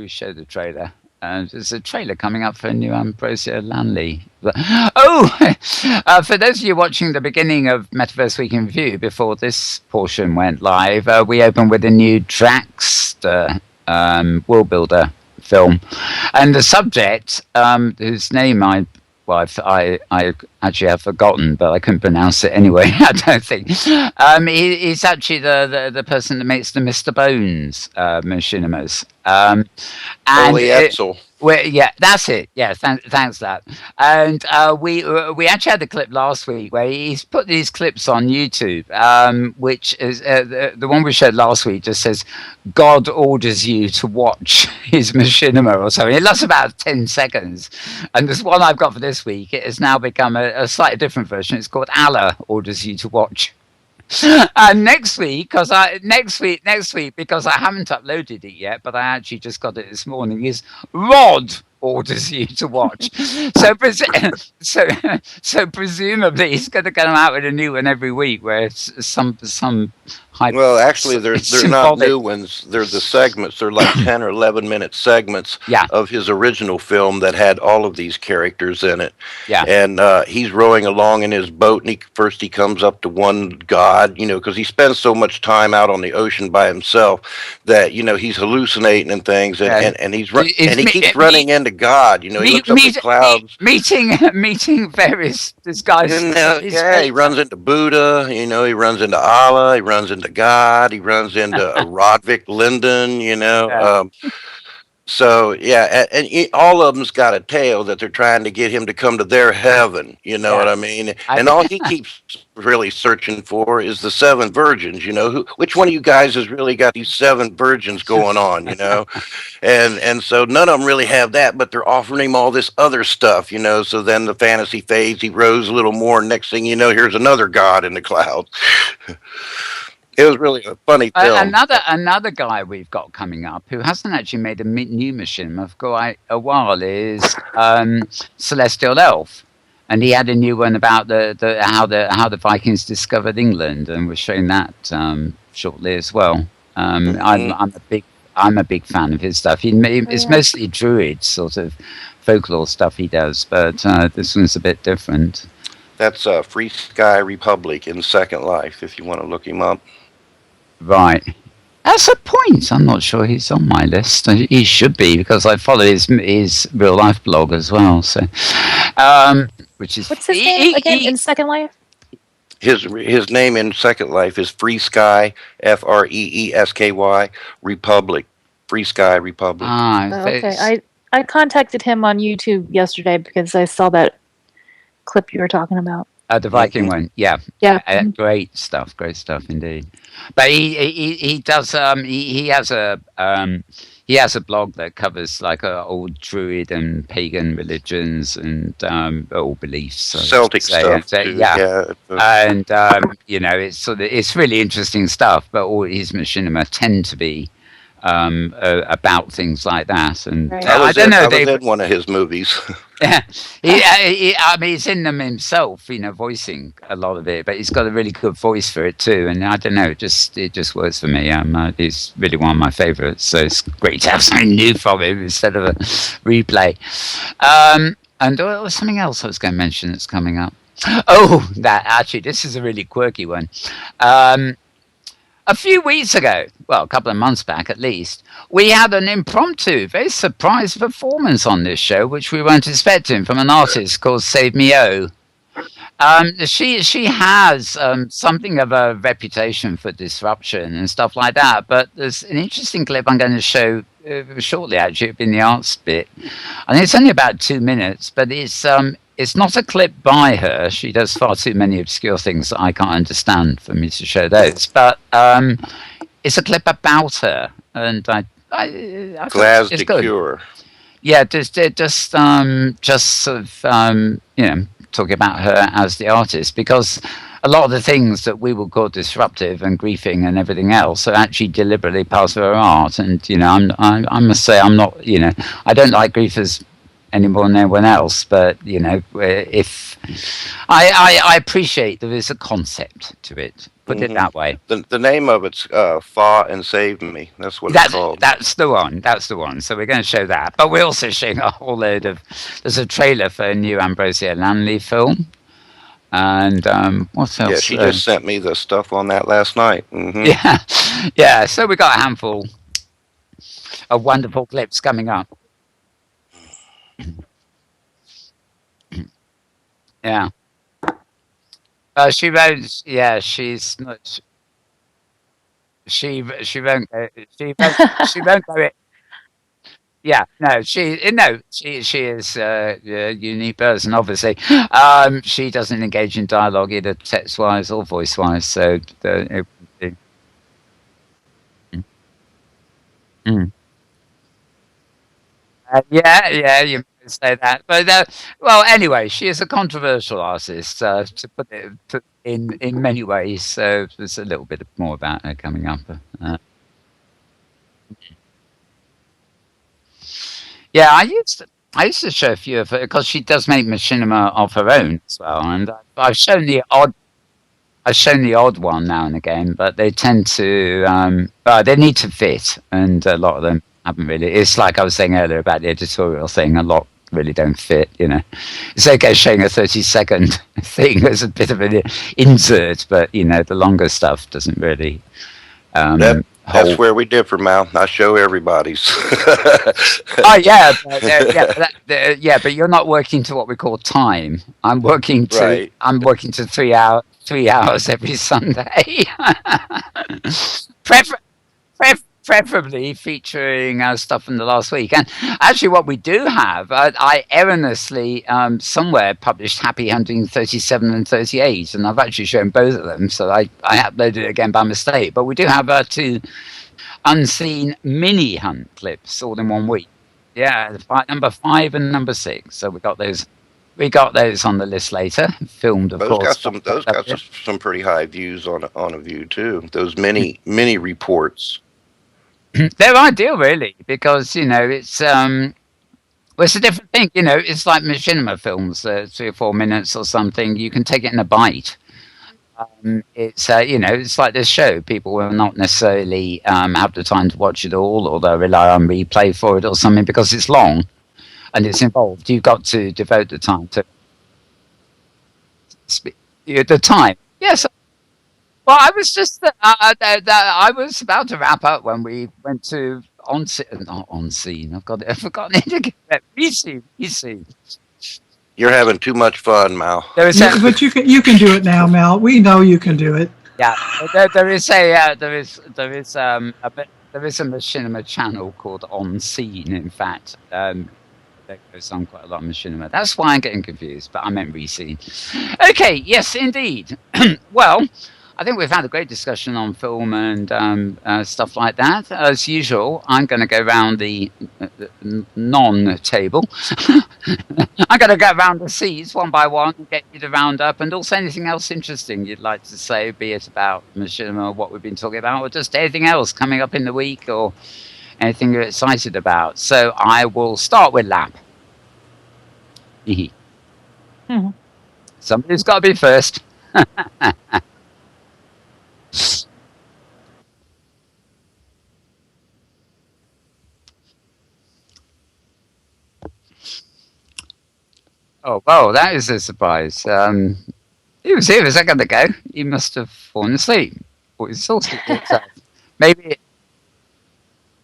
showed the trailer. There's a trailer coming up for a new Ambrosia Landley. Oh, for those of you watching the beginning of Metaverse Week in Review before this portion went live, we opened with a new Dragster world builder film, and the subject, whose name I actually have forgotten, but I couldn't pronounce it anyway. I don't think. He's actually the person that makes the Mr. Bones machinimas. And Holy Etzel. yeah, that's it. Yeah, thanks that. And we actually had a clip last week where he's put these clips on YouTube, which is the one we showed last week. Just says God orders you to watch his machinima or something. It lasts about 10 seconds, and this one I've got for this week, it has now become a slightly different version. It's called Allah orders you to watch. And next week, because I haven't uploaded it yet, but I actually just got it this morning, is Rod orders you to watch. So so presumably he's going to come out with a new one every week, where it's some Well, actually, they're not new ones. They're the segments. They're like 10 or 11-minute segments of his original film that had all of these characters in it. Yeah. And he's rowing along in his boat, and first he comes up to one god, because he spends so much time out on the ocean by himself that, he's hallucinating and things, and he keeps running into God. He looks up at clouds. Meeting various disguises. He runs into Buddha, he runs into Allah, he runs into God, he runs into Roderick Linden, So, and all of them's got a tale that they're trying to get him to come to their heaven, what I mean? And all he keeps really searching for is the 7 virgins, which one of you guys has really got these 7 virgins going on, And so none of them really have that, but they're offering him all this other stuff, so then the fantasy fades, he rose a little more, and next thing you know, here's another god in the clouds. It was really a funny film. Another guy we've got coming up who hasn't actually made a new machinima for quite a while is Celestial Elf, and he had a new one about how the Vikings discovered England, and we're showing that shortly as well. I'm a big fan of his stuff. It's mostly Druid sort of folklore stuff he does, but this one's a bit different. That's Free Sky Republic in Second Life, if you want to look him up. Right. That's a point. I'm not sure he's on my list. He should be, because I follow his real life blog as well. So, which is what's his name again in Second Life? His name in Second Life is Free Sky, FREESKY Republic. Free Sky Republic. Okay. I contacted him on YouTube yesterday because I saw that clip you were talking about. The Viking one, yeah. Great stuff indeed. But he does he has a blog that covers like old Druid and pagan religions and all beliefs, Celtic stuff. And it's really interesting stuff. But all his machinima tend to be about things like that, and right. I was in one of his movies. Yeah, he's in them himself, voicing a lot of it, but he's got a really good voice for it too. And I don't know, it just works for me. He's really one of my favourites, so it's great to have something new from him instead of a replay. And there was something else I was going to mention that's coming up. Oh, this is a really quirky one. A few weeks ago, well, a couple of months back at least, we had an impromptu, very surprise performance on this show, which we weren't expecting, from an artist called Save Me O. She has something of a reputation for disruption and stuff like that, but there's an interesting clip I'm going to show shortly, actually, in the arts bit. I think it's only about 2 minutes, but it's not a clip by her. She does far too many obscure things that I can't understand for me to show those. But it's a clip about her, and I Glass de Cure. Yeah, just sort of talking about her as the artist, because a lot of the things that we would call disruptive and griefing and everything else are actually deliberately part of her art. And I must say, I'm not, I don't like griefers any more than anyone else, but if I appreciate there is a concept to it. Put it that way. The name of it's Thaw and Save Me. That's what it's called. That's the one. That's the one. So we're going to show that, but we're also showing a whole load of. There's a trailer for a new Ambrosia Lanley film. And what else? Yeah, she just sent me the stuff on that last night. Yeah. So we got a handful of wonderful clips coming up. Yeah. She won't. Yeah, she's not. She won't go. She won't go it. Yeah, no, she is a unique person. Obviously, she doesn't engage in dialogue either text-wise or voice-wise. So, yeah, you might say that. But well, anyway, she is a controversial artist, to put it in many ways. So there's a little bit more about her coming up. Yeah, I used to show a few of her because she does make machinima of her own as well, and I've shown the odd one now and again, but they tend to they need to fit, and a lot of them haven't really. It's like I was saying earlier about the editorial thing; a lot really don't fit. It's okay showing a 30-second thing as a bit of an insert, but the longer stuff doesn't really. That's where we differ, Mal. I show everybody's. Oh yeah, but you're not working to what we call time. I'm working to 3 hours every Sunday. Preferably featuring stuff from the last week. And actually, what we do have, I erroneously somewhere published Happy Hunting 37 and 38, and I've actually shown both of them, so I uploaded it again by mistake. But we do have 2 unseen mini hunt clips all in 1 week. Yeah, number 5 and number 6. So we got those. We got those on the list later. Filmed, of course. Those got some pretty high views on a view too. Those mini reports. They're ideal, really, because it's it's a different thing. It's like machinima films, 3 or 4 minutes or something. You can take it in a bite. It's it's like this show. People will not necessarily have the time to watch it all, or they'll rely on replay for it or something because it's long and it's involved. You've got to devote the time to the time. Yes. Well, I was just I was about to wrap up when we went to on scene. I've forgotten it again. Receive. You're having too much fun, Mal. But you can do it now, Mal. We know you can do it. Yeah, there is a machinima channel called On Scene. In fact, that goes on quite a lot of machinima. That's why I'm getting confused. But I meant re-scene. Okay, yes, indeed. Well, I think we've had a great discussion on film and stuff like that. As usual, I'm going to go around the non-table. I'm going to go around the seats one by one and get you to round up, and also anything else interesting you'd like to say, be it about machinima or what we've been talking about, or just anything else coming up in the week or anything you're excited about. So I will start with Lap. Somebody's got to be first. Oh, well, that is a surprise. He was here a second ago. He must have fallen asleep. Or he's also maybe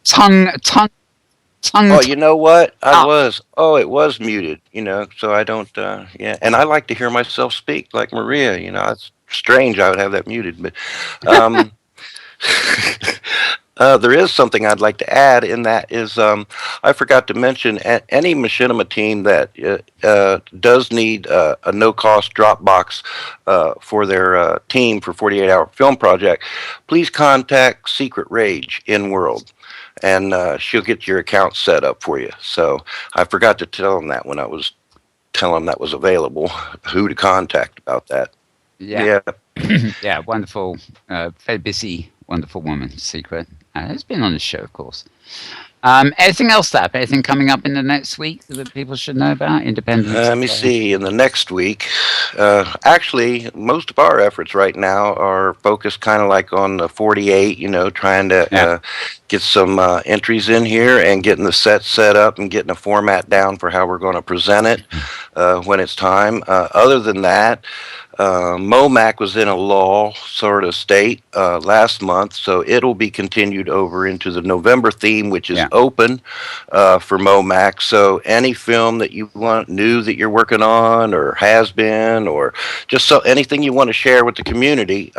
tongue. Oh, you know what? It was muted, so I don't, yeah. And I like to hear myself speak like Maria, it's strange I would have that muted, but there is something I'd like to add, and that is I forgot to mention any machinima team that does need a no-cost Dropbox for their team for 48-hour film project, please contact Secret Rage Inworld, and she'll get your account set up for you. So I forgot to tell them that when I was telling them that was available, who to contact about that. Yeah. Yeah, wonderful, very busy, wonderful woman, Secret. Has been on the show, of course. Anything else, Lap? Anything coming up in the next week that people should know about? Independence. Let me see. In the next week, actually, most of our efforts right now are focused kind of like on the 48. Trying to Yeah. get some entries in here and getting the set up and getting a format down for how we're going to present it when it's time. Other than that, MOMAC was in a lull sort of state last month, so it'll be continued over into the November theme, which is open for MOMAC. So any film that you want new that you're working on, or has been, or just anything you want to share with the community,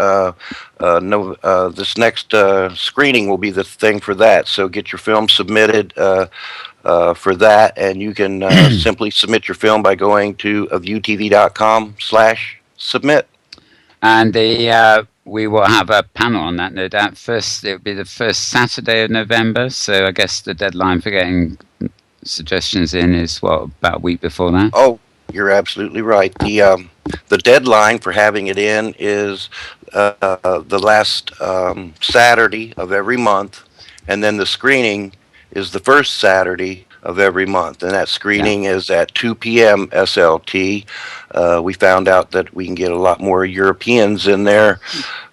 this next screening will be the thing for that. So get your film submitted. For that, and you can simply submit your film by going to viewtv.com/submit. And we will have a panel on that, no doubt. First, it will be the first Saturday of November, so I guess the deadline for getting suggestions in is, about a week before that? Oh, you're absolutely right. The deadline for having it in is the last Saturday of every month, and then the screening is the first Saturday of every month, and that screening is at 2 p.m. SLT. We found out that we can get a lot more Europeans in there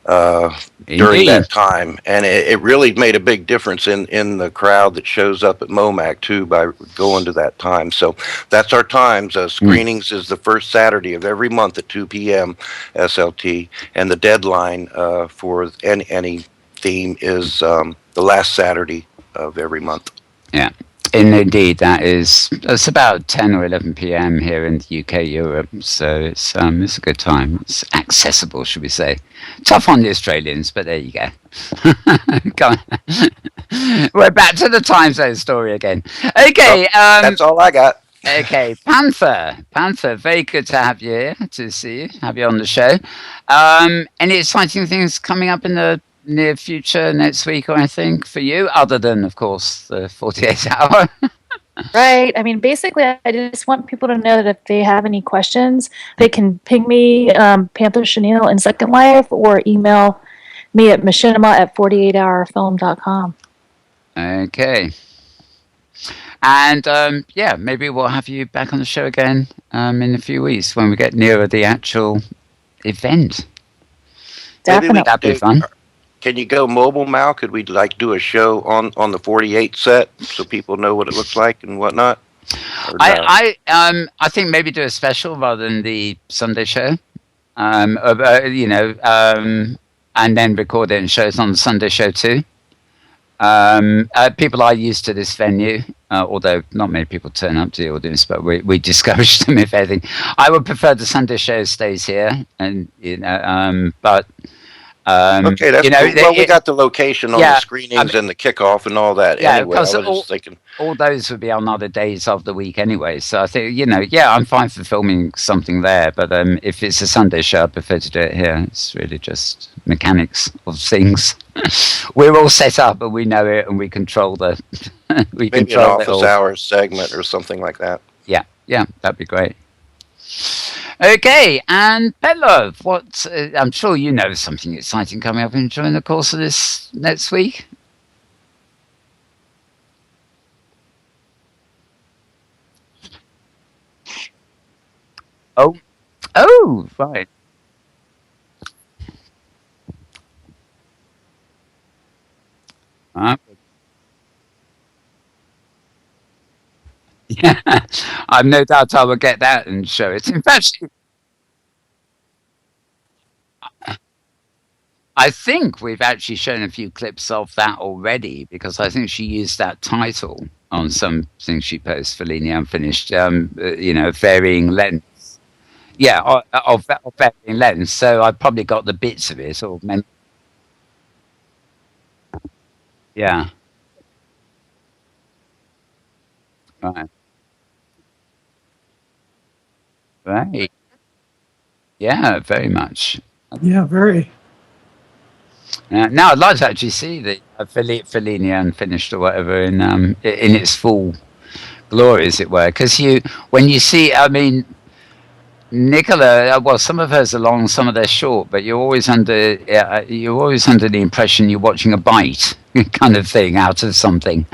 during that time, and it really made a big difference in the crowd that shows up at MOMAC too by going to that time. So that's our times. Screenings is the first Saturday of every month at 2 p.m. SLT, and the deadline for any theme is the last Saturday of every month. Yeah, and indeed it's about 10 or 11 p.m. here in the UK, Europe. So it's a good time. It's accessible, should we say? Tough on the Australians, but there you go. Come on. We're back to the time zone story again. Okay, that's all I got. Okay, Panther, very good to have you here, to see you, have you on the show. Any exciting things coming up in the near future, next week or anything for you, other than, of course, the 48 hour? Right. I mean, basically, I just want people to know that if they have any questions, they can ping me, Panther Chenille in Second Life, or email me at machinima@48hourfilm.com. Okay. And maybe we'll have you back on the show again in a few weeks when we get nearer the actual event. Definitely. That'd be fun. Can you go mobile, Mal? Could we do a show on the 48 set so people know what it looks like and whatnot? I think maybe do a special rather than the Sunday show. And then record it and show it on the Sunday show too. People are used to this venue, although not many people turn up to the audience, but we discourage them if anything. I would prefer the Sunday show stays here, and but. Okay, that's cool. Well, we got the location on the screenings and the kickoff and all that. Yeah, anyway, I was just thinking all those would be on other days of the week anyway. So I think I'm fine for filming something there, but if it's a Sunday show, I prefer to do it here. It's really just mechanics of things. We're all set up and we know it, and we control the. Maybe an office hours segment or something like that. Yeah, that'd be great. Okay, and Petlove, I'm sure you know something exciting coming up during the course of this next week. Oh, right. Yeah, I've no doubt I will get that and show it. In fact, I think we've actually shown a few clips of that already, because I think she used that title on something she posted, Fellini Unfinished, varying lengths. Yeah, of varying lengths. So I probably got the bits of it, or meant. Yeah. Right. Right. Yeah, very much. Yeah, very. Now I'd like to actually see the Fellini Unfinished or whatever in its full glory, as it were. Because when you see, I mean, Nicola, well, some of hers are long, some of they're short, but you're always under the impression you're watching a bite kind of thing out of something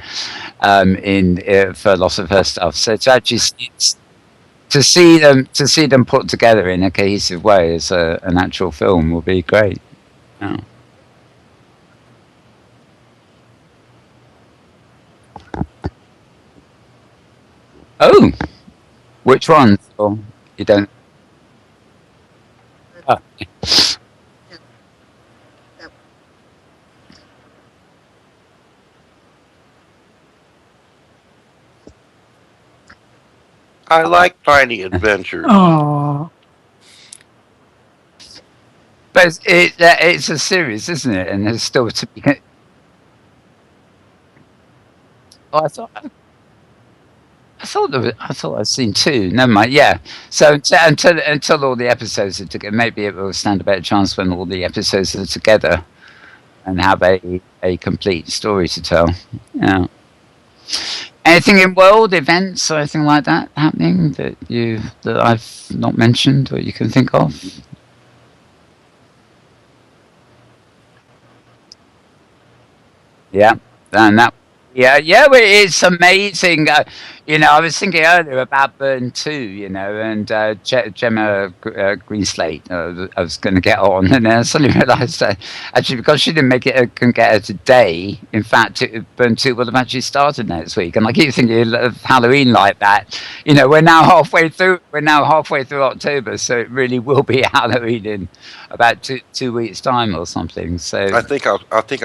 for a lot of her stuff. So to actually to see them put together in a cohesive way as an actual film will be great. Yeah. Oh, which one? Oh, you don't. Oh. I like Tiny Adventures. Oh, But it's a series, isn't it? And there's still to be. Oh, I thought I'd seen two. Never mind. Yeah. So until all the episodes are together, maybe it will stand a better chance when all the episodes are together and have a complete story to tell. Yeah. Anything in world events or anything like that happening that I've not mentioned or you can think of? Yeah, and that. Yeah, well, it's amazing. I was thinking earlier about Burn 2, and Gemma Greenslate. I was going to get on, and then I suddenly realised that actually because she didn't couldn't get her today. In fact, Burn 2 would have actually started next week. And I keep thinking of Halloween like that. We're now halfway through. We're now halfway through October, so it really will be Halloween in about two weeks' time or something. So I think I'll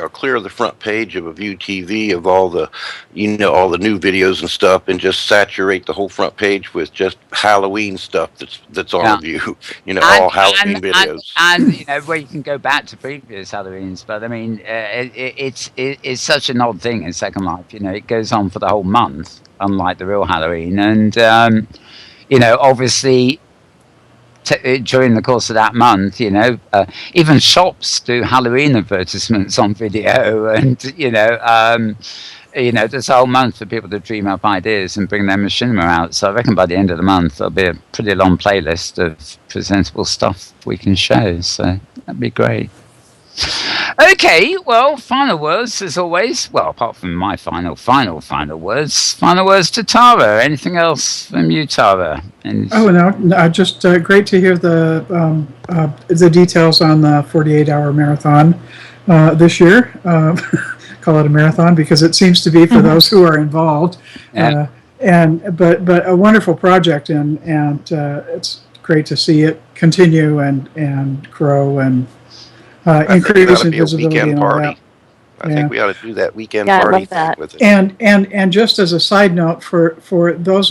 clear the front page of a View TV of all the all the new videos and stuff, and just saturate the whole front page with just Halloween stuff that's on View. All Halloween videos. And where you can go back to previous Halloweens. But I mean, it's such an odd thing in Second Life. It goes on for the whole month, unlike the real Halloween. And obviously, during the course of that month, even shops do Halloween advertisements on video, and there's a whole month for people to dream up ideas and bring their machinima out. So I reckon by the end of the month there'll be a pretty long playlist of presentable stuff we can show. So that'd be great. Okay, well, final words as always. Well, apart from my final words. Final words to Tara. Anything else from you, Tara? No, just great to hear the details on the 48-hour marathon this year. Call it a marathon because it seems to be for those who are involved. Yeah. But a wonderful project, and it's great to see it continue and grow and increase in visibility and all that. I think we ought to do that weekend party thing with it. And just as a side note, for those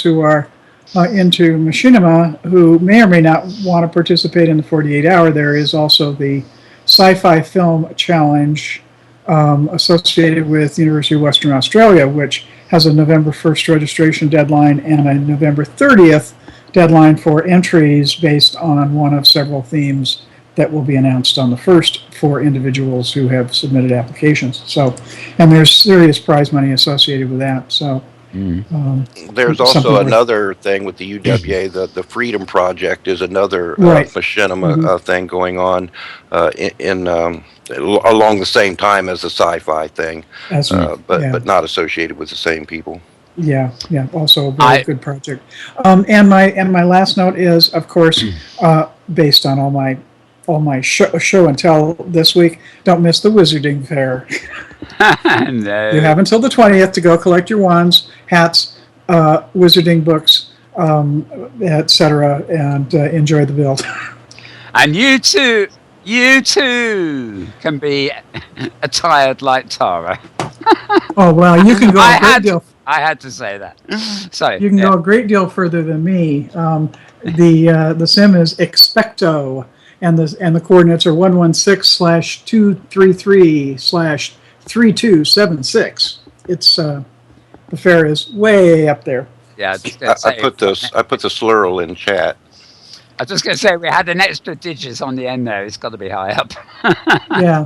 who are into machinima who may or may not want to participate in the 48-hour, there is also the Sci-Fi Film Challenge associated with University of Western Australia, which has a November 1st registration deadline and a November 30th deadline for entries based on one of several themes that will be announced on the 1st for individuals who have submitted applications. So, and there's serious prize money associated with that. So, there's also another thing with the UWA. The Freedom Project is another machinima thing going on along the same time as the sci-fi thing, but not associated with the same people. Yeah. Also a very good project. And my last note is, of course, based on all my show and tell this week, don't miss the Wizarding Fair. No. You have until the 20th to go collect your wands, hats, wizarding books, etc., and enjoy the build. And you too can be attired like Tara. Oh, well, you can go a great deal. I had to say that. Sorry. You can go a great deal further than me. The sim is Expecto, and the coordinates are 116/233/3276. It's the fair is way up there. Yeah, I put the slurl in chat. I was just going to say we had an extra digits on the end there. It's got to be high up. Yeah.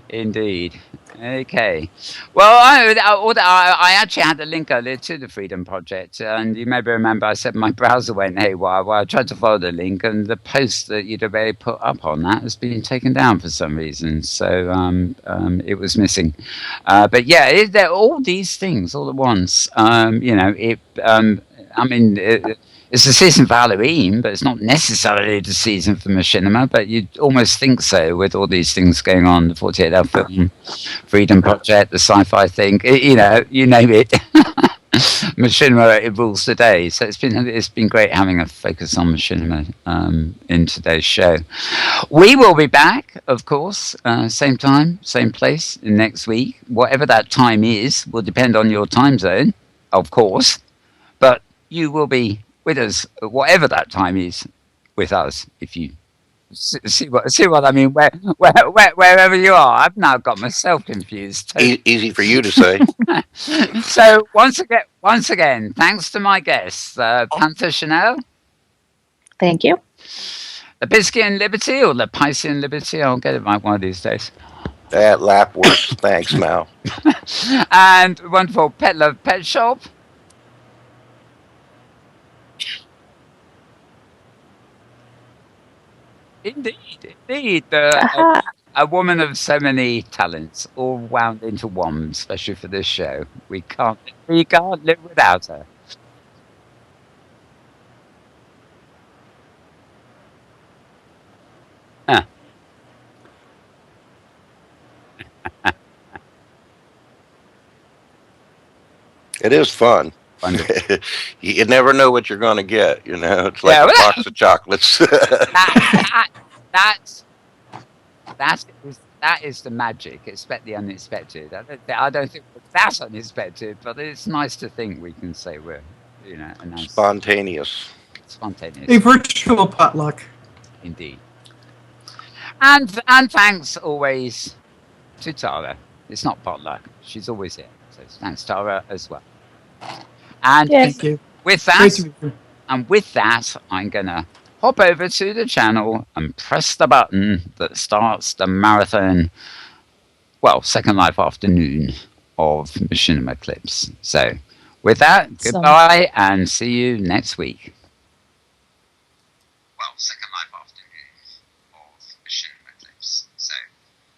Indeed. Okay. Well, I actually had a link earlier to the Freedom Project, and you maybe remember I said my browser went haywire. Well, I tried to follow the link, and the post that you'd already put up on that has been taken down for some reason. So it was missing. But yeah, there are all these things all at once. I mean. It's the season for Halloween, but it's not necessarily the season for Machinima, but you'd almost think so with all these things going on, the 48-hour film, Freedom Project, the sci-fi thing, you name it. Machinima, it rules the day. So it's been great having a focus on Machinima in today's show. We will be back, of course, same time, same place next week. Whatever that time is will depend on your time zone, of course, but you will be with us, whatever that time is, with us. If you see what I mean, wherever you are, I've now got myself confused. Easy for you to say. So once again, thanks to my guests, Panther Chanel. Thank you. LaPiscean Liberty or LaPiscean Liberty. I'll get it right one of these days. That lap works. Thanks, Mal. And wonderful Petlove Petshop. Indeed. A woman of so many talents, all wound into one, especially for this show. We can't live without her. Huh. It is fun. You never know what you're going to get. It's like a box of chocolates. That is the magic. Expect the unexpected. I don't think that's unexpected, but it's nice to think we can say we're, spontaneous. A virtual potluck. Indeed. And thanks always to Tara. It's not potluck. She's always here. So thanks Tara as well. And thank you. With that, I'm gonna hop over to the channel and press the button that starts the marathon, Second Life afternoon of Machinima clips. So with that, goodbye and see you next week. Second Life afternoon of Machinima clips. So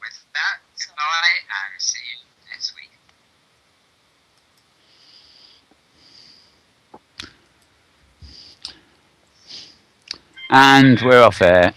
with that, goodbye and see you next week. And we're off air.